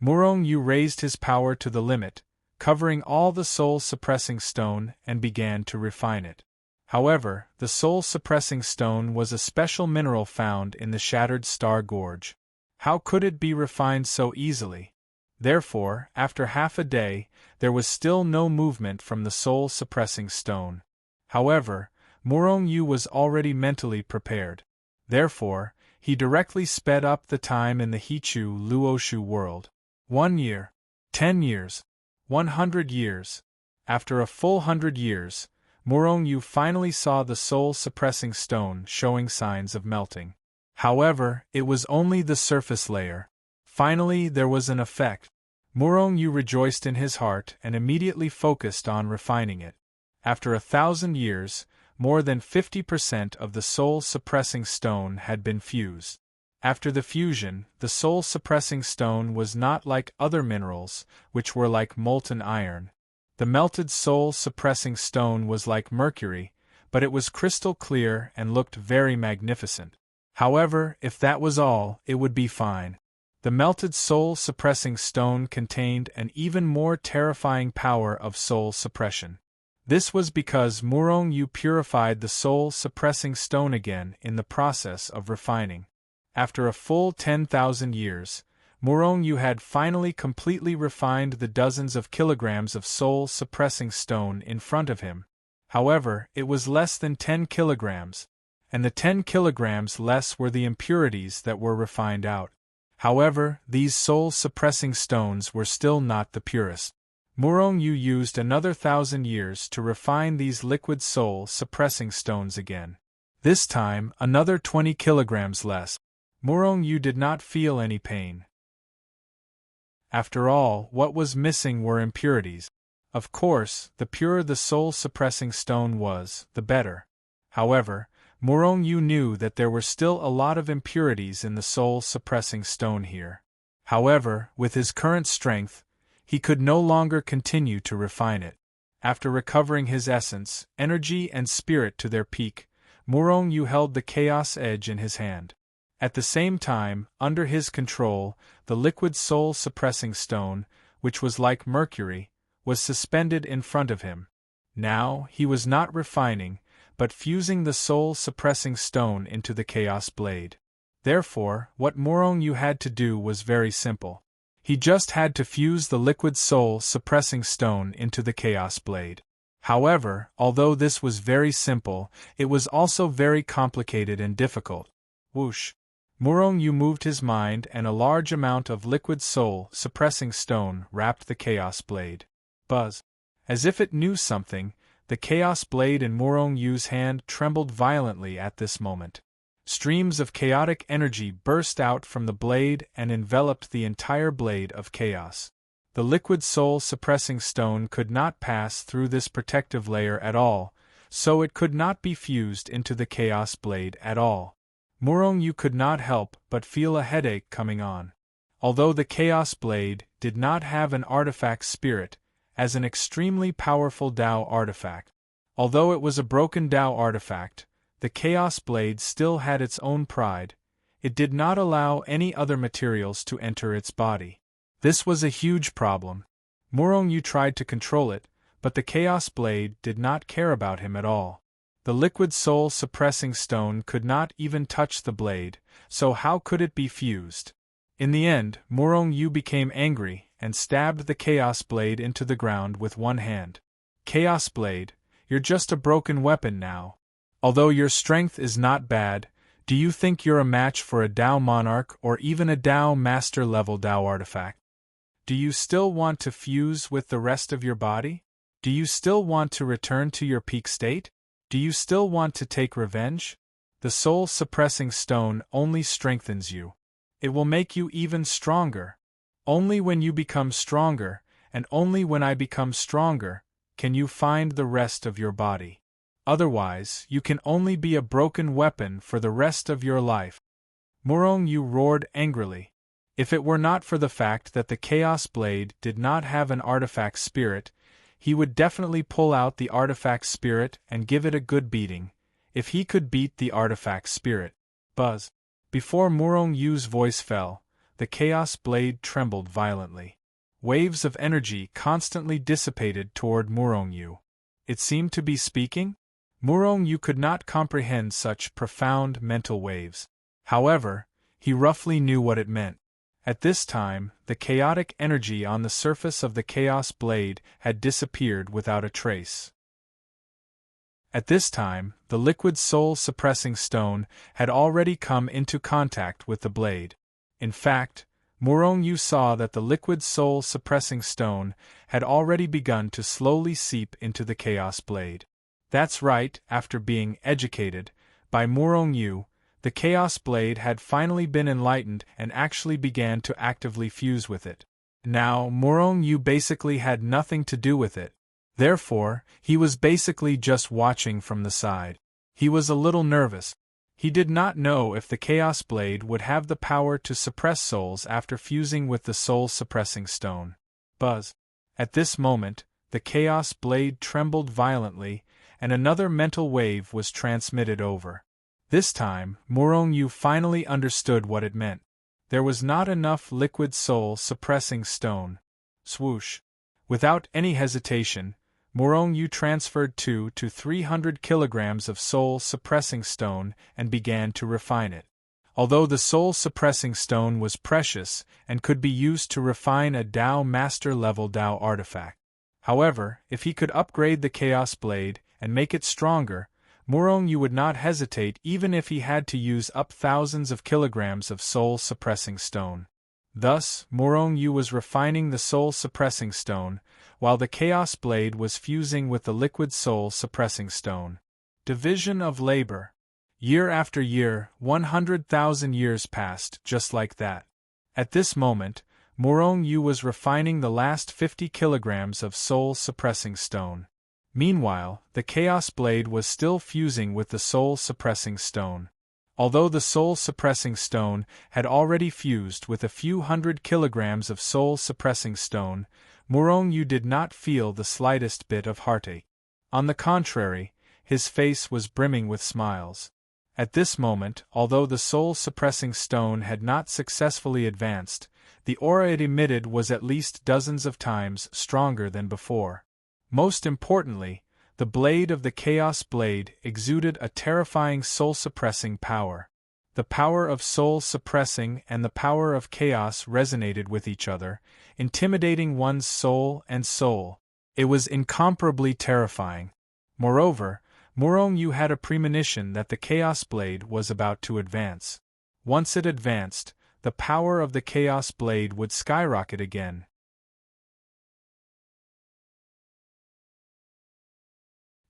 Morong Yu raised his power to the limit, covering all the soul-suppressing stone, and began to refine it. However, the soul-suppressing stone was a special mineral found in the Shattered Star Gorge. How could it be refined so easily? Therefore, after half a day, there was still no movement from the soul-suppressing stone. However, Morong Yu was already mentally prepared. Therefore, he directly sped up the time in the Hichu Luoshu world. 1 year. 10 years. 100 years. After a full 100 years, Morong Yu finally saw the soul-suppressing stone showing signs of melting. However, it was only the surface layer. Finally, there was an effect. Morong Yu rejoiced in his heart and immediately focused on refining it. After 1,000 years, more than 50% of the soul-suppressing stone had been fused. After the fusion, the soul-suppressing stone was not like other minerals, which were like molten iron. The melted soul-suppressing stone was like mercury, but it was crystal clear and looked very magnificent. However, if that was all, it would be fine. The melted soul-suppressing stone contained an even more terrifying power of soul suppression. This was because Morong Yu purified the soul-suppressing stone again in the process of refining. After a full 10,000 years, Morong Yu had finally completely refined the dozens of kilograms of soul-suppressing stone in front of him. However, it was less than 10 kilograms, and the 10 kilograms less were the impurities that were refined out. However, these soul-suppressing stones were still not the purest. Murong Yu used another 1,000 years to refine these liquid soul-suppressing stones again. This time, another 20 kilograms less. Murong Yu did not feel any pain. After all, what was missing were impurities. Of course, the purer the soul-suppressing stone was, the better. However, Murong Yu knew that there were still a lot of impurities in the soul-suppressing stone here. However, with his current strength, he could no longer continue to refine it. After recovering his essence, energy and spirit to their peak, Murong Yu held the Chaos Edge in his hand. At the same time, under his control, the liquid soul-suppressing stone, which was like mercury, was suspended in front of him. Now, he was not refining, but fusing the soul-suppressing stone into the Chaos Blade. Therefore, what Murong Yu had to do was very simple. He just had to fuse the liquid soul-suppressing stone into the Chaos Blade. However, although this was very simple, it was also very complicated and difficult. Whoosh! Murong Yu moved his mind and a large amount of liquid soul-suppressing stone wrapped the Chaos Blade. Buzz! As if it knew something, the Chaos Blade in Murong Yu's hand trembled violently at this moment. Streams of chaotic energy burst out from the blade and enveloped the entire blade of chaos. The liquid soul-suppressing stone could not pass through this protective layer at all, so it could not be fused into the Chaos Blade at all. Murong Yu could not help but feel a headache coming on. Although the Chaos Blade did not have an artifact spirit, as an extremely powerful Tao artifact. Although it was a broken Tao artifact, the Chaos Blade still had its own pride. It did not allow any other materials to enter its body. This was a huge problem. Murong Yu tried to control it, but the Chaos Blade did not care about him at all. The liquid soul-suppressing stone could not even touch the blade, so how could it be fused? In the end, Murong Yu became angry and stabbed the Chaos Blade into the ground with one hand. Chaos Blade, you're just a broken weapon now. Although your strength is not bad, do you think you're a match for a Tao Monarch or even a Tao Master level Tao artifact? Do you still want to fuse with the rest of your body? Do you still want to return to your peak state? Do you still want to take revenge? The soul-suppressing stone only strengthens you. It will make you even stronger. Only when you become stronger, and only when I become stronger, can you find the rest of your body. Otherwise, you can only be a broken weapon for the rest of your life. Murong Yu roared angrily. If it were not for the fact that the Chaos Blade did not have an artifact spirit, he would definitely pull out the artifact spirit and give it a good beating, if he could beat the artifact spirit. Buzz! Before Murong Yu's voice fell, the Chaos Blade trembled violently. Waves of energy constantly dissipated toward Murong Yu. It seemed to be speaking? Murong Yu could not comprehend such profound mental waves. However, he roughly knew what it meant. At this time, the chaotic energy on the surface of the Chaos Blade had disappeared without a trace. At this time, the liquid soul-suppressing stone had already come into contact with the blade. In fact, Murong Yu saw that the liquid soul-suppressing stone had already begun to slowly seep into the Chaos Blade. That's right, after being educated by Murong Yu, the Chaos Blade had finally been enlightened and actually began to actively fuse with it. Now, Murong Yu basically had nothing to do with it. Therefore, he was basically just watching from the side. He was a little nervous. He did not know if the Chaos Blade would have the power to suppress souls after fusing with the soul-suppressing stone. Buzz! At this moment, the Chaos Blade trembled violently, and another mental wave was transmitted over. This time, Murong Yu finally understood what it meant. There was not enough liquid soul-suppressing stone. Swoosh! Without any hesitation, Murong Yu transferred 200 to 300 kilograms of soul-suppressing stone and began to refine it. Although the soul-suppressing stone was precious and could be used to refine a Tao Master-level Tao artifact. However, if he could upgrade the Chaos Blade and make it stronger, Morong-Yu would not hesitate even if he had to use up thousands of kilograms of soul-suppressing stone. Thus, Morong-Yu was refining the soul-suppressing stone, while the Chaos Blade was fusing with the liquid soul-suppressing stone. Division of labor. Year after year, 100,000 years passed just like that. At this moment, Morong-Yu was refining the last 50 kilograms of soul-suppressing stone. Meanwhile, the Chaos Blade was still fusing with the soul-suppressing stone. Although the soul-suppressing stone had already fused with a few hundred kilograms of soul-suppressing stone, Morong-Yu did not feel the slightest bit of heartache. On the contrary, his face was brimming with smiles. At this moment, although the soul-suppressing stone had not successfully advanced, the aura it emitted was at least dozens of times stronger than before. Most importantly, the blade of the Chaos Blade exuded a terrifying soul-suppressing power. The power of soul-suppressing and the power of chaos resonated with each other, intimidating one's soul and soul. It was incomparably terrifying. Moreover, Morong-Yu had a premonition that the Chaos Blade was about to advance. Once it advanced, the power of the Chaos Blade would skyrocket again.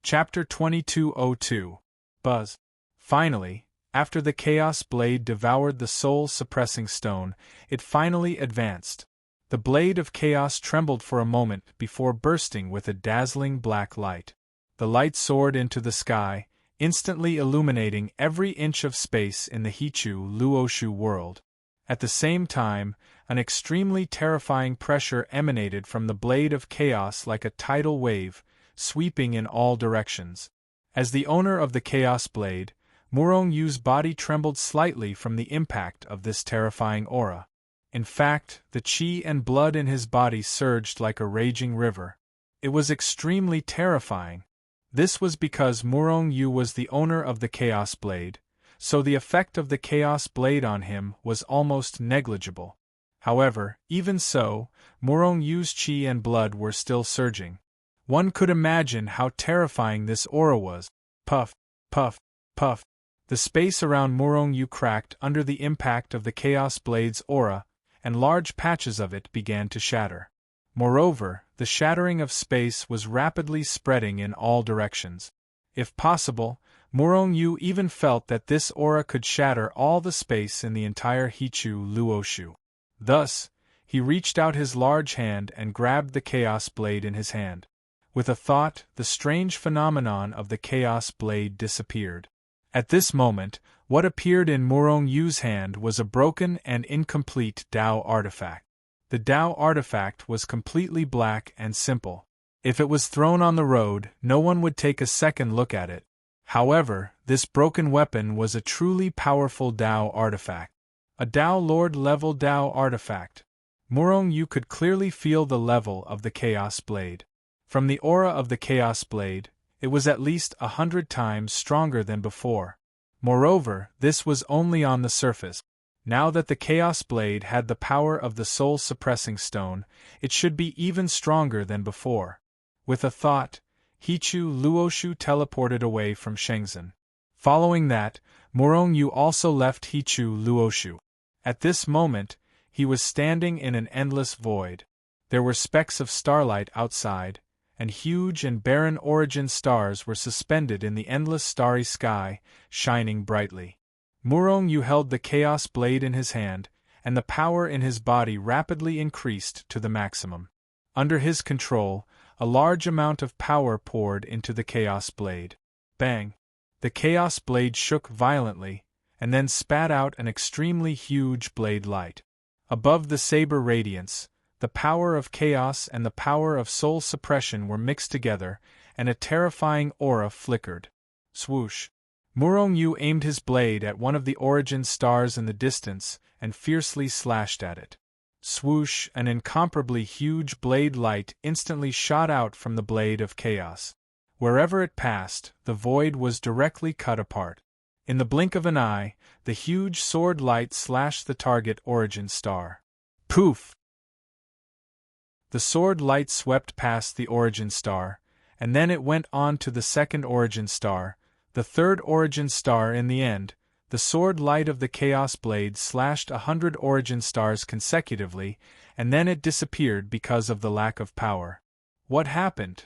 Chapter 2202. Buzz. Finally, after the Chaos Blade devoured the soul-suppressing stone, it finally advanced. The blade of chaos trembled for a moment before bursting with a dazzling black light. The light soared into the sky, instantly illuminating every inch of space in the Hichu-Luoshu world. At the same time, an extremely terrifying pressure emanated from the blade of chaos like a tidal wave, sweeping in all directions. As the owner of the Chaos Blade, Morong-Yu's body trembled slightly from the impact of this terrifying aura. In fact, the chi and blood in his body surged like a raging river. It was extremely terrifying. This was because Morong-Yu was the owner of the Chaos Blade, so the effect of the Chaos Blade on him was almost negligible. However, even so, Morong-Yu's chi and blood were still surging. One could imagine how terrifying this aura was. Puff, puff, puff. The space around Morong-Yu cracked under the impact of the Chaos Blade's aura, and large patches of it began to shatter. Moreover, the shattering of space was rapidly spreading in all directions. If possible, Morong-Yu even felt that this aura could shatter all the space in the entire Hichu-Luoshu. Thus, he reached out his large hand and grabbed the Chaos Blade in his hand. With a thought, the strange phenomenon of the Chaos Blade disappeared. At this moment, what appeared in Morong-Yu's hand was a broken and incomplete Dao artifact. The Dao artifact was completely black and simple. If it was thrown on the road, no one would take a second look at it. However, this broken weapon was a truly powerful Dao artifact. A Dao Lord-level Dao artifact. Morong-Yu could clearly feel the level of the Chaos Blade. From the aura of the Chaos Blade, it was at least 100 times stronger than before. Moreover, this was only on the surface. Now that the Chaos Blade had the power of the soul-suppressing stone, it should be even stronger than before. With a thought, Hichu-Luoshu teleported away from Shenzhen. Following that, Morong-Yu also left Hichu-Luoshu. At this moment, he was standing in an endless void. There were specks of starlight outside, and huge and barren origin stars were suspended in the endless starry sky, shining brightly. Morong-Yu held the Chaos Blade in his hand, and the power in his body rapidly increased to the maximum. Under his control, a large amount of power poured into the Chaos Blade. Bang! The Chaos Blade shook violently, and then spat out an extremely huge blade light. Above the saber radiance, the power of chaos and the power of soul suppression were mixed together, and a terrifying aura flickered. Swoosh! Morong-Yu aimed his blade at one of the origin stars in the distance and fiercely slashed at it. Swoosh! An incomparably huge blade light instantly shot out from the blade of chaos. Wherever it passed, the void was directly cut apart. In the blink of an eye, the huge sword light slashed the target origin star. Poof! The sword light swept past the origin star, and then it went on to the second origin star, the third origin star. In the end, the sword light of the Chaos Blade slashed 100 origin stars consecutively, and then it disappeared because of the lack of power. What happened?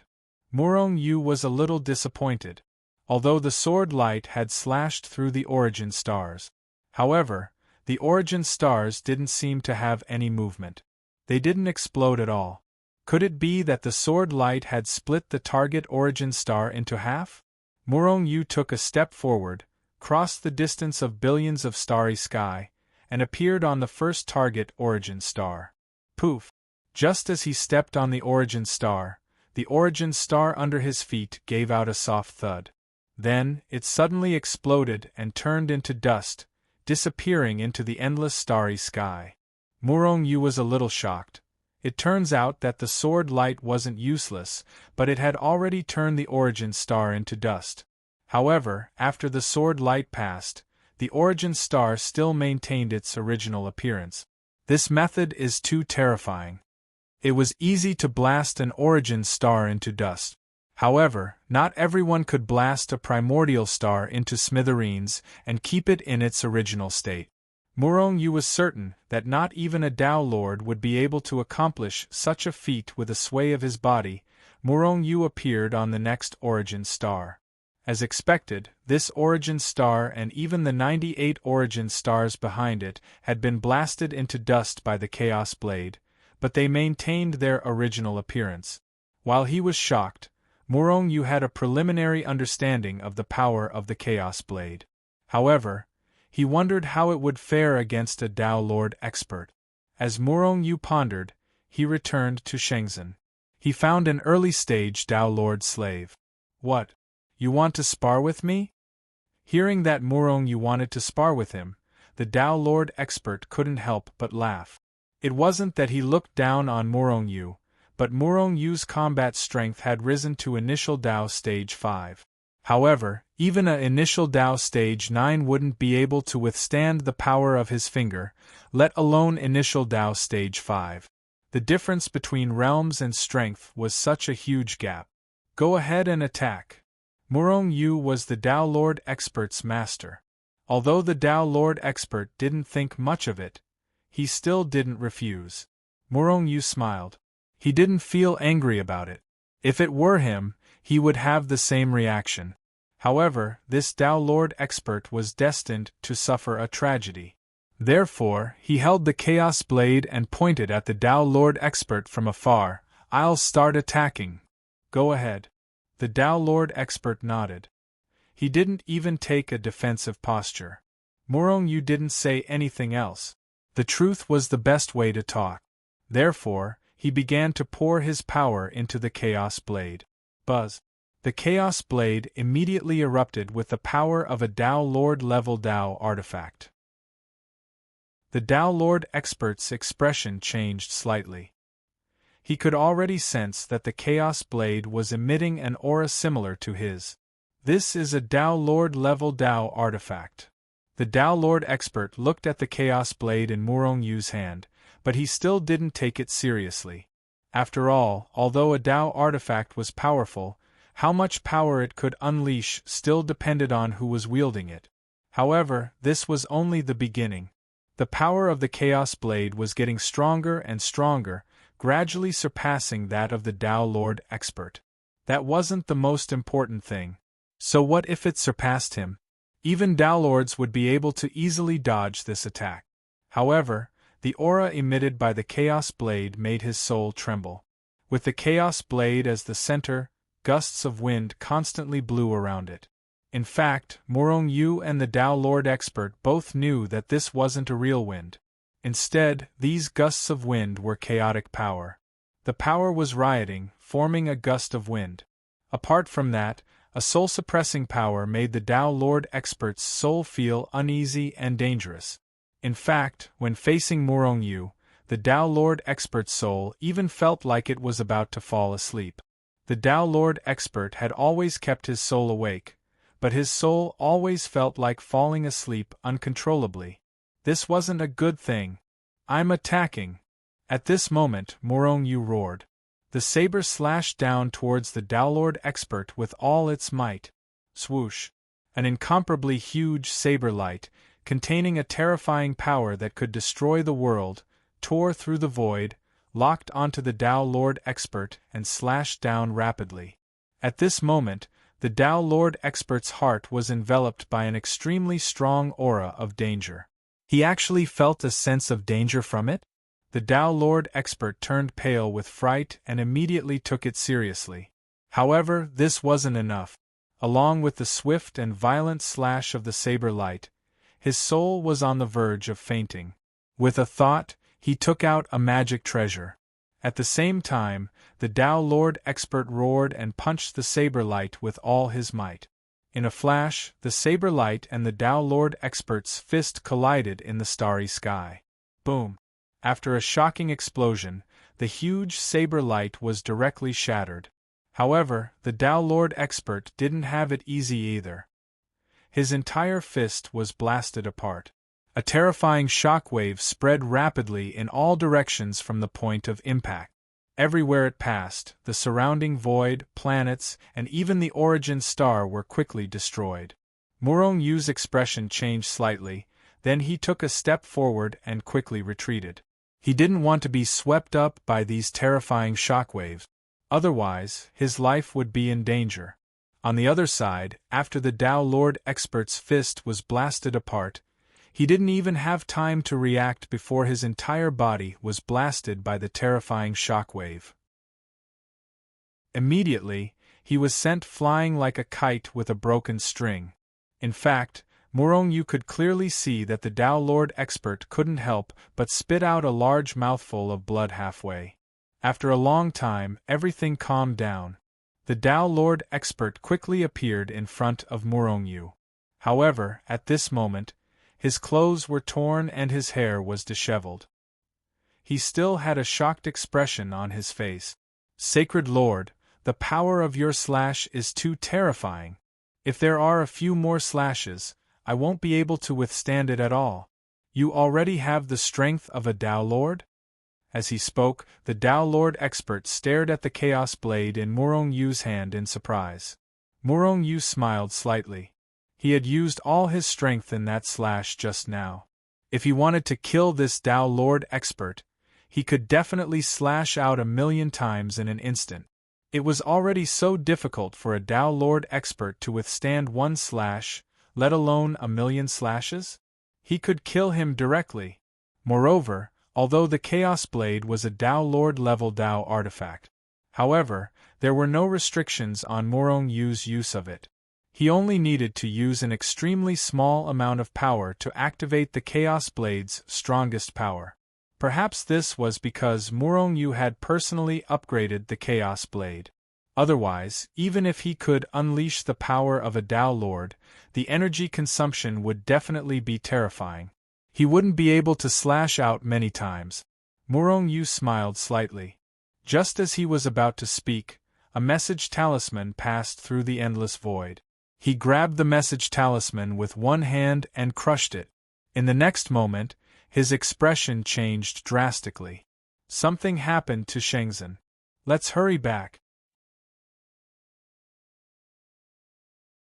Murong Yu was a little disappointed. Although the sword light had slashed through the origin stars. However, the origin stars didn't seem to have any movement. They didn't explode at all. Could it be that the sword light had split the target origin star into half? Murong Yu took a step forward, crossed the distance of billions of starry sky, and appeared on the first target origin star. Poof! Just as he stepped on the origin star under his feet gave out a soft thud. Then, it suddenly exploded and turned into dust, disappearing into the endless starry sky. Murong Yu was a little shocked. It turns out that the sword light wasn't useless, but it had already turned the origin star into dust. However, after the sword light passed, the origin star still maintained its original appearance. This method is too terrifying. It was easy to blast an origin star into dust. However, not everyone could blast a primordial star into smithereens and keep it in its original state. Murong Yu was certain that not even a Tao Lord would be able to accomplish such a feat with a sway of his body. Murong Yu appeared on the next origin star. As expected, this origin star and even the 98 origin stars behind it had been blasted into dust by the Chaos Blade, but they maintained their original appearance. While he was shocked, Murong Yu had a preliminary understanding of the power of the Chaos Blade. However, he wondered how it would fare against a Tao Lord expert. As Murong Yu pondered, he returned to Shenzhen. He found an early-stage Tao Lord slave. "What? You want to spar with me?" Hearing that Murong Yu wanted to spar with him, the Tao Lord expert couldn't help but laugh. It wasn't that he looked down on Murong Yu, but Murong Yu's combat strength had risen to initial Tao Stage 5. However, even a initial Tao Stage 9 wouldn't be able to withstand the power of his finger, let alone initial Tao Stage 5. The difference between realms and strength was such a huge gap. Go ahead and attack. Murong Yu was the Tao Lord expert's master. Although the Tao Lord expert didn't think much of it, he still didn't refuse. Murong Yu smiled. He didn't feel angry about it. If it were him, he would have the same reaction. However, this Tao Lord expert was destined to suffer a tragedy. Therefore, he held the Chaos Blade and pointed at the Tao Lord expert from afar. "I'll start attacking." "Go ahead." The Tao Lord expert nodded. He didn't even take a defensive posture. Murong Yu didn't say anything else. The truth was the best way to talk. Therefore, he began to pour his power into the Chaos Blade. Buzz! The Chaos Blade immediately erupted with the power of a Tao Lord level Tao artifact. The Tao Lord expert's expression changed slightly. He could already sense that the Chaos Blade was emitting an aura similar to his. This is a Tao Lord level Tao artifact. The Tao Lord expert looked at the Chaos Blade in Murong Yu's hand, but he still didn't take it seriously. After all, although a Tao artifact was powerful, how much power it could unleash still depended on who was wielding it. However, this was only the beginning. The power of the Chaos Blade was getting stronger and stronger, gradually surpassing that of the Tao Lord expert. That wasn't the most important thing. So what if it surpassed him? Even Tao Lords would be able to easily dodge this attack. However, the aura emitted by the Chaos Blade made his soul tremble. With the Chaos Blade as the center, gusts of wind constantly blew around it. In fact, Murong Yu and the Tao Lord expert both knew that this wasn't a real wind. Instead, these gusts of wind were chaotic power. The power was rioting, forming a gust of wind. Apart from that, a soul-suppressing power made the Tao Lord expert's soul feel uneasy and dangerous. In fact, when facing Murong Yu, the Tao Lord expert's soul even felt like it was about to fall asleep. The Tao Lord expert had always kept his soul awake, but his soul always felt like falling asleep uncontrollably. This wasn't a good thing. "I'm attacking!" At this moment, Murong Yu roared. The saber slashed down towards the Downlord expert with all its might. Swoosh! An incomparably huge saber light, containing a terrifying power that could destroy the world, tore through the void, locked onto the Downlord expert and slashed down rapidly. At this moment, the Downlord expert's heart was enveloped by an extremely strong aura of danger. He actually felt a sense of danger from it? The Downlord expert turned pale with fright and immediately took it seriously. However, this wasn't enough. Along with the swift and violent slash of the saber light, his soul was on the verge of fainting. With a thought, he took out a magic treasure. At the same time, the Downlord expert roared and punched the saber light with all his might. In a flash, the saber light and the Downlord expert's fist collided in the starry sky. Boom! After a shocking explosion, the huge saber light was directly shattered. However, the Downlord expert didn't have it easy either. His entire fist was blasted apart. A terrifying shockwave spread rapidly in all directions from the point of impact. Everywhere it passed, the surrounding void, planets, and even the origin star were quickly destroyed. Murong Yu's expression changed slightly, then he took a step forward and quickly retreated. He didn't want to be swept up by these terrifying shockwaves. Otherwise, his life would be in danger. On the other side, after the Downlord expert's fist was blasted apart, he didn't even have time to react before his entire body was blasted by the terrifying shockwave. Immediately, he was sent flying like a kite with a broken string. In fact, Murong Yu could clearly see that the Downlord expert couldn't help but spit out a large mouthful of blood halfway. After a long time, everything calmed down. The Downlord expert quickly appeared in front of Murong Yu. However, at this moment, his clothes were torn and his hair was disheveled. He still had a shocked expression on his face. "Sacred Lord, the power of your slash is too terrifying. If there are a few more slashes, I won't be able to withstand it at all. You already have the strength of a Downlord?" As he spoke, the Downlord expert stared at the Chaos Blade in Murong Yu's hand in surprise. Murong Yu smiled slightly. He had used all his strength in that slash just now. If he wanted to kill this Downlord expert, he could definitely slash out 1,000,000 times in an instant. It was already so difficult for a Downlord expert to withstand one slash, let alone 1,000,000 slashes? He could kill him directly. Moreover, although the Chaos Blade was a Downlord level Dao artifact. However, there were no restrictions on Murong Yu's use of it. He only needed to use an extremely small amount of power to activate the Chaos Blade's strongest power. Perhaps this was because Murong Yu had personally upgraded the Chaos Blade. Otherwise, even if he could unleash the power of a Downlord, the energy consumption would definitely be terrifying. He wouldn't be able to slash out many times. Murong Yu smiled slightly. Just as he was about to speak, a message talisman passed through the endless void. He grabbed the message talisman with one hand and crushed it. In the next moment, his expression changed drastically. Something happened to Shenzhen. Let's hurry back.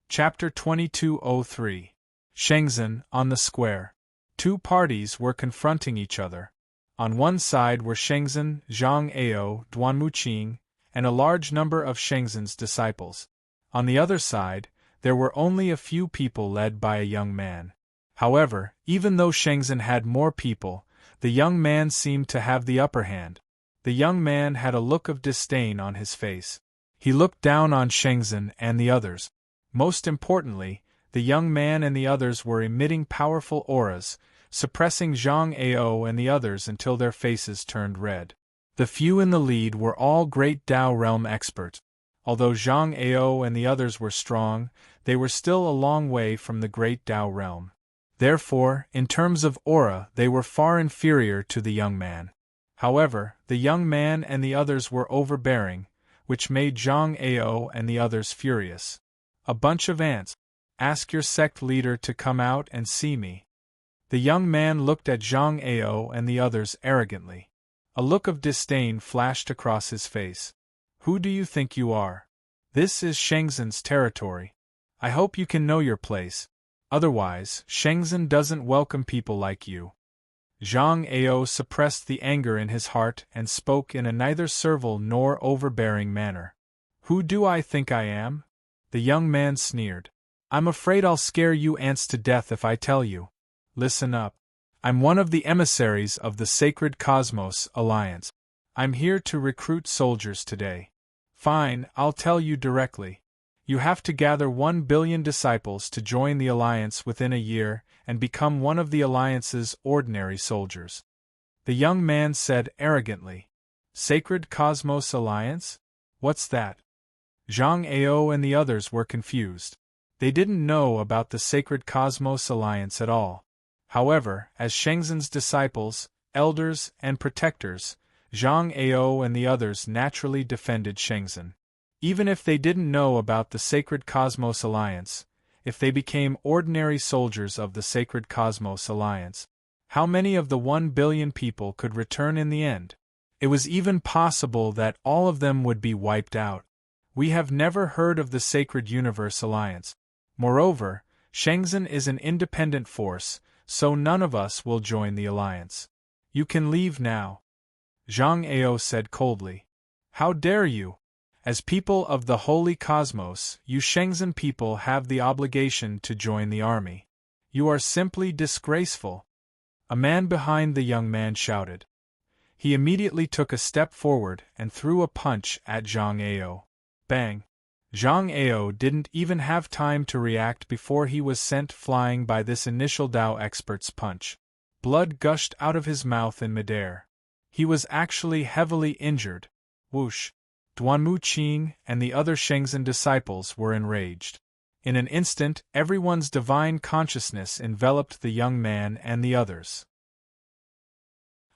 Chapter 2203. Shenzhen, on the square. Two parties were confronting each other. On one side were Shenzhen, Zhang Ao, Duanmuqing, and a large number of Shenzhen's disciples. On the other side, there were only a few people led by a young man. However, even though Shenzhen had more people, the young man seemed to have the upper hand. The young man had a look of disdain on his face. He looked down on Shenzhen and the others. Most importantly, the young man and the others were emitting powerful auras, suppressing Zhang Ao and the others until their faces turned red. The few in the lead were all great Dao realm experts. Although Zhang Ao and the others were strong, they were still a long way from the great Dao realm. Therefore, in terms of aura, they were far inferior to the young man. However, the young man and the others were overbearing, which made Zhang Ao and the others furious. "A bunch of ants. Ask your sect leader to come out and see me." The young man looked at Zhang Ao and the others arrogantly. A look of disdain flashed across his face. Who do you think you are? This is Shenzhen's territory. I hope you can know your place. Otherwise, Shenzhen doesn't welcome people like you. Zhang Ao suppressed the anger in his heart and spoke in a neither servile nor overbearing manner. Who do I think I am? The young man sneered. I'm afraid I'll scare you ants to death if I tell you. Listen up. I'm one of the emissaries of the Sacred Cosmos Alliance. I'm here to recruit soldiers today. Fine, I'll tell you directly. You have to gather 1 billion disciples to join the Alliance within a year and become one of the Alliance's ordinary soldiers. The young man said arrogantly. Sacred Cosmos Alliance? What's that? Zhang Ao and the others were confused. They didn't know about the Sacred Cosmos Alliance at all. However, as Shenzhen's disciples, elders, and protectors, Zhang Ao and the others naturally defended Shenzhen. Even if they didn't know about the Sacred Cosmos Alliance, if they became ordinary soldiers of the Sacred Cosmos Alliance, how many of the 1 billion people could return in the end? It was even possible that all of them would be wiped out. We have never heard of the Sacred Universe Alliance. Moreover, Shenzhen is an independent force, so none of us will join the alliance. You can leave now. Zhang Ao said coldly. How dare you? As people of the Holy Cosmos, you Shenzhen people have the obligation to join the army. You are simply disgraceful. A man behind the young man shouted. He immediately took a step forward and threw a punch at Zhang Ao. Bang! Zhang Ao didn't even have time to react before he was sent flying by this initial Dao expert's punch. Blood gushed out of his mouth in midair. He was actually heavily injured. Whoosh! Duanmu Qing and the other Shenzhen disciples were enraged. In an instant, everyone's divine consciousness enveloped the young man and the others.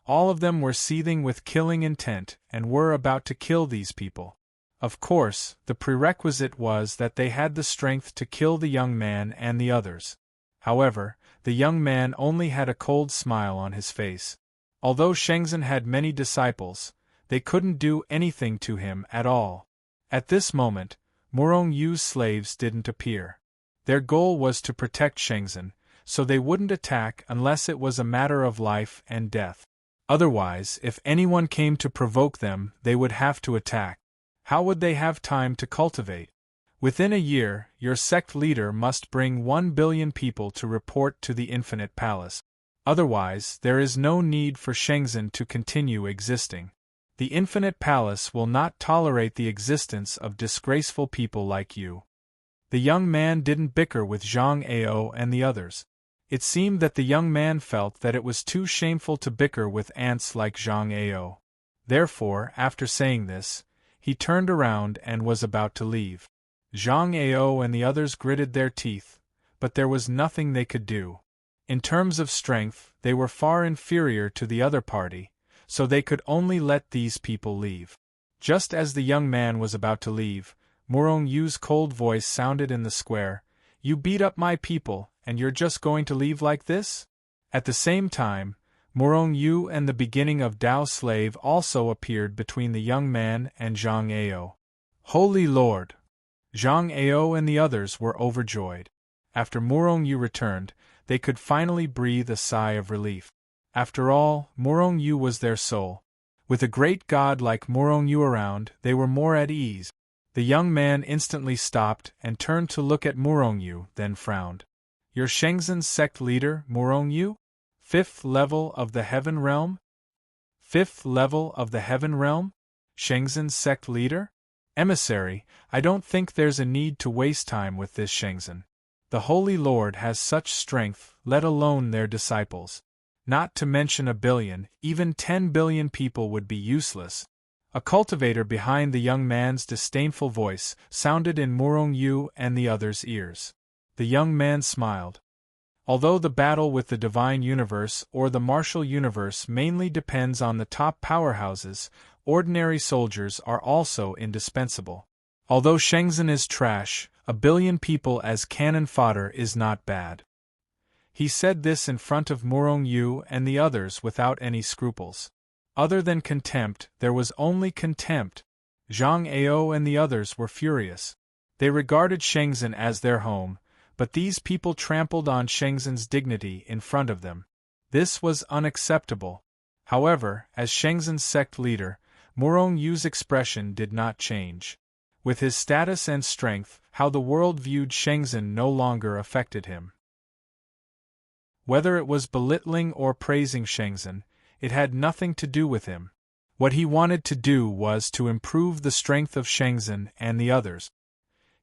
All of them were seething with killing intent and were about to kill these people. Of course, the prerequisite was that they had the strength to kill the young man and the others. However, the young man only had a cold smile on his face. Although Shenzhen had many disciples, they couldn't do anything to him at all. At this moment, Murong Yu's slaves didn't appear. Their goal was to protect Shenzhen, so they wouldn't attack unless it was a matter of life and death. Otherwise, if anyone came to provoke them, they would have to attack. How would they have time to cultivate? Within a year, your sect leader must bring 1 billion people to report to the Infinite Palace. Otherwise, there is no need for Shenzhen to continue existing. The Infinite Palace will not tolerate the existence of disgraceful people like you. The young man didn't bicker with Zhang Ao and the others. It seemed that the young man felt that it was too shameful to bicker with ants like Zhang Ao. Therefore, after saying this, he turned around and was about to leave. Zhang Ao and the others gritted their teeth, but there was nothing they could do. In terms of strength, they were far inferior to the other party, so they could only let these people leave. Just as the young man was about to leave, Murong Yu's cold voice sounded in the square. You beat up my people, and you're just going to leave like this? At the same time, Murong Yu and the beginning of Dao Slave also appeared between the young man and Zhang Ao. Holy Lord! Zhang Ao and the others were overjoyed. After Murong Yu returned, they could finally breathe a sigh of relief. After all, Murong Yu was their soul. With a great god like Murong Yu around, they were more at ease. The young man instantly stopped and turned to look at Murong Yu, then frowned. You're Shenzhen's sect leader, Murong Yu? 5th level of the Heaven Realm? 5th level of the Heaven Realm? Shenzhen's sect leader? Emissary, I don't think there's a need to waste time with this Shenzhen. The Holy Lord has such strength, let alone their disciples. Not to mention 1 billion, even 10 billion people would be useless. A cultivator behind the young man's disdainful voice sounded in Murong Yu and the others' ears. The young man smiled. Although the battle with the divine universe or the martial universe mainly depends on the top powerhouses, ordinary soldiers are also indispensable. Although Shenzhen is trash, 1 billion people as cannon fodder is not bad. He said this in front of Murong Yu and the others without any scruples. Other than contempt, there was only contempt. Zhang Ao and the others were furious. They regarded Shenzhen as their home, but these people trampled on Shenzhen's dignity in front of them. This was unacceptable. However, as Shenzhen's sect leader, Murong Yu's expression did not change. With his status and strength, how the world viewed Shenzhen no longer affected him. Whether it was belittling or praising Shenzhen, it had nothing to do with him. What he wanted to do was to improve the strength of Shenzhen and the others.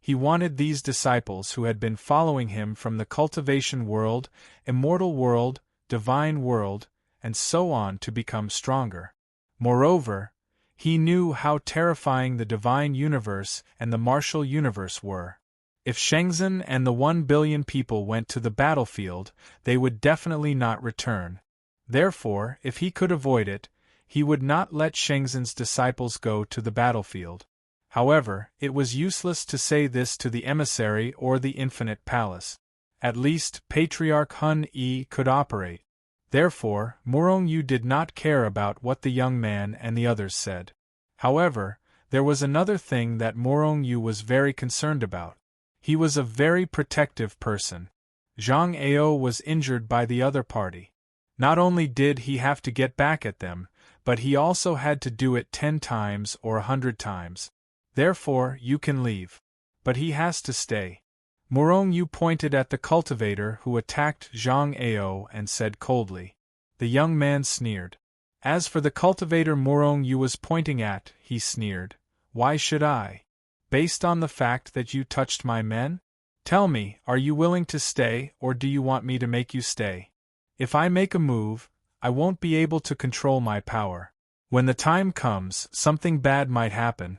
He wanted these disciples who had been following him from the cultivation world, immortal world, divine world, and so on to become stronger. Moreover, he knew how terrifying the divine universe and the martial universe were. If Shenzhen and the 1 billion people went to the battlefield, they would definitely not return. Therefore, if he could avoid it, he would not let Shenzhen's disciples go to the battlefield. However, it was useless to say this to the emissary or the infinite palace. At least, Patriarch Hun Yi could operate. Therefore, Murong Yu did not care about what the young man and the others said. However, there was another thing that Murong Yu was very concerned about. He was a very protective person. Zhang Ao was injured by the other party. Not only did he have to get back at them, but he also had to do it 10 times or 100 times. Therefore, you can leave. But he has to stay. Murong Yu pointed at the cultivator who attacked Zhang Ao and said coldly. The young man sneered. As for the cultivator Murong Yu was pointing at, he sneered. Why should I? Based on the fact that you touched my men? Tell me, are you willing to stay or do you want me to make you stay? If I make a move, I won't be able to control my power. When the time comes, something bad might happen.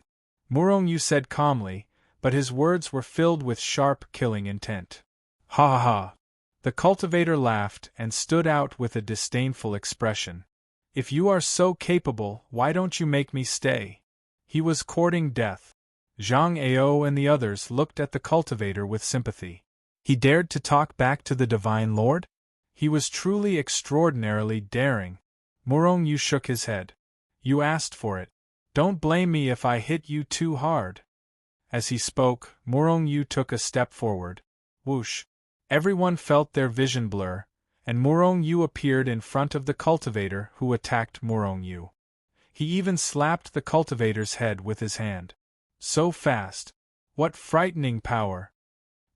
Murong Yu said calmly, but his words were filled with sharp, killing intent. Ha ha ha! The cultivator laughed and stood out with a disdainful expression. If you are so capable, why don't you make me stay? He was courting death. Zhang Ao and the others looked at the cultivator with sympathy. He dared to talk back to the Divine Lord? He was truly extraordinarily daring. Murong Yu shook his head. You asked for it. Don't blame me if I hit you too hard. As he spoke, Murong Yu took a step forward. Whoosh! Everyone felt their vision blur, and Murong Yu appeared in front of the cultivator who attacked Murong Yu. He even slapped the cultivator's head with his hand. So fast! What frightening power!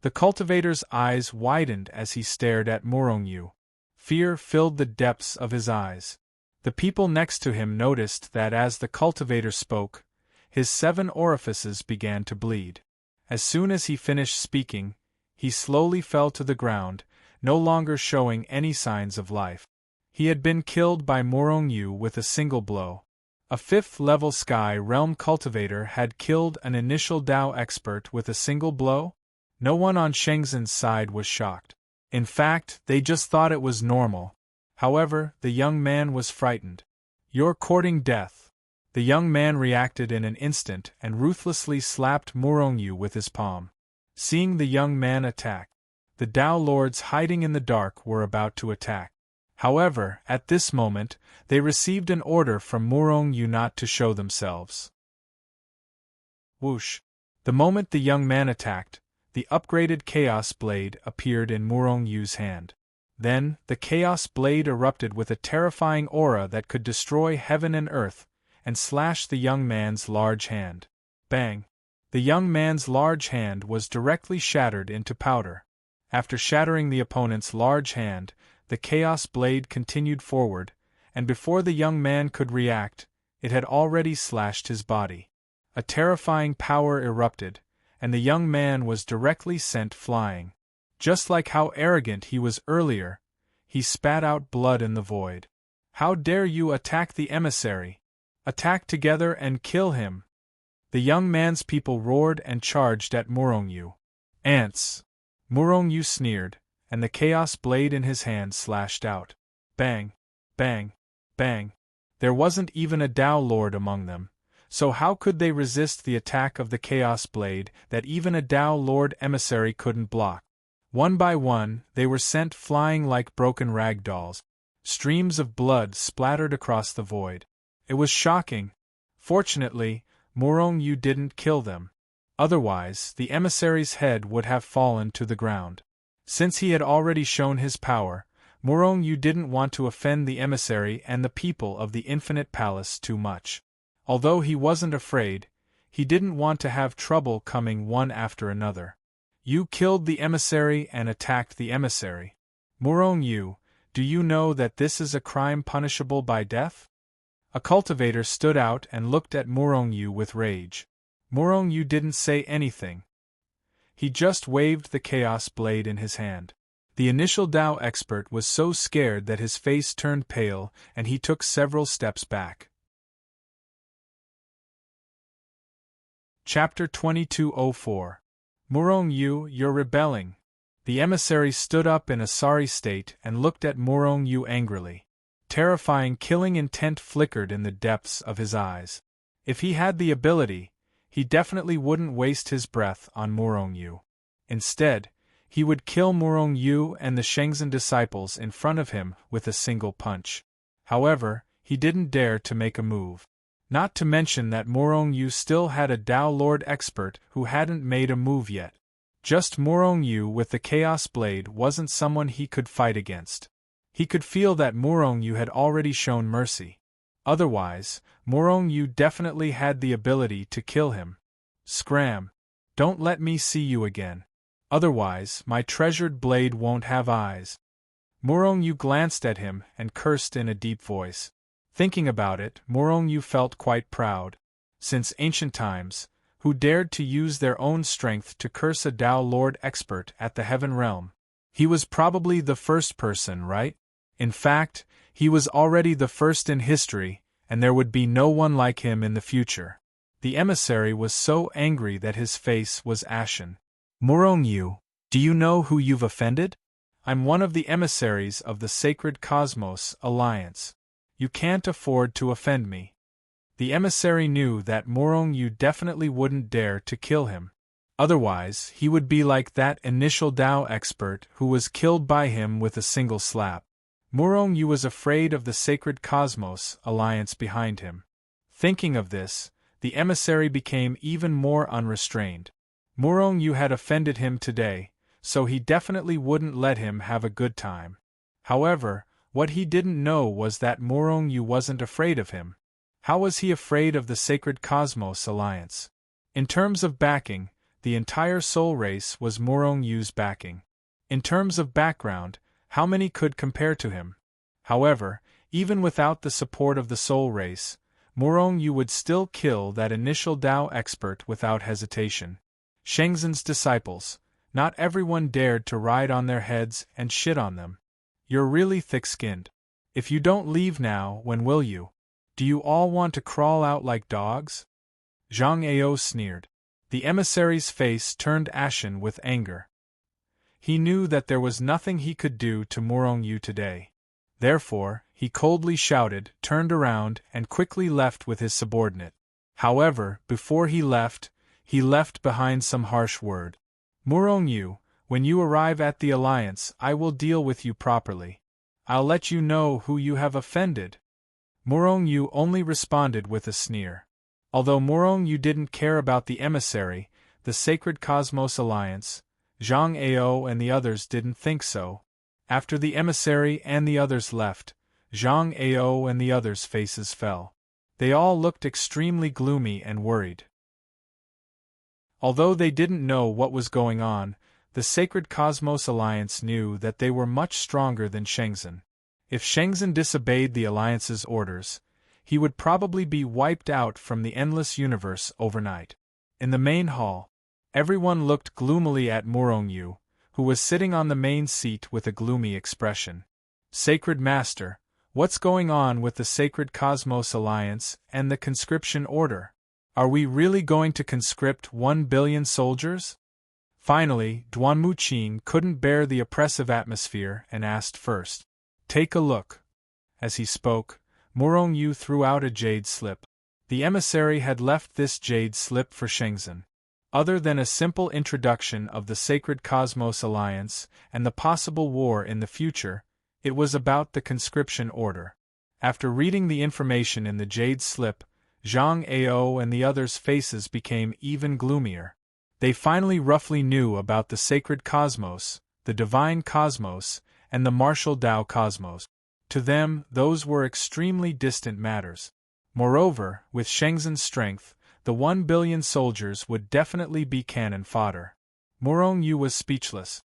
The cultivator's eyes widened as he stared at Murong Yu. Fear filled the depths of his eyes. The people next to him noticed that as the cultivator spoke, his 7 orifices began to bleed. As soon as he finished speaking, he slowly fell to the ground, no longer showing any signs of life. He had been killed by Murong Yu with a single blow. A 5th-level Sky Realm cultivator had killed an initial Dao expert with a single blow? No one on Shenzhen's side was shocked. In fact, they just thought it was normal. However, the young man was frightened. You're courting death. The young man reacted in an instant and ruthlessly slapped Murong Yu with his palm. Seeing the young man attack, the Dao Lords hiding in the dark were about to attack. However, at this moment, they received an order from Murong Yu not to show themselves. Whoosh! The moment the young man attacked, the upgraded Chaos Blade appeared in Murong Yu's hand. Then, the Chaos Blade erupted with a terrifying aura that could destroy heaven and earth, and slash the young man's large hand. Bang! The young man's large hand was directly shattered into powder. After shattering the opponent's large hand, the Chaos Blade continued forward, and before the young man could react, it had already slashed his body. A terrifying power erupted, and the young man was directly sent flying. Just like how arrogant he was earlier, he spat out blood in the void. How dare you attack the emissary? Attack together and kill him! The young man's people roared and charged at Murong Yu. Ants! Murong Yu sneered, and the Chaos Blade in his hand slashed out. Bang! Bang! Bang! There wasn't even a Dao Lord among them, so how could they resist the attack of the Chaos Blade that even a Dao Lord emissary couldn't block? One by one, they were sent flying like broken rag dolls. Streams of blood splattered across the void. It was shocking. Fortunately, Morong Yu didn't kill them. Otherwise, the emissary's head would have fallen to the ground. Since he had already shown his power, Morong Yu didn't want to offend the emissary and the people of the Infinite Palace too much. Although he wasn't afraid, he didn't want to have trouble coming one after another. You killed the emissary and attacked the emissary. Morong Yu, do you know that this is a crime punishable by death? A cultivator stood out and looked at Morong Yu with rage. Morong Yu didn't say anything. He just waved the chaos blade in his hand. The initial Dao expert was so scared that his face turned pale and he took several steps back. Chapter 2204. Morong Yu, you're rebelling. The emissary stood up in a sorry state and looked at Morong Yu angrily. Terrifying killing intent flickered in the depths of his eyes. If he had the ability, he definitely wouldn't waste his breath on Morong Yu. Instead, he would kill Morong Yu and the Shenzhen disciples in front of him with a single punch. However, he didn't dare to make a move. Not to mention that Morong Yu still had a Dao Lord expert who hadn't made a move yet. Just Morong Yu with the Chaos Blade wasn't someone he could fight against. He could feel that Morong Yu had already shown mercy. Otherwise, Morong Yu definitely had the ability to kill him. Scram! Don't let me see you again. Otherwise, my treasured blade won't have eyes. Morong Yu glanced at him and cursed in a deep voice. Thinking about it, Morong Yu felt quite proud. Since ancient times, who dared to use their own strength to curse a Dao Lord expert at the Heaven Realm? He was probably the first person, right? In fact, he was already the first in history, and there would be no one like him in the future. The emissary was so angry that his face was ashen. Morong Yu, do you know who you've offended? I'm one of the emissaries of the Sacred Cosmos Alliance. You can't afford to offend me. The emissary knew that Morong Yu definitely wouldn't dare to kill him. Otherwise, he would be like that initial Dao expert who was killed by him with a single slap. Morong Yu was afraid of the Sacred Cosmos Alliance behind him. Thinking of this, the emissary became even more unrestrained. Morong Yu had offended him today, so he definitely wouldn't let him have a good time. However, what he didn't know was that Morong Yu wasn't afraid of him. How was he afraid of the Sacred Cosmos Alliance? In terms of backing, the entire soul race was Morong Yu's backing. In terms of background, how many could compare to him? However, even without the support of the soul race, Morong Yu would still kill that initial Dao expert without hesitation. Shenzhen's disciples, not everyone dared to ride on their heads and shit on them. You're really thick-skinned. If you don't leave now, when will you? Do you all want to crawl out like dogs? Zhang Ao sneered. The emissary's face turned ashen with anger. He knew that there was nothing he could do to Morong Yu today. Therefore, he coldly shouted, turned around, and quickly left with his subordinate. However, before he left behind some harsh word. Morong Yu, when you arrive at the Alliance, I will deal with you properly. I'll let you know who you have offended. Morong Yu only responded with a sneer. Although Morong Yu didn't care about the emissary, the Sacred Cosmos Alliance, Zhang Ao and the others didn't think so. After the emissary and the others left, Zhang Ao and the others' faces fell. They all looked extremely gloomy and worried. Although they didn't know what was going on, the Sacred Cosmos Alliance knew that they were much stronger than Shenzhen. If Shenzhen disobeyed the Alliance's orders, he would probably be wiped out from the endless universe overnight. In the main hall, everyone looked gloomily at Morong Yu, who was sitting on the main seat with a gloomy expression. Sacred Master, what's going on with the Sacred Cosmos Alliance and the conscription order? Are we really going to conscript 1 billion soldiers? Finally, Duanmu Qing couldn't bear the oppressive atmosphere and asked first. Take a look. As he spoke, Morong Yu threw out a jade slip. The emissary had left this jade slip for Shenzhen. Other than a simple introduction of the Sacred Cosmos Alliance and the possible war in the future, it was about the conscription order. After reading the information in the jade slip, Zhang Ao and the others' faces became even gloomier. They finally roughly knew about the sacred cosmos, the divine cosmos, and the martial Tao cosmos. To them, those were extremely distant matters. Moreover, with Shenzhen's strength, the 1 billion soldiers would definitely be cannon fodder. Murong Yu was speechless.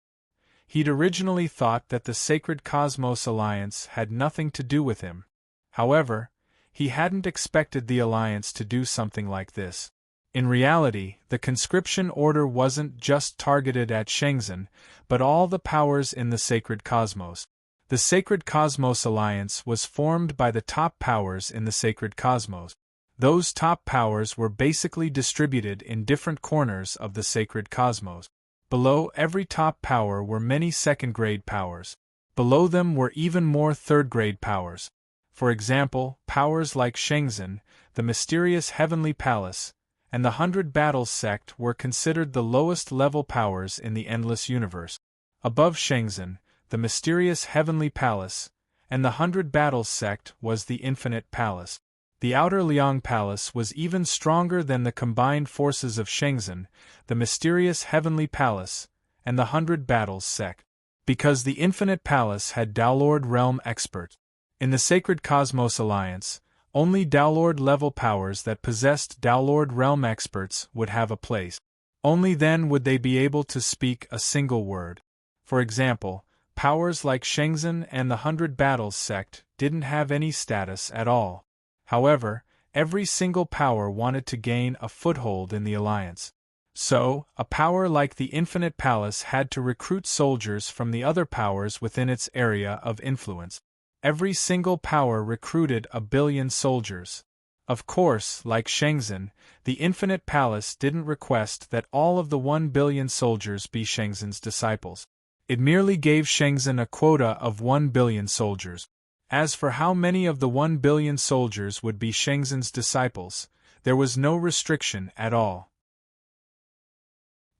He'd originally thought that the Sacred Cosmos Alliance had nothing to do with him. However, he hadn't expected the Alliance to do something like this. In reality, the conscription order wasn't just targeted at Shenzhen, but all the powers in the Sacred Cosmos. The Sacred Cosmos Alliance was formed by the top powers in the Sacred Cosmos. Those top powers were basically distributed in different corners of the Sacred Cosmos. Below every top power were many second-grade powers. Below them were even more third-grade powers. For example, powers like Shenzhen, the mysterious Heavenly Palace, and the 100 Battles sect were considered the lowest-level powers in the Endless Universe. Above Shenzhen, the mysterious Heavenly Palace, and the 100 Battles sect was the Infinite Palace. The Outer Liang Palace was even stronger than the combined forces of Shenzhen, the mysterious Heavenly Palace, and the 100 Battles sect. Because the Infinite Palace had Daolord Realm experts. In the Sacred Cosmos Alliance, only Daolord level powers that possessed Daolord Realm experts would have a place. Only then would they be able to speak a single word. For example, powers like Shenzhen and the 100 Battles sect didn't have any status at all. However, every single power wanted to gain a foothold in the alliance. So, a power like the Infinite Palace had to recruit soldiers from the other powers within its area of influence. Every single power recruited 1 billion soldiers. Of course, like Shenzhen, the Infinite Palace didn't request that all of the 1 billion soldiers be Shenzhen's disciples. It merely gave Shenzhen a quota of 1 billion soldiers. As for how many of the 1 billion soldiers would be Shenzhen's disciples, there was no restriction at all.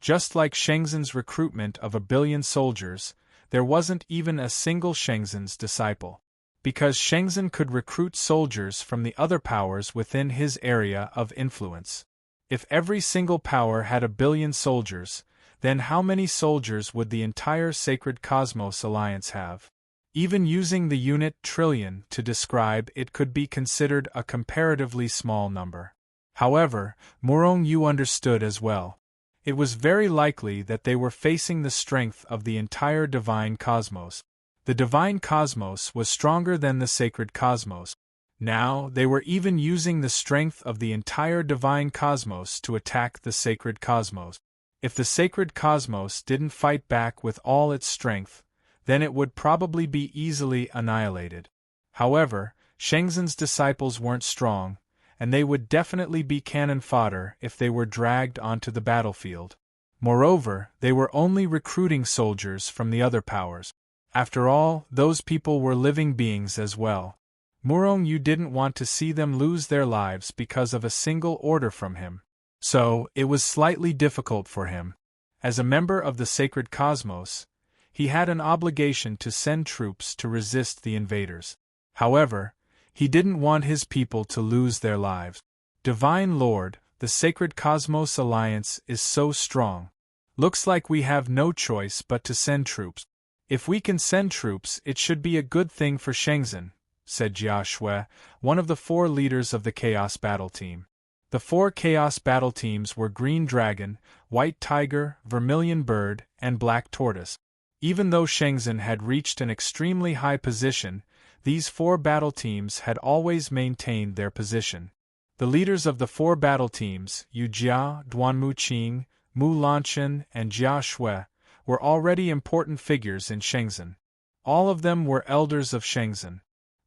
Just like Shenzhen's recruitment of 1 billion soldiers, there wasn't even a single Shenzhen's disciple. Because Shenzhen could recruit soldiers from the other powers within his area of influence. If every single power had 1 billion soldiers, then how many soldiers would the entire Sacred Cosmos Alliance have? Even using the unit trillion to describe it could be considered a comparatively small number. However, Murong Yu understood as well. It was very likely that they were facing the strength of the entire divine cosmos. The divine cosmos was stronger than the sacred cosmos. Now, they were even using the strength of the entire divine cosmos to attack the sacred cosmos. If the sacred cosmos didn't fight back with all its strength, then it would probably be easily annihilated. However, Shenzhen's disciples weren't strong, and they would definitely be cannon fodder if they were dragged onto the battlefield. Moreover, they were only recruiting soldiers from the other powers. After all, those people were living beings as well. Murong Yu didn't want to see them lose their lives because of a single order from him. So, it was slightly difficult for him. As a member of the sacred cosmos, he had an obligation to send troops to resist the invaders. However, he didn't want his people to lose their lives. Divine Lord, the Sacred Cosmos Alliance is so strong. Looks like we have no choice but to send troops. If we can send troops, it should be a good thing for Shenzhen, said Jia Shui, one of the 4 leaders of the Chaos Battle Team. The 4 Chaos Battle Teams were Green Dragon, White Tiger, Vermilion Bird, and Black Tortoise. Even though Shenzhen had reached an extremely high position, these 4 battle teams had always maintained their position. The leaders of the 4 battle teams, Yu Jia, Duanmu Qing, Mu Lanchen, and Jia Shui, were already important figures in Shenzhen. All of them were elders of Shenzhen.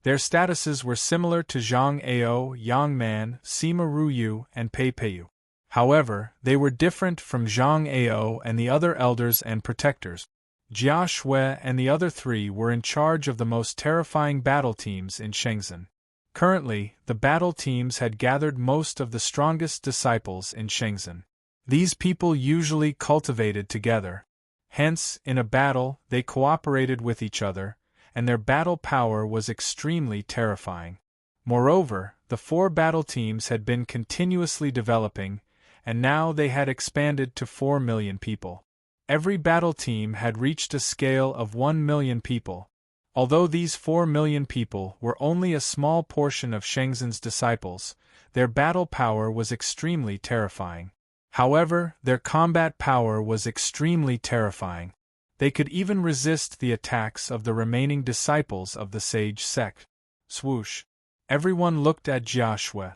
Their statuses were similar to Zhang Ao, Yang Man, Sima Ruyu, and Pei Peiyu. However, they were different from Zhang Ao and the other elders and protectors. Jia Shui and the other 3 were in charge of the most terrifying battle teams in Shenzhen. Currently, the battle teams had gathered most of the strongest disciples in Shenzhen. These people usually cultivated together. Hence, in a battle, they cooperated with each other, and their battle power was extremely terrifying. Moreover, the 4 battle teams had been continuously developing, and now they had expanded to 4 million people. Every battle team had reached a scale of 1 million people. Although these 4 million people were only a small portion of Shenzhen's disciples, their battle power was extremely terrifying. However, their combat power was extremely terrifying. They could even resist the attacks of the remaining disciples of the sage sect. Swoosh! Everyone looked at Jia Shui.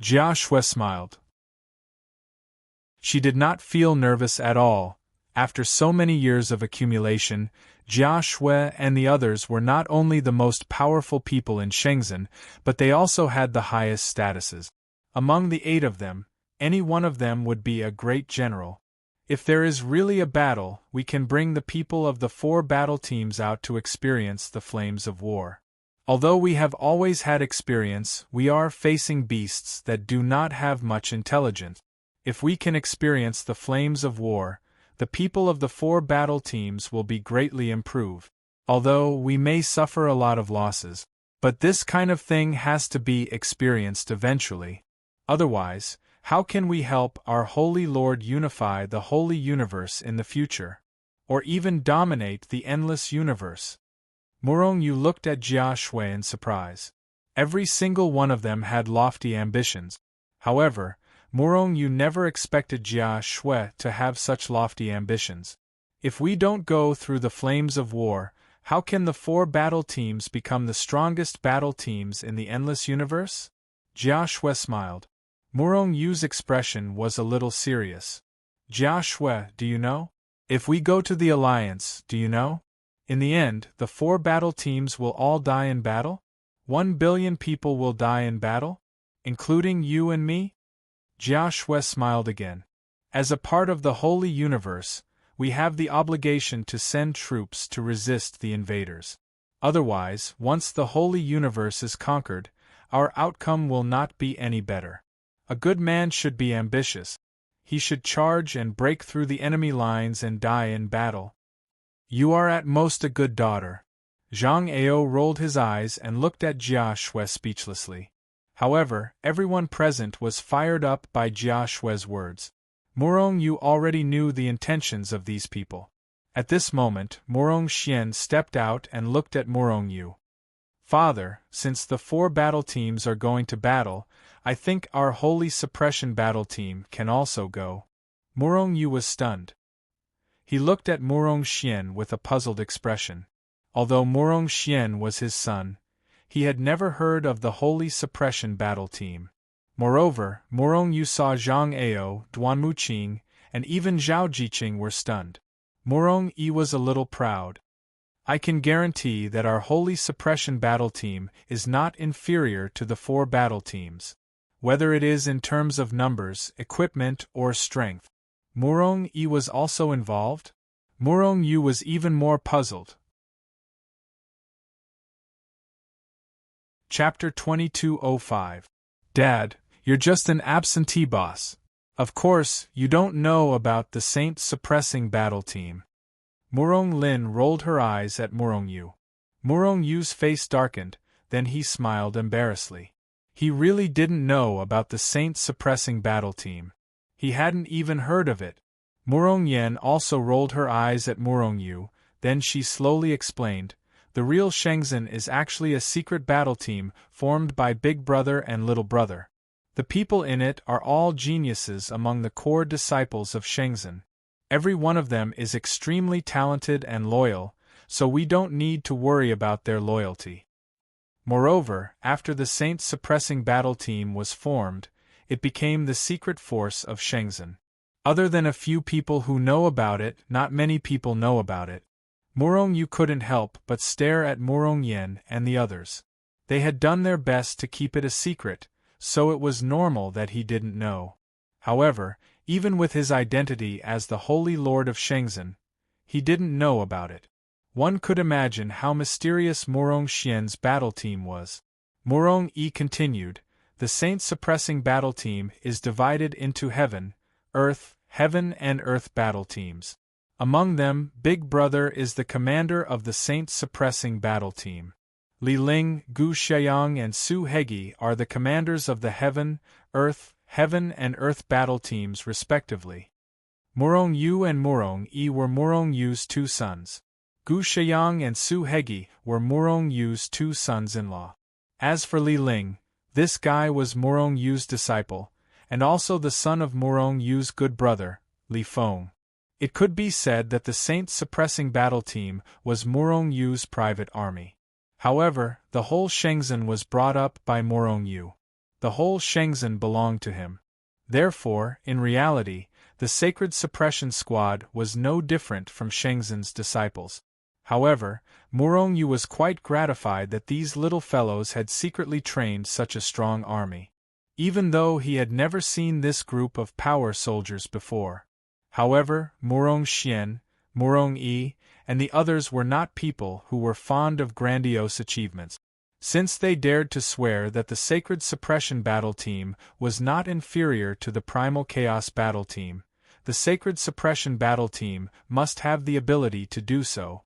Jia Shui smiled. She did not feel nervous at all. After so many years of accumulation, Jia Shui and the others were not only the most powerful people in Shenzhen, but they also had the highest statuses. Among the 8 of them, any one of them would be a great general. If there is really a battle, we can bring the people of the 4 battle teams out to experience the flames of war. Although we have always had experience, we are facing beasts that do not have much intelligence. If we can experience the flames of war, the people of the 4 battle teams will be greatly improved. Although we may suffer a lot of losses. But this kind of thing has to be experienced eventually. Otherwise, how can we help our Holy Lord unify the holy universe in the future? Or even dominate the endless universe? Murong Yu looked at Jia Shui in surprise. Every single one of them had lofty ambitions. However, Murong Yu never expected Jia Shui to have such lofty ambitions. If we don't go through the flames of war, how can the 4 battle teams become the strongest battle teams in the endless universe? Jia Shui smiled. Murong Yu's expression was a little serious. Jia Shui, do you know? If we go to the alliance, do you know? In the end, the 4 battle teams will all die in battle? 1 billion people will die in battle? Including you and me? Jia Shui smiled again. As a part of the holy universe, we have the obligation to send troops to resist the invaders. Otherwise, once the holy universe is conquered, our outcome will not be any better. A good man should be ambitious. He should charge and break through the enemy lines and die in battle. You are at most a good daughter. Zhang Ao rolled his eyes and looked at Jia Shui speechlessly. However, everyone present was fired up by Jia Shui's words. Murong Yu already knew the intentions of these people. At this moment, Murong Xian stepped out and looked at Murong Yu. Father, since the 4 battle teams are going to battle, I think our holy suppression battle team can also go. Murong Yu was stunned. He looked at Murong Xian with a puzzled expression. Although Murong Xian was his son, he had never heard of the holy suppression battle team. Moreover, Murong Yu saw Zhang Ao, Duan Muqing, and even Zhao Jiqing were stunned. Murong Yi was a little proud. I can guarantee that our holy suppression battle team is not inferior to the 4 battle teams. Whether it is in terms of numbers, equipment, or strength. Murong Yi was also involved? Murong Yu was even more puzzled. Chapter 2205. Dad, you're just an absentee boss. Of course, you don't know about the Saint suppressing battle team. Murong Lin rolled her eyes at Murong Yu. Murong Yu's face darkened, then he smiled embarrassedly. He really didn't know about the Saint suppressing battle team. He hadn't even heard of it. Murong Yen also rolled her eyes at Murong Yu, then she slowly explained, the real Shenzhen is actually a secret battle team formed by Big Brother and Little Brother. The people in it are all geniuses among the core disciples of Shenzhen. Every one of them is extremely talented and loyal, so we don't need to worry about their loyalty. Moreover, after the Saint suppressing battle team was formed, it became the secret force of Shenzhen. Other than a few people who know about it, not many people know about it. Murong Yu couldn't help but stare at Murong Yen and the others. They had done their best to keep it a secret, so it was normal that he didn't know. However, even with his identity as the Holy Lord of Shenzhen, he didn't know about it. One could imagine how mysterious Murong Xian's battle team was. Murong Yi continued, the Saint suppressing battle team is divided into heaven and earth battle teams. Among them, Big Brother is the commander of the saint-suppressing battle team. Li Ling, Gu Sheyang and Su Hegi are the commanders of the Heaven and Earth battle teams respectively. Murong Yu and Murong Yi were Murong Yu's two sons. Gu Sheyang and Su Hegi were Murong Yu's two sons-in-law. As for Li Ling, this guy was Murong Yu's disciple, and also the son of Murong Yu's good brother, Li Feng. It could be said that the saint-suppressing battle team was Murong Yu's private army. However, the whole Shenzhen was brought up by Murong Yu. The whole Shenzhen belonged to him. Therefore, in reality, the Sacred Suppression Squad was no different from Shenzhen's disciples. However, Murong Yu was quite gratified that these little fellows had secretly trained such a strong army, even though he had never seen this group of power soldiers before. However, Murong Xian, Murong Yi, and the others were not people who were fond of grandiose achievements. Since they dared to swear that the Sacred Suppression Battle Team was not inferior to the Primal Chaos Battle Team, the Sacred Suppression Battle Team must have the ability to do so.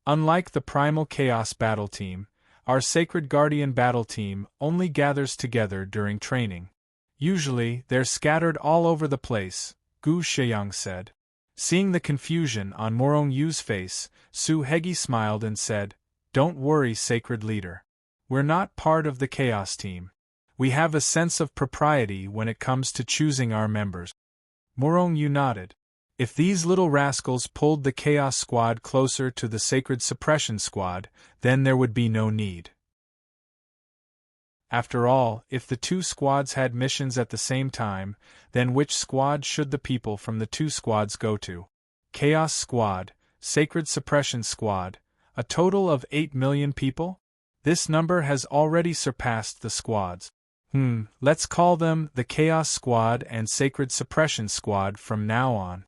Unlike the Primal Chaos Battle Team, our Sacred Guardian Battle Team only gathers together during training. Usually, they're scattered all over the place, Gu Sheyang said. Seeing the confusion on Murong Yu's face, Su Hegi smiled and said, "Don't worry, Sacred Leader. We're not part of the Chaos Team. We have a sense of propriety when it comes to choosing our members." Murong Yu nodded. If these little rascals pulled the Chaos Squad closer to the Sacred Suppression Squad, then there would be no need. After all, if the two squads had missions at the same time, then which squad should the people from the two squads go to? Chaos Squad, Sacred Suppression Squad, a total of 8 million people? This number has already surpassed the squads. Let's call them the Chaos Squad and Sacred Suppression Squad from now on.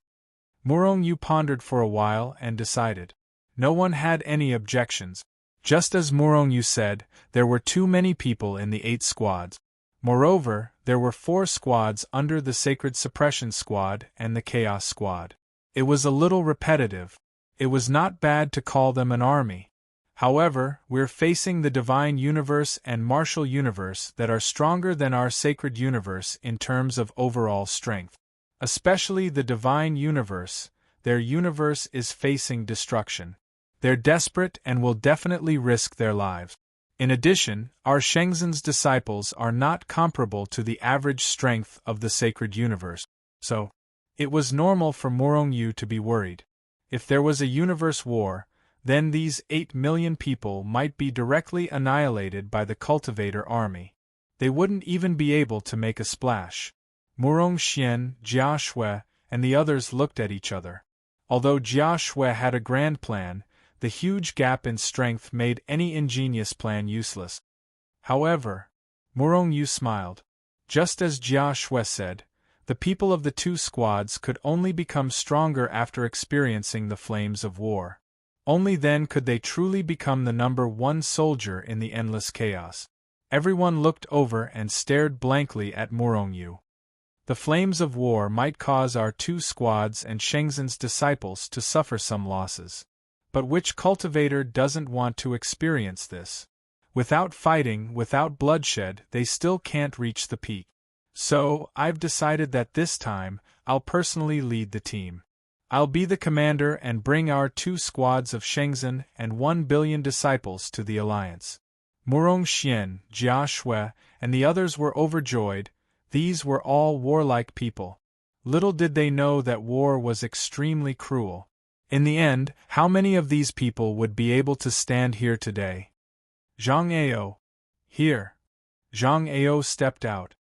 Murong Yu pondered for a while and decided. No one had any objections. Just as Murong Yu said, there were too many people in the 8 squads. Moreover, there were 4 squads under the Sacred Suppression Squad and the Chaos Squad. It was a little repetitive. It was not bad to call them an army. However, we're facing the Divine Universe and Martial Universe that are stronger than our Sacred Universe in terms of overall strength. Especially the Divine Universe, their universe is facing destruction. They're desperate and will definitely risk their lives. In addition, our Shenzhen's disciples are not comparable to the average strength of the Sacred Universe. So, it was normal for Murong Yu to be worried. If there was a universe war, then these 8 million people might be directly annihilated by the Cultivator army. They wouldn't even be able to make a splash. Murong Xian, Jia Shui, and the others looked at each other. Although Jia Shui had a grand plan, the huge gap in strength made any ingenious plan useless. However, Murong Yu smiled. Just as Jia Shui said, the people of the two squads could only become stronger after experiencing the flames of war. Only then could they truly become the number 1 soldier in the endless chaos. Everyone looked over and stared blankly at Murong Yu. The flames of war might cause our two squads and Shenzhen's disciples to suffer some losses. But which cultivator doesn't want to experience this? Without fighting, without bloodshed, they still can't reach the peak. So, I've decided that this time, I'll personally lead the team. I'll be the commander and bring our 2 squads of Shenzhen and 1 billion disciples to the alliance. Murong Xian, Jia Shui, and the others were overjoyed. These were all warlike people. Little did they know that war was extremely cruel. In the end, how many of these people would be able to stand here today? Zhang Ao. Here. Zhang Ao stepped out.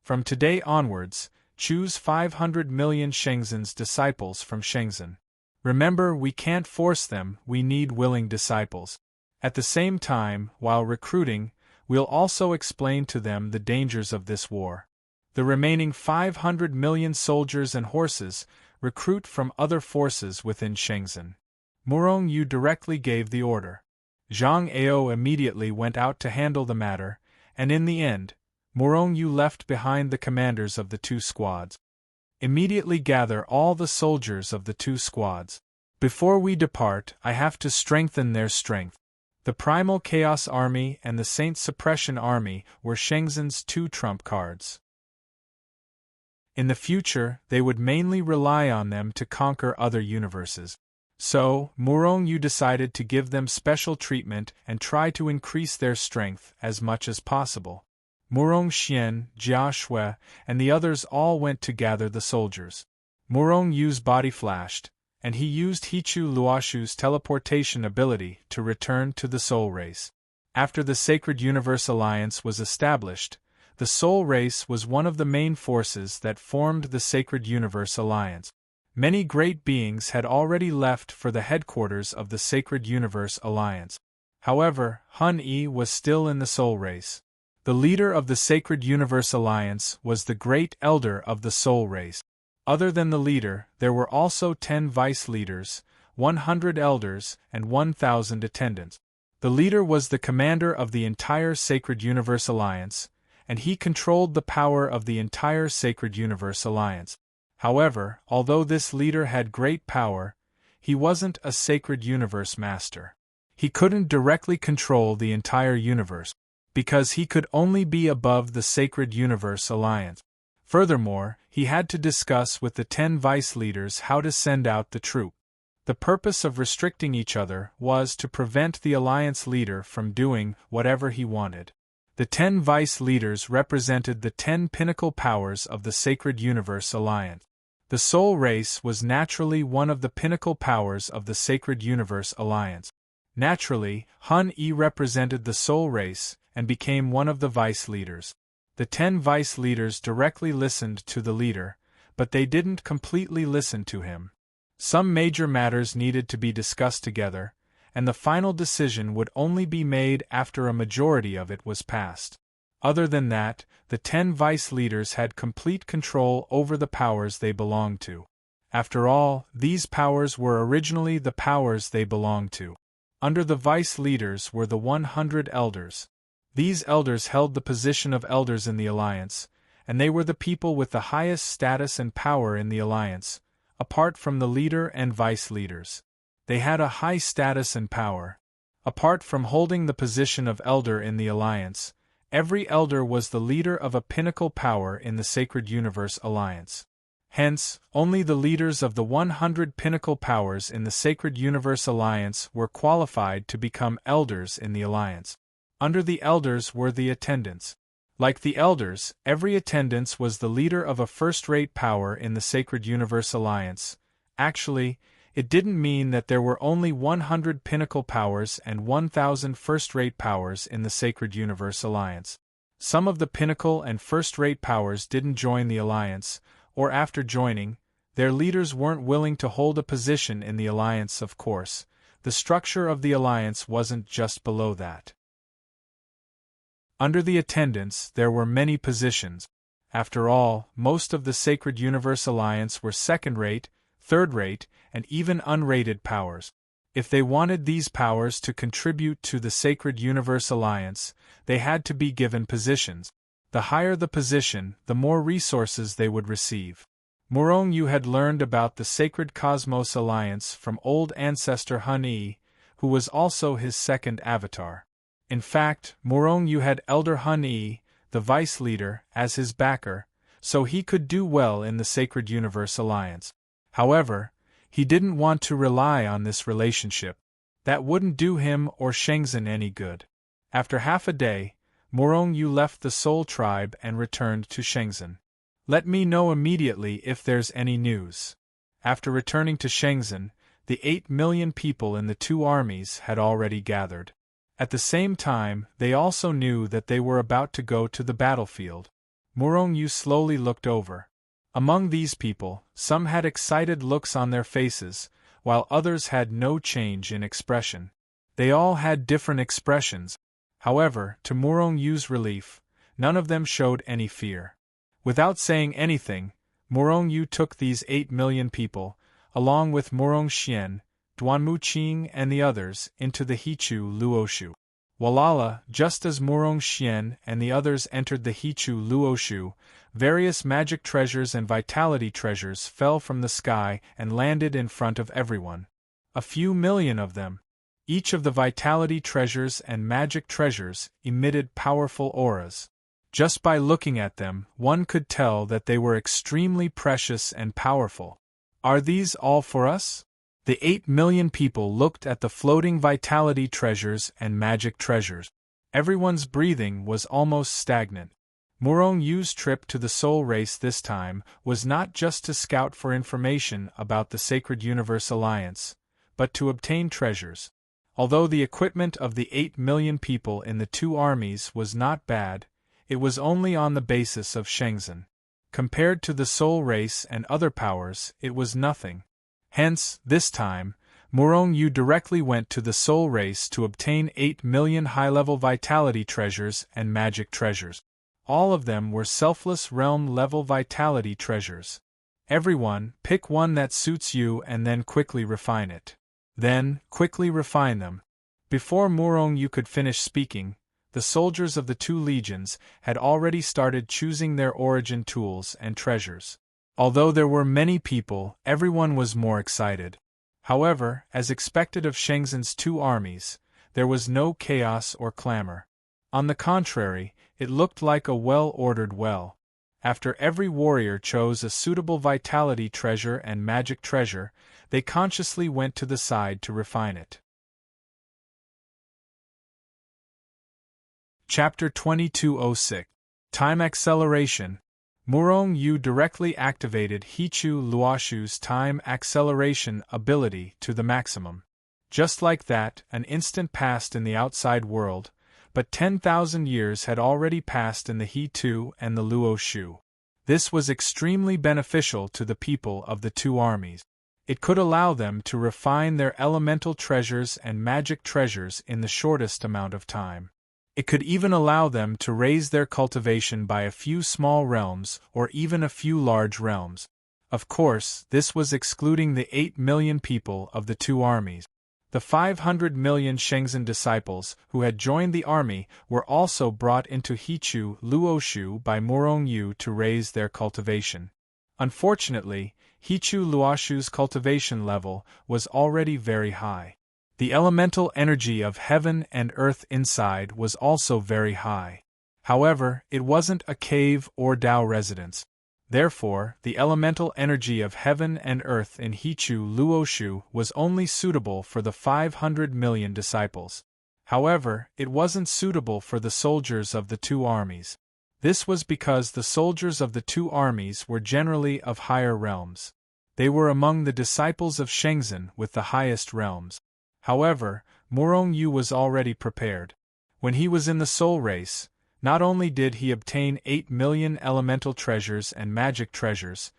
From today onwards, choose 500 million Shenzhen's disciples from Shenzhen. Remember, we can't force them, we need willing disciples. At the same time, while recruiting, we'll also explain to them the dangers of this war. The remaining 500 million soldiers and horses recruit from other forces within Shenzhen. Murong Yu directly gave the order. Zhang Ao immediately went out to handle the matter, and in the end, Murong Yu left behind the commanders of the 2 squads. Immediately gather all the soldiers of the two squads. Before we depart, I have to strengthen their strength. The Primal Chaos Army and the Saint Suppression Army were Shenzhen's two trump cards. In the future, they would mainly rely on them to conquer other universes. So, Murong-Yu decided to give them special treatment and try to increase their strength as much as possible. Murong-Xian, Jia Shui, and the others all went to gather the soldiers. Murong-Yu's body flashed, and he used Hichu Luoshu's teleportation ability to return to the Soul Race. After the Sacred Universe Alliance was established, the Soul Race was one of the main forces that formed the Sacred Universe Alliance. Many great beings had already left for the headquarters of the Sacred Universe Alliance. However, Hun Yi was still in the Soul Race. The leader of the Sacred Universe Alliance was the Great Elder of the Soul Race. Other than the leader, there were also 10 vice leaders, 100 elders, and 1,000 attendants. The leader was the commander of the entire Sacred Universe Alliance, and he controlled the power of the entire Sacred Universe Alliance. However, although this leader had great power, he wasn't a Sacred Universe Master. He couldn't directly control the entire universe, because he could only be above the Sacred Universe Alliance. Furthermore, he had to discuss with the 10 vice leaders how to send out the troop. The purpose of restricting each other was to prevent the Alliance leader from doing whatever he wanted. The 10 vice leaders represented the 10 pinnacle powers of the Sacred Universe Alliance. The Soul Race was naturally one of the pinnacle powers of the Sacred Universe Alliance. Naturally, Hun Yi represented the Soul Race and became one of the vice leaders. The 10 vice leaders directly listened to the leader, but they didn't completely listen to him. Some major matters needed to be discussed together, and the final decision would only be made after a majority of it was passed. Other than that, the 10 vice leaders had complete control over the powers they belonged to. After all, these powers were originally the powers they belonged to. Under the vice leaders were the 100 elders. These elders held the position of elders in the Alliance, and they were the people with the highest status and power in the Alliance, apart from the leader and vice leaders. They had a high status and power. Apart from holding the position of elder in the Alliance, every elder was the leader of a pinnacle power in the Sacred Universe Alliance. Hence, only the leaders of the 100 pinnacle powers in the Sacred Universe Alliance were qualified to become elders in the Alliance. Under the elders were the attendants. Like the elders, every attendant was the leader of a first-rate power in the Sacred Universe Alliance. Actually, it didn't mean that there were only 100 pinnacle powers and 1,000 first-rate powers in the Sacred Universe Alliance. Some of the pinnacle and first-rate powers didn't join the Alliance, or after joining, their leaders weren't willing to hold a position in the Alliance. Of course, the structure of the Alliance wasn't just below that. Under the attendants, there were many positions. After all, most of the Sacred Universe Alliance were second-rate, third-rate, and even unrated powers. If they wanted these powers to contribute to the Sacred Universe Alliance, they had to be given positions. The higher the position, the more resources they would receive. Murong-Yu had learned about the Sacred Cosmos Alliance from old ancestor Hun Yi, who was also his second avatar. In fact, Murong-Yu had Elder Hun Yi, the vice leader, as his backer, so he could do well in the Sacred Universe Alliance. However, he didn't want to rely on this relationship. That wouldn't do him or Shenzhen any good. After half a day, Murong-Yu left the Soul Tribe and returned to Shenzhen. Let me know immediately if there's any news. After returning to Shenzhen, the 8 million people in the two armies had already gathered. At the same time, they also knew that they were about to go to the battlefield. Murong-Yu slowly looked over. Among these people, some had excited looks on their faces, while others had no change in expression. They all had different expressions. However, to Murong-Yu's relief, none of them showed any fear. Without saying anything, Murong-Yu took these 8 million people, along with Murong-Xian, Duanmu Qing and the others, into the Hichu Luoshu. Walala, just as Murong Xian and the others entered the Hichu Luoshu, various magic treasures and vitality treasures fell from the sky and landed in front of everyone. A few million of them. Each of the vitality treasures and magic treasures emitted powerful auras. Just by looking at them, one could tell that they were extremely precious and powerful. Are these all for us? The 8 million people looked at the floating vitality treasures and magic treasures. Everyone's breathing was almost stagnant. Murong Yu's trip to the Soul Race this time was not just to scout for information about the Sacred Universe Alliance, but to obtain treasures. Although the equipment of the 8 million people in the two armies was not bad, it was only on the basis of Shenzhen. Compared to the Soul Race and other powers, it was nothing. Hence, this time, Murong Yu directly went to the Soul Race to obtain 8 million high-level vitality treasures and magic treasures. All of them were selfless realm-level vitality treasures. Everyone, pick one that suits you and then quickly refine it. Then, quickly refine them. Before Murong Yu could finish speaking, the soldiers of the two legions had already started choosing their origin tools and treasures. Although there were many people, everyone was more excited. However, as expected of Shenzhen's two armies, there was no chaos or clamor. On the contrary, it looked like a well-ordered well. After every warrior chose a suitable vitality treasure and magic treasure, they consciously went to the side to refine it. Chapter 2206. Time Acceleration. Murong Yu directly activated Hichu Luoshu's time acceleration ability to the maximum. Just like that, an instant passed in the outside world, but 10,000 years had already passed in the He-Tu and the Luoshu. This was extremely beneficial to the people of the two armies. It could allow them to refine their elemental treasures and magic treasures in the shortest amount of time. It could even allow them to raise their cultivation by a few small realms or even a few large realms. Of course, this was excluding the 8 million people of the two armies. The 500 million Shenzhen disciples who had joined the army were also brought into Hichu Luoshu by Murong Yu to raise their cultivation. Unfortunately, Hichu Luoshu's cultivation level was already very high. The elemental energy of heaven and earth inside was also very high. However, it wasn't a cave or Dao residence. Therefore, the elemental energy of heaven and earth in Hichu Luoshu was only suitable for the 500 million disciples. However, it wasn't suitable for the soldiers of the two armies. This was because the soldiers of the two armies were generally of higher realms. They were among the disciples of Shenzhen with the highest realms. However, Murong Yu was already prepared. When he was in the Soul Race, not only did he obtain 8 million elemental treasures and magic treasures,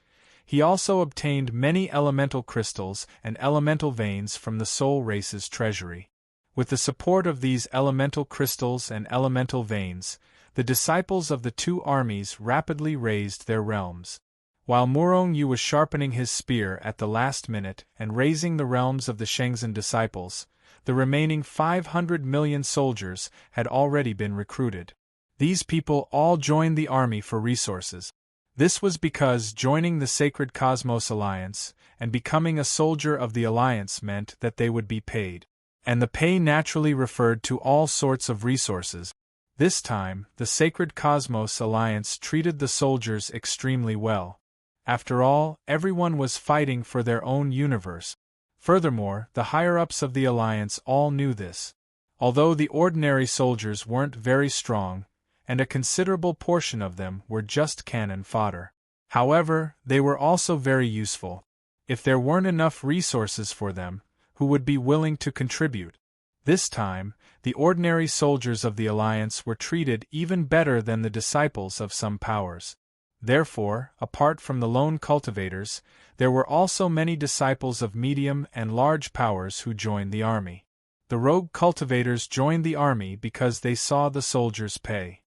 he also obtained many elemental crystals and elemental veins from the Soul Race's treasury. With the support of these elemental crystals and elemental veins, the disciples of the two armies rapidly raised their realms. While Murong Yu was sharpening his spear at the last minute and raising the realms of the Shenzhen disciples, the remaining 500 million soldiers had already been recruited. These people all joined the army for resources. This was because joining the Sacred Cosmos Alliance and becoming a soldier of the Alliance meant that they would be paid. And the pay naturally referred to all sorts of resources. This time, the Sacred Cosmos Alliance treated the soldiers extremely well. After all, everyone was fighting for their own universe. Furthermore, the higher-ups of the Alliance all knew this. Although the ordinary soldiers weren't very strong, and a considerable portion of them were just cannon fodder. However, they were also very useful. If there weren't enough resources for them, who would be willing to contribute? This time, the ordinary soldiers of the Alliance were treated even better than the disciples of some powers. Therefore, apart from the lone cultivators, there were also many disciples of medium and large powers who joined the army. The rogue cultivators joined the army because they saw the soldiers' pay.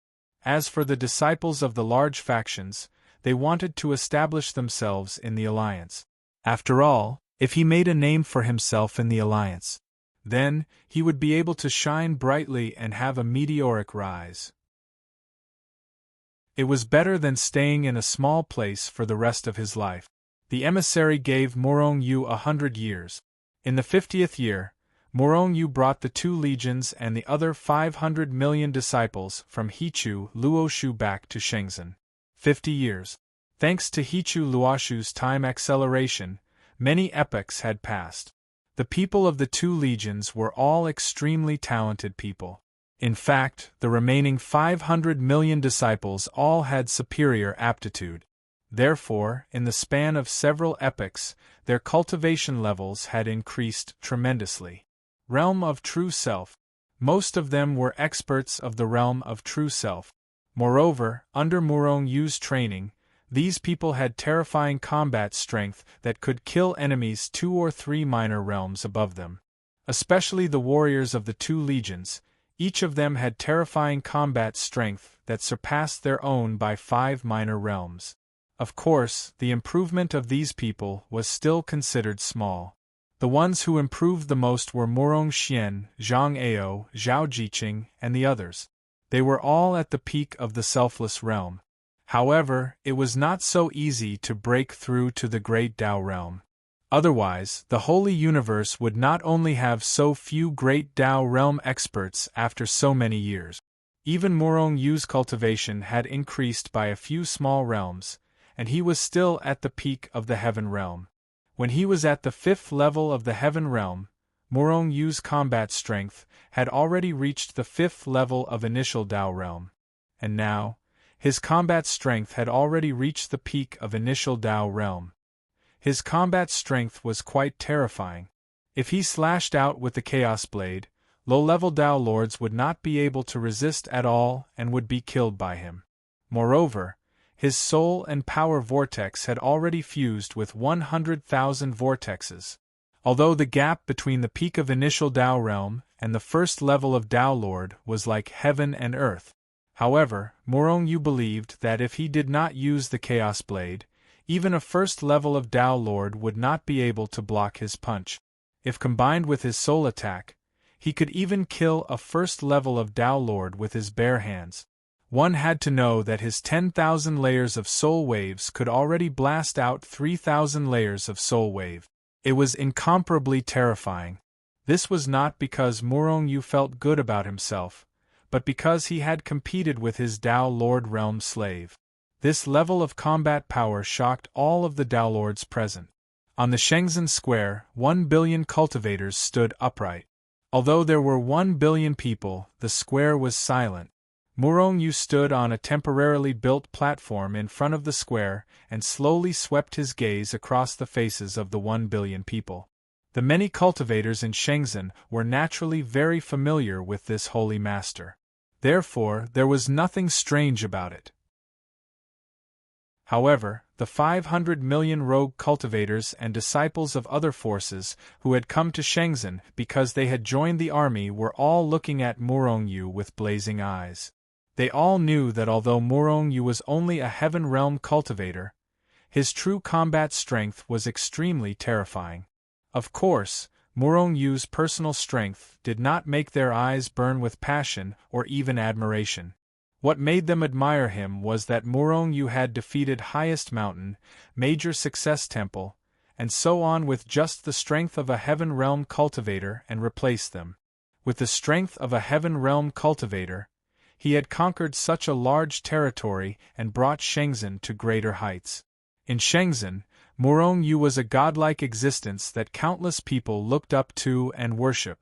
As for the disciples of the large factions, they wanted to establish themselves in the Alliance. After all, if he made a name for himself in the Alliance, Then, he would be able to shine brightly and have a meteoric rise. It was better than staying in a small place for the rest of his life. The emissary gave Morong Yu 100 years. In the 50th year, Morong Yu brought the 2 legions and the other 500 million disciples from Hichu Luoshu back to Shenzhen. 50 years. Thanks to Hichu Luoshu's time acceleration, many epochs had passed. The people of the 2 legions were all extremely talented people. In fact, the remaining 500 million disciples all had superior aptitude. Therefore, in the span of several epochs, their cultivation levels had increased tremendously. Realm of True Self. Most of them were experts of the realm of True Self. Moreover, under Morong Yu's training, these people had terrifying combat strength that could kill enemies 2 or 3 minor realms above them. Especially the warriors of the 2 legions, each of them had terrifying combat strength that surpassed their own by 5 minor realms. Of course, the improvement of these people was still considered small. The ones who improved the most were Morong Xian, Zhang Ao, Zhao Jiqing, and the others. They were all at the peak of the selfless realm. However, it was not so easy to break through to the great Tao realm. Otherwise, the holy universe would not only have so few great Tao realm experts after so many years. Even Morong Yu's cultivation had increased by a few small realms, and he was still at the peak of the heaven realm. When he was at the 5th level of the heaven realm, Morong Yu's combat strength had already reached the 5th level of initial Tao realm. And now, his combat strength had already reached the peak of initial Tao realm. His combat strength was quite terrifying. If he slashed out with the Chaos Blade, low-level Tao Lords would not be able to resist at all and would be killed by him. Moreover, his soul and power vortex had already fused with 100,000 vortexes. Although the gap between the peak of initial Tao realm and the 1st level of Tao Lord was like heaven and earth. However, Morong Yu believed that if he did not use the Chaos Blade, even a 1st level of Tao Lord would not be able to block his punch. If combined with his soul attack, he could even kill a 1st level of Tao Lord with his bare hands. One had to know that his 10,000 layers of soul waves could already blast out 3,000 layers of soul wave. It was incomparably terrifying. This was not because Morong Yu felt good about himself, but because he had competed with his Tao Lord realm slave. This level of combat power shocked all of the Tao Lords present. On the Shenzhen Square, 1 billion cultivators stood upright. Although there were 1 billion people, the square was silent. Morong Yu stood on a temporarily built platform in front of the square and slowly swept his gaze across the faces of the 1 billion people. The many cultivators in Shenzhen were naturally very familiar with this holy master. Therefore, there was nothing strange about it. However, the 500 million rogue cultivators and disciples of other forces who had come to Shenzhen because they had joined the army were all looking at Morong Yu with blazing eyes. They all knew that although Morong Yu was only a heaven realm cultivator, his true combat strength was extremely terrifying. Of course, Morong Yu's personal strength did not make their eyes burn with passion or even admiration. What made them admire him was that Morong Yu had defeated Highest Mountain, Major Success Temple, and so on with just the strength of a heaven realm cultivator and replaced them. With the strength of a heaven realm cultivator, he had conquered such a large territory and brought Shenzhen to greater heights. In Shenzhen, Morong Yu was a godlike existence that countless people looked up to and worshipped.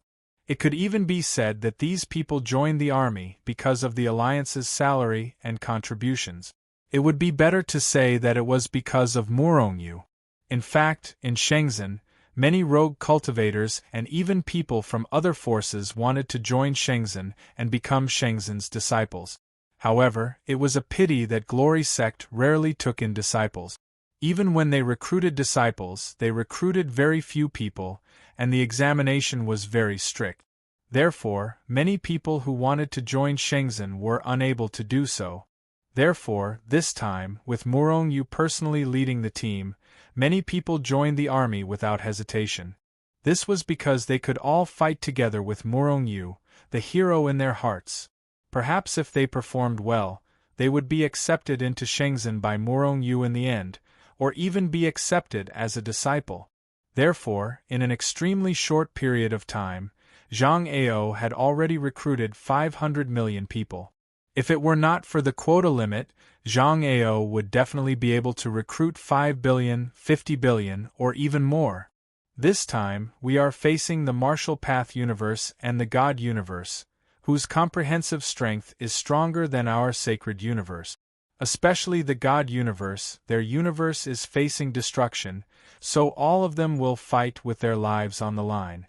It could even be said that these people joined the army because of the alliance's salary and contributions. It would be better to say that it was because of Morong Yu. In fact, in Shenzhen, many rogue cultivators and even people from other forces wanted to join Shenzhen and become Shenzhen's disciples. However, it was a pity that Glory Sect rarely took in disciples. Even when they recruited disciples, they recruited very few people, and the examination was very strict. Therefore, many people who wanted to join Shenzhen were unable to do so. Therefore, this time, with Morong Yu personally leading the team, many people joined the army without hesitation. This was because they could all fight together with Murong Yu, the hero in their hearts. Perhaps if they performed well, they would be accepted into Shenzhen by Murong Yu in the end, or even be accepted as a disciple. Therefore, in an extremely short period of time, Zhang Ao had already recruited 500 million people. If it were not for the quota limit, Zhang Ao would definitely be able to recruit 5 billion, 50 billion, or even more. This time, we are facing the Martial Path universe and the God universe, whose comprehensive strength is stronger than our sacred universe. Especially the God universe, their universe is facing destruction, so all of them will fight with their lives on the line.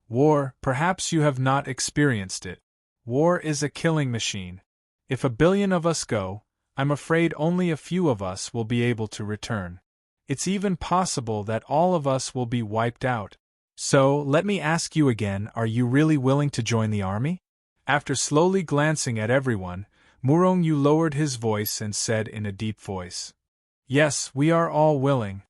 War, perhaps you have not experienced it. War is a killing machine. If a billion of us go, I'm afraid only a few of us will be able to return. It's even possible that all of us will be wiped out. So, let me ask you again, are you really willing to join the army? After slowly glancing at everyone, Murong Yu lowered his voice and said in a deep voice, "Yes, we are all willing."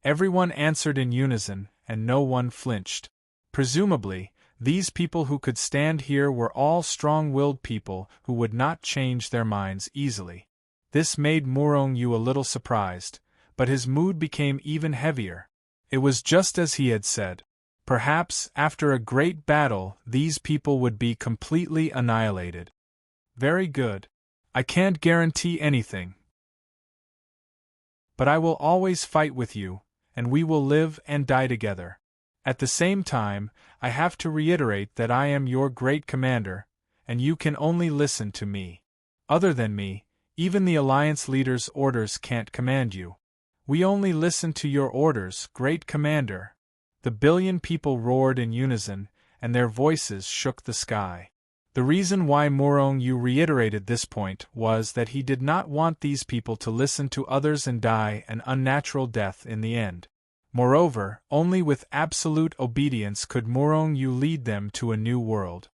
Everyone answered in unison, and no one flinched. Presumably, these people who could stand here were all strong-willed people who would not change their minds easily. This made Murong Yu a little surprised, but his mood became even heavier. It was just as he had said. Perhaps, after a great battle, these people would be completely annihilated. Very good. I can't guarantee anything. But I will always fight with you, and we will live and die together. At the same time, I have to reiterate that I am your great commander, and you can only listen to me. Other than me, even the Alliance leader's orders can't command you. We only listen to your orders, great commander. The billion people roared in unison, and their voices shook the sky. The reason why Murong Yu reiterated this point was that he did not want these people to listen to others and die an unnatural death in the end. Moreover, only with absolute obedience could Murong Yu lead them to a new world.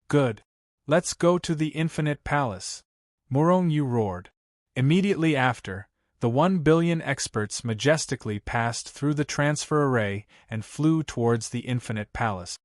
Good. Let's go to the Infinite Palace. Murong Yu roared. Immediately after, the 1 billion experts majestically passed through the transfer array and flew towards the Infinite Palace.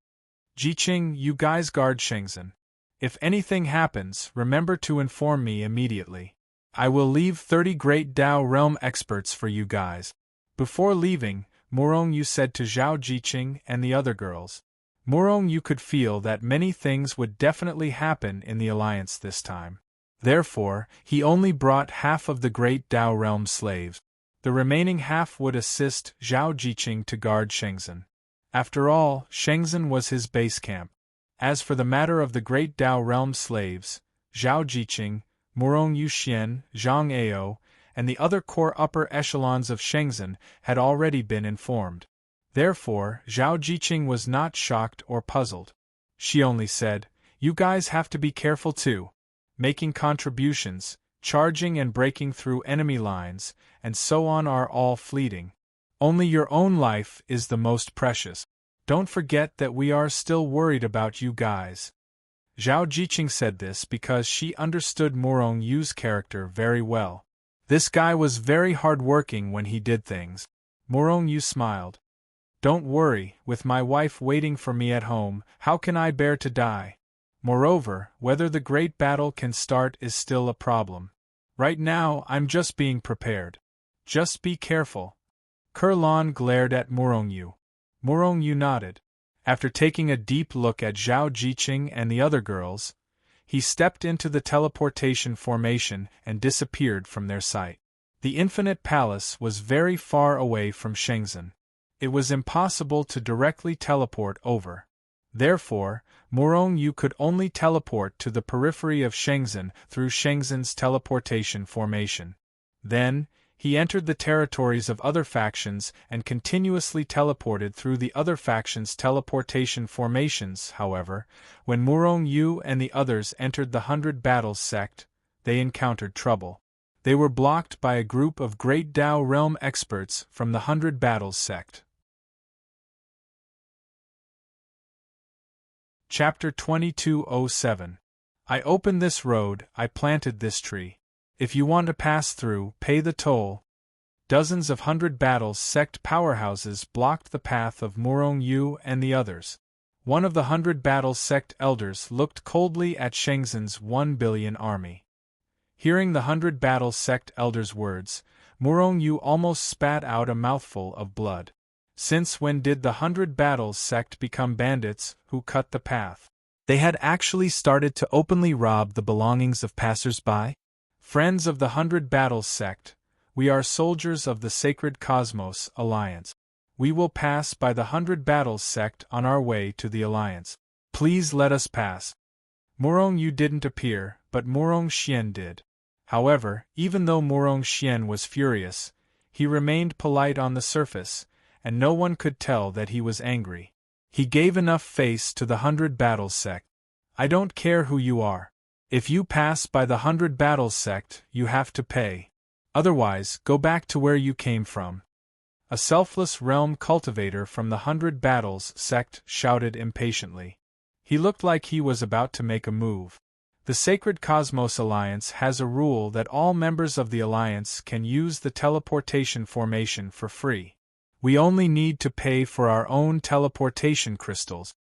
Jiqing, you guys guard Shenzhen. If anything happens, remember to inform me immediately. I will leave 30 Great Dao Realm experts for you guys. Before leaving, Murong Yu said to Zhao Jiqing and the other girls. Murong Yu could feel that many things would definitely happen in the Alliance this time. Therefore, he only brought half of the Great Dao Realm slaves. The remaining half would assist Zhao Jiqing to guard Shenzhen. After all, Shenzhen was his base camp. As for the matter of the Great Dao Realm slaves, Zhao Jiqing, Murong Yu Xian, Zhang Ao, and the other core upper echelons of Shenzhen had already been informed. Therefore, Zhao Jiqing was not shocked or puzzled. She only said, "You guys have to be careful too. Making contributions, charging and breaking through enemy lines, and so on are all fleeting. Only your own life is the most precious. Don't forget that we are still worried about you guys." Zhao Jiqing said this because she understood Murong Yu's character very well. This guy was very hard-working when he did things. Murong Yu smiled. "Don't worry, with my wife waiting for me at home, how can I bear to die? Moreover, whether the great battle can start is still a problem. Right now, I'm just being prepared. Just be careful." Kurlan glared at Murong Yu. Murong Yu nodded. After taking a deep look at Zhao Jiqing and the other girls, he stepped into the teleportation formation and disappeared from their sight. The Infinite Palace was very far away from Shenzhen. It was impossible to directly teleport over. Therefore, Murong Yu could only teleport to the periphery of Shenzhen through Shenzhen's teleportation formation. Then, he entered the territories of other factions and continuously teleported through the other factions' teleportation formations. However, when Murong Yu and the others entered the 100 Battles sect, they encountered trouble. They were blocked by a group of Great Dao Realm experts from the 100 Battles sect. Chapter 2207. I opened this road, I planted this tree. If you want to pass through, pay the toll. Dozens of 100 Battles sect powerhouses blocked the path of Murong Yu and the others. One of the 100 Battles sect elders looked coldly at Shengzhen's 1 billion army. Hearing the 100 Battles sect elders' words, Murong Yu almost spat out a mouthful of blood. Since when did the 100 Battles sect become bandits who cut the path? They had actually started to openly rob the belongings of passers-by? Friends of the 100 Battles sect, we are soldiers of the Sacred Cosmos Alliance. We will pass by the 100 Battles sect on our way to the Alliance. Please let us pass. Murong Yu didn't appear, but Murong Xian did. However, even though Murong Xian was furious, he remained polite on the surface, and no one could tell that he was angry. He gave enough face to the 100 Battles sect. I don't care who you are. If you pass by the 100 Battles sect, you have to pay. Otherwise, go back to where you came from. A selfless realm cultivator from the 100 Battles sect shouted impatiently. He looked like he was about to make a move. The Sacred Cosmos Alliance has a rule that all members of the Alliance can use the teleportation formation for free. We only need to pay for our own teleportation crystals.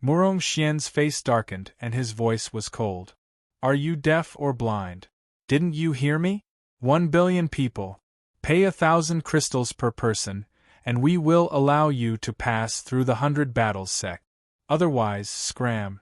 Murong Xian's face darkened and his voice was cold. Are you deaf or blind? Didn't you hear me? 1 billion people. Pay 1,000 crystals per person, and we will allow you to pass through the 100 Battles sect. Otherwise, scram.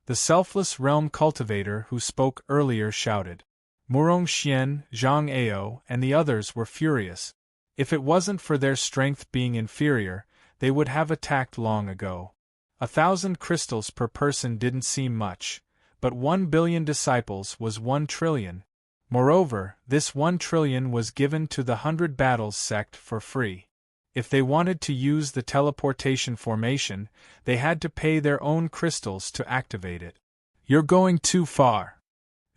The selfless realm cultivator who spoke earlier shouted. Murong Xian, Zhang Ao, and the others were furious. If it wasn't for their strength being inferior, they would have attacked long ago. 1,000 crystals per person didn't seem much, but 1 billion disciples was 1 trillion. Moreover, this 1 trillion was given to the 100 Battles sect for free. If they wanted to use the teleportation formation, they had to pay their own crystals to activate it. You're going too far.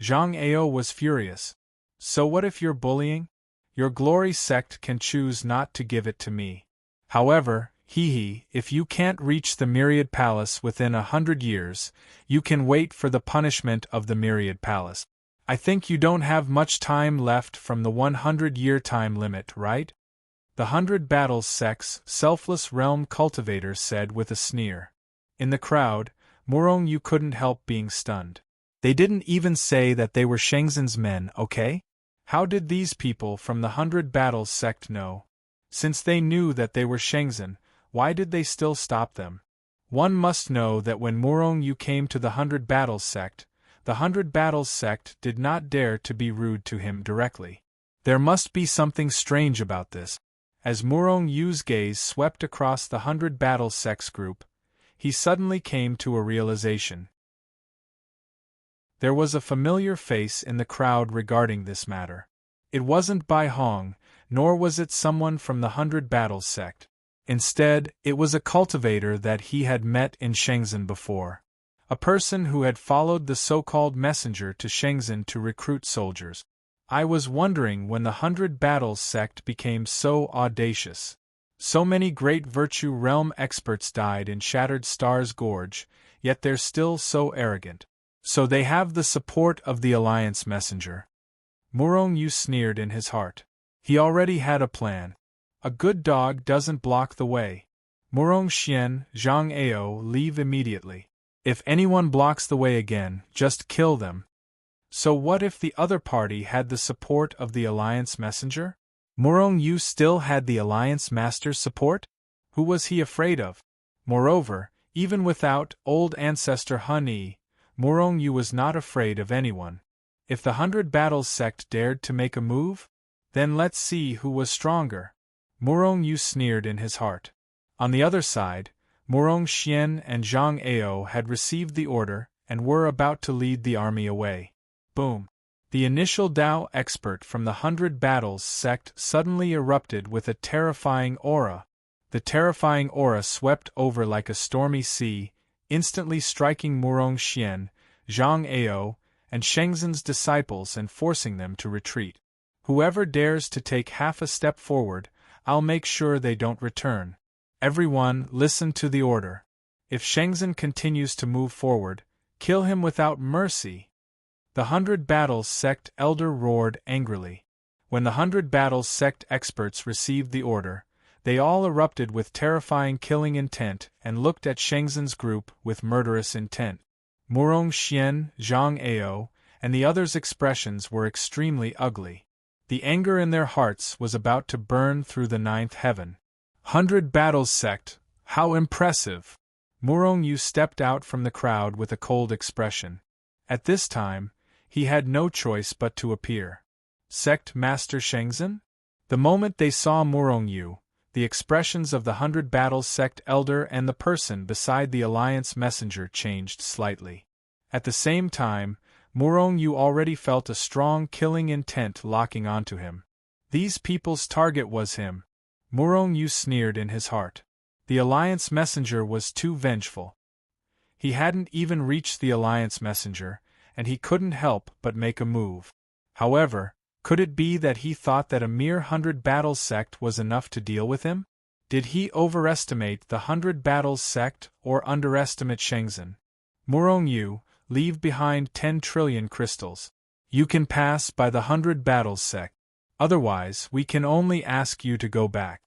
Zhang Ao was furious. So what if you're bullying? Your glory sect can choose not to give it to me. However, if you can't reach the Myriad Palace within 100 years, you can wait for the punishment of the Myriad Palace. I think you don't have much time left from the 100-year time limit, right? The 100 Battles sect's selfless realm cultivator said with a sneer. In the crowd, Murong Yu couldn't help being stunned. They didn't even say that they were Shengzhen's men, okay? How did these people from the 100 Battles sect know? Since they knew that they were Shengzhen, why did they still stop them? One must know that when Murong Yu came to the 100 Battles sect, the 100 Battles sect did not dare to be rude to him directly. There must be something strange about this. As Murong Yu's gaze swept across the 100 Battles sect's group, he suddenly came to a realization. There was a familiar face in the crowd regarding this matter. It wasn't Bai Hong, nor was it someone from the 100 Battles sect. Instead, it was a cultivator that he had met in Shengzhen before. A person who had followed the so-called messenger to Shengzhen to recruit soldiers. I was wondering when the 100 Battles sect became so audacious. So many great virtue realm experts died in Shattered Star's Gorge, yet they're still so arrogant. So they have the support of the Alliance messenger. Murong Yu sneered in his heart. He already had a plan. A good dog doesn't block the way. Murong Xian, Zhang Ao, leave immediately. If anyone blocks the way again, just kill them. So what if the other party had the support of the Alliance messenger? Murong Yu still had the Alliance master's support? Who was he afraid of? Moreover, even without old ancestor Hun Yi, Murong Yu was not afraid of anyone. If the 100 Battles sect dared to make a move? Then let's see who was stronger. Murong Yu sneered in his heart. On the other side, Murong Xian and Zhang Ao had received the order and were about to lead the army away. Boom! The initial Dao expert from the 100 Battles sect suddenly erupted with a terrifying aura. The terrifying aura swept over like a stormy sea, instantly striking Murong Xian, Zhang Ao, and Shengzhen's disciples and forcing them to retreat. Whoever dares to take half a step forward, I'll make sure they don't return. Everyone, listen to the order. If Shengzhen continues to move forward, kill him without mercy. The 100 Battles sect elder roared angrily. When the 100 Battles sect experts received the order, they all erupted with terrifying killing intent and looked at Shengzhen's group with murderous intent. Murong Xian, Zhang Ao, and the others' expressions were extremely ugly. The anger in their hearts was about to burn through the ninth heaven. 100 Battles sect, how impressive! Murong Yu stepped out from the crowd with a cold expression. At this time, he had no choice but to appear. Sect Master Shengzhen? The moment they saw Murong Yu, the expressions of the 100 Battles sect elder and the person beside the Alliance messenger changed slightly. At the same time, Murong Yu already felt a strong killing intent locking onto him. These people's target was him. Murong Yu sneered in his heart. The Alliance messenger was too vengeful. He hadn't even reached the Alliance messenger, and he couldn't help but make a move. However, could it be that he thought that a mere 100 Battles sect was enough to deal with him? Did he overestimate the 100 Battles sect or underestimate Shengzhen? Murong Yu, leave behind 10 trillion crystals. You can pass by the 100 Battles sect. Otherwise, we can only ask you to go back.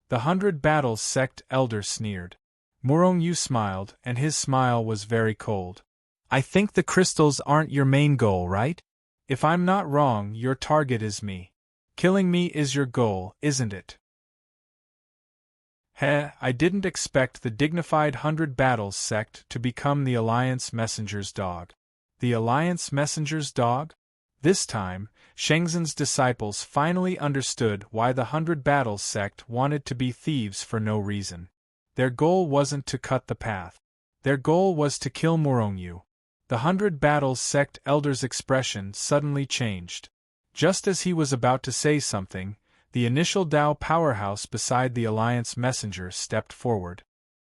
The 100 Battles sect elder sneered. Murong Yu smiled, and his smile was very cold. I think the crystals aren't your main goal, right? If I'm not wrong, your target is me. Killing me is your goal, isn't it? I didn't expect the dignified 100 Battles sect to become the Alliance messenger's dog. The Alliance messenger's dog? This time, Shengzhen's disciples finally understood why the 100 Battles sect wanted to be thieves for no reason. Their goal wasn't to cut the path. Their goal was to kill Murong Yu. The 100 Battles sect elder's expression suddenly changed. Just as he was about to say something, the initial Dao powerhouse beside the Alliance messenger stepped forward.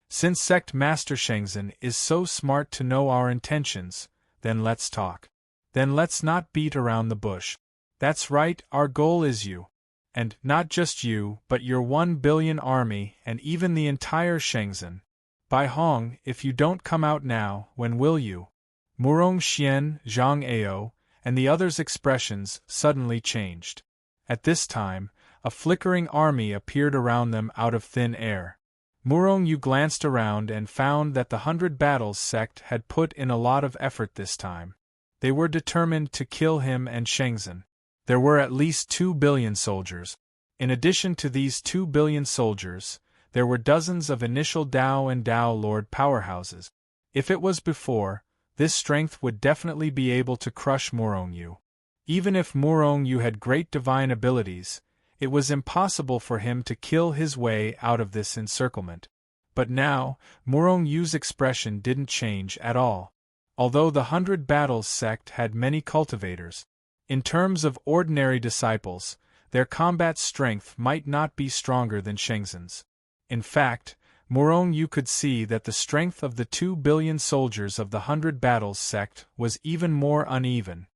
Since Sect Master Shengzhen is so smart to know our intentions, then let's talk. Then let's not beat around the bush. That's right, our goal is you. And not just you, but your 1 billion army and even the entire Shengzhen. Bai Hong, if you don't come out now, when will you? Murong Xian, Zhang Ao, and the others' expressions suddenly changed. At this time, a flickering army appeared around them out of thin air. Murong Yu glanced around and found that the 100 Battles sect had put in a lot of effort this time. They were determined to kill him and Shengzhen. There were at least 2 billion soldiers. In addition to these 2 billion soldiers, there were dozens of initial Dao and Dao Lord powerhouses. If it was before, this strength would definitely be able to crush Murong Yu. Even if Murong Yu had great divine abilities, it was impossible for him to kill his way out of this encirclement. But now, Murong Yu's expression didn't change at all. Although the 100 Battles sect had many cultivators, in terms of ordinary disciples, their combat strength might not be stronger than Shengzhen's. In fact, Murong Yu could see that the strength of the 2 billion soldiers of the 100 Battles sect was even more uneven.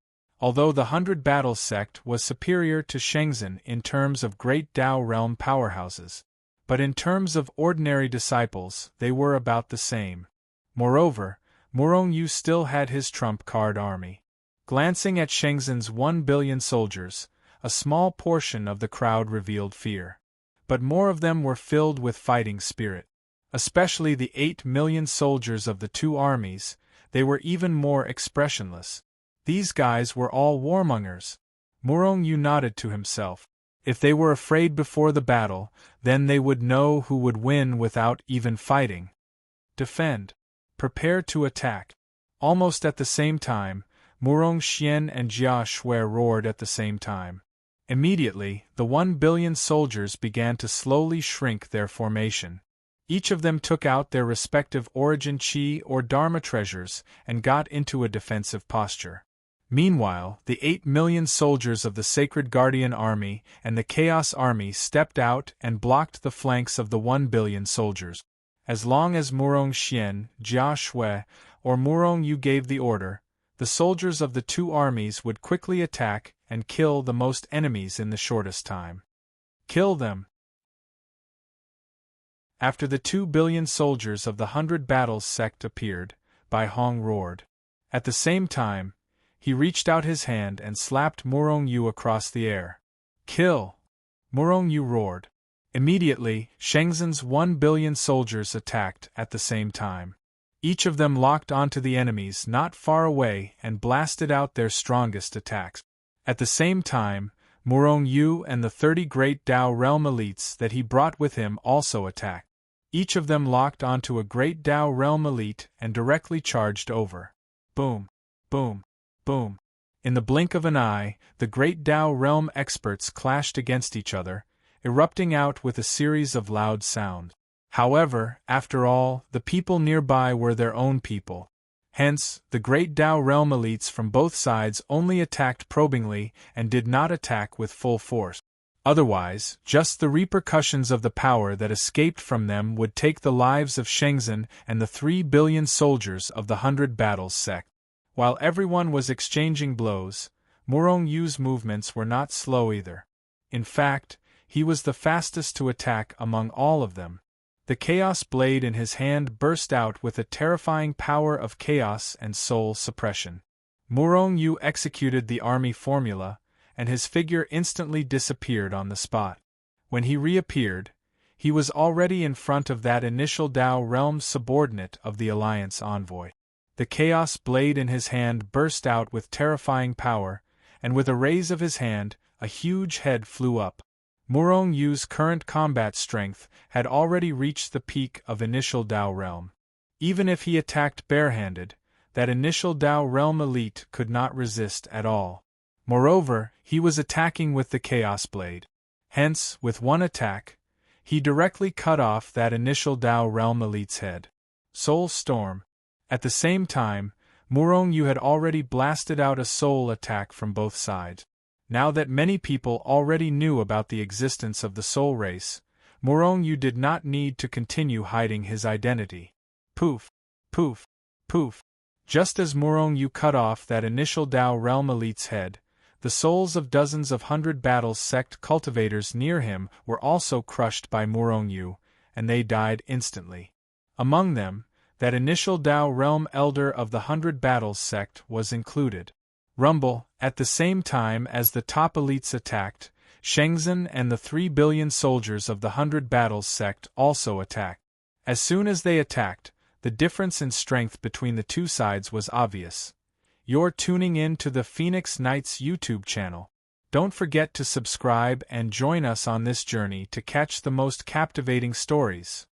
Although the 100 Battles sect was superior to Shengzhen in terms of great Dao realm powerhouses, but in terms of ordinary disciples, they were about the same. Moreover, Murong Yu still had his trump card army. Glancing at Shengzhen's 1 billion soldiers, a small portion of the crowd revealed fear. But more of them were filled with fighting spirit. Especially the 8 million soldiers of the two armies, they were even more expressionless. These guys were all warmongers. Murong Yu nodded to himself. If they were afraid before the battle, then they would know who would win without even fighting. Defend. Prepare to attack. Almost at the same time, Murong Xian and Jia Shui roared at the same time. Immediately, the 1 billion soldiers began to slowly shrink their formation. Each of them took out their respective origin chi or dharma treasures and got into a defensive posture. Meanwhile, the 8 million soldiers of the Sacred Guardian Army and the Chaos Army stepped out and blocked the flanks of the 1 billion soldiers. As long as Murong Xian, Jia Shui, or Murong Yu gave the order, the soldiers of the two armies would quickly attack and kill the most enemies in the shortest time. Kill them! After the 2 billion soldiers of the 100 Battles sect appeared, Bai Hong roared. At the same time, he reached out his hand and slapped Murong Yu across the air. Kill! Murong Yu roared. Immediately, Shenzhen's 1 billion soldiers attacked at the same time. Each of them locked onto the enemies not far away and blasted out their strongest attacks. At the same time, Murong Yu and the 30 great Dao realm elites that he brought with him also attacked. Each of them locked onto a great Dao realm elite and directly charged over. Boom! Boom! Boom! In the blink of an eye, the great Dao realm experts clashed against each other, erupting out with a series of loud sounds. However, after all, the people nearby were their own people. Hence, the great Dao realm elites from both sides only attacked probingly and did not attack with full force. Otherwise, just the repercussions of the power that escaped from them would take the lives of Shenzhen and the 3 billion soldiers of the 100 Battles sect. While everyone was exchanging blows, Murong Yu's movements were not slow either. In fact, he was the fastest to attack among all of them. The Chaos Blade in his hand burst out with a terrifying power of chaos and soul suppression. Murong Yu executed the army formula, and his figure instantly disappeared on the spot. When he reappeared, he was already in front of that initial Dao realm subordinate of the Alliance envoy. The Chaos Blade in his hand burst out with terrifying power, and with a raise of his hand, a huge head flew up. Murong Yu's current combat strength had already reached the peak of initial Dao realm. Even if he attacked barehanded, that initial Dao realm elite could not resist at all. Moreover, he was attacking with the Chaos Blade. Hence, with one attack, he directly cut off that initial Dao realm elite's head. Soul Storm. At the same time, Murong Yu had already blasted out a soul attack from both sides. Now that many people already knew about the existence of the soul race, Murong Yu did not need to continue hiding his identity. Poof! Poof! Poof! Just as Murong Yu cut off that initial Dao realm elite's head, the souls of dozens of 100 Battles sect cultivators near him were also crushed by Murong Yu, and they died instantly. Among them, that initial Dao realm elder of the 100 Battles sect was included. Rumble, at the same time as the top elites attacked, Shenzhen and the 3 billion soldiers of the 100 Battles sect also attacked. As soon as they attacked, the difference in strength between the two sides was obvious. You're tuning in to the Phoenix Knights YouTube channel. Don't forget to subscribe and join us on this journey to catch the most captivating stories.